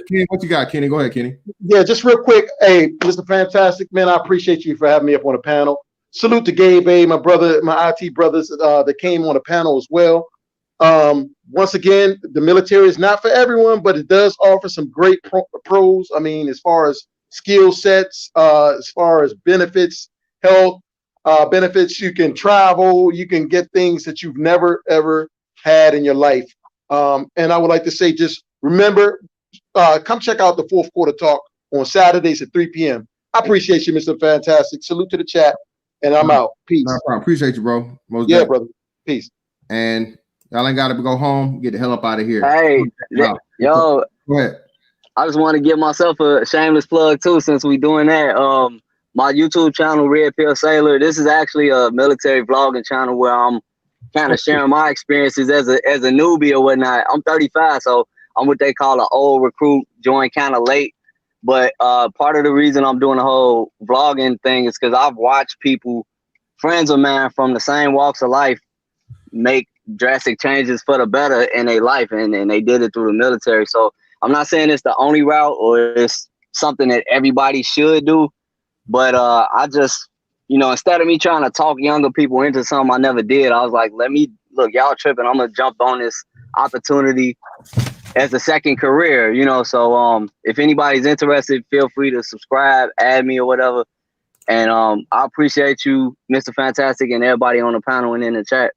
Kenny, what you got, Kenny? Go ahead, Kenny. Yeah, just real quick. Hey, Mr. Fantastic, man, I appreciate you for having me up on the panel. Salute to Gabe, my brother, my IT brothers that came on the panel as well. Once again, the military is not for everyone, but it does offer some great pros. I mean, as far as skill sets, as far as benefits, health. Benefits, you can travel, you can get things that you've never ever had in your life. And I would like to say, just remember, come check out the fourth quarter talk on Saturdays at 3 p.m. I appreciate you, Mr. Fantastic. Salute to the chat, and I'm out. Peace. No problem. Appreciate you, bro. Brother. Peace. And y'all ain't got to go home. Get the hell up out of here. Hey, yo. Go ahead. I just want to give myself a shameless plug too, since we doing that. My YouTube channel, Red Pill Sailor. This is actually a military vlogging channel where I'm kind of sharing my experiences as a newbie or whatnot. I'm 35, so I'm what they call an old recruit, joined kind of late. But part of the reason I'm doing the whole vlogging thing is because I've watched people, friends of mine from the same walks of life, make drastic changes for the better in their life, and they did it through the military. So I'm not saying it's the only route or it's something that everybody should do. But I just, instead of me trying to talk younger people into something I never did, I was like, look, y'all tripping. I'm going to jump on this opportunity as a second career, So if anybody's interested, feel free to subscribe, add me or whatever. And I appreciate you, Mr. Fantastic, and everybody on the panel and in the chat.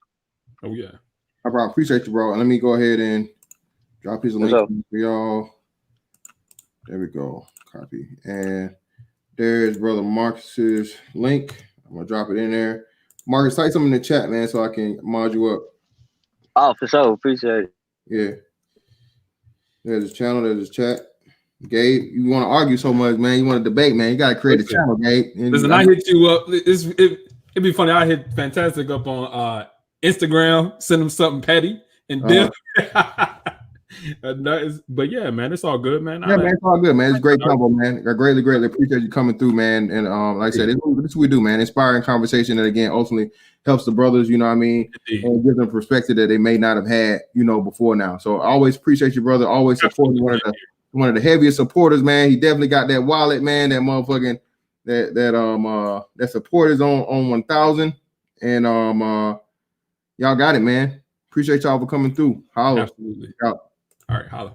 Oh, yeah. I appreciate you, bro. Let me go ahead and drop his link for y'all. There we go. Copy. And there's brother Marcus's link. I'm gonna drop it in there. Marcus, type something in the chat, man, so I can mod you up. Oh, for sure. Appreciate it. Yeah. There's his channel. There's his chat. Gabe, you want to argue so much, man. You want to debate, man. You got to create a channel, Gabe. Listen, I hit you up. It'd be funny. I hit Fantastic up on Instagram, send them something petty, and then. But yeah, man, it's all good, man. Yeah, man, it's all good, man. It's a great combo, man. I greatly appreciate you coming through, man. And like I said, this is what we do, man. Inspiring conversation that again ultimately helps the brothers, you know what I mean, and gives them perspective that they may not have had, you know, before now. So I always appreciate you, brother. Always supporting one of the heaviest supporters, man. He definitely got that wallet, man. That motherfucking that support is on 1,000, and y'all got it, man. Appreciate y'all for coming through. Holla. Absolutely. Out. All right, holla.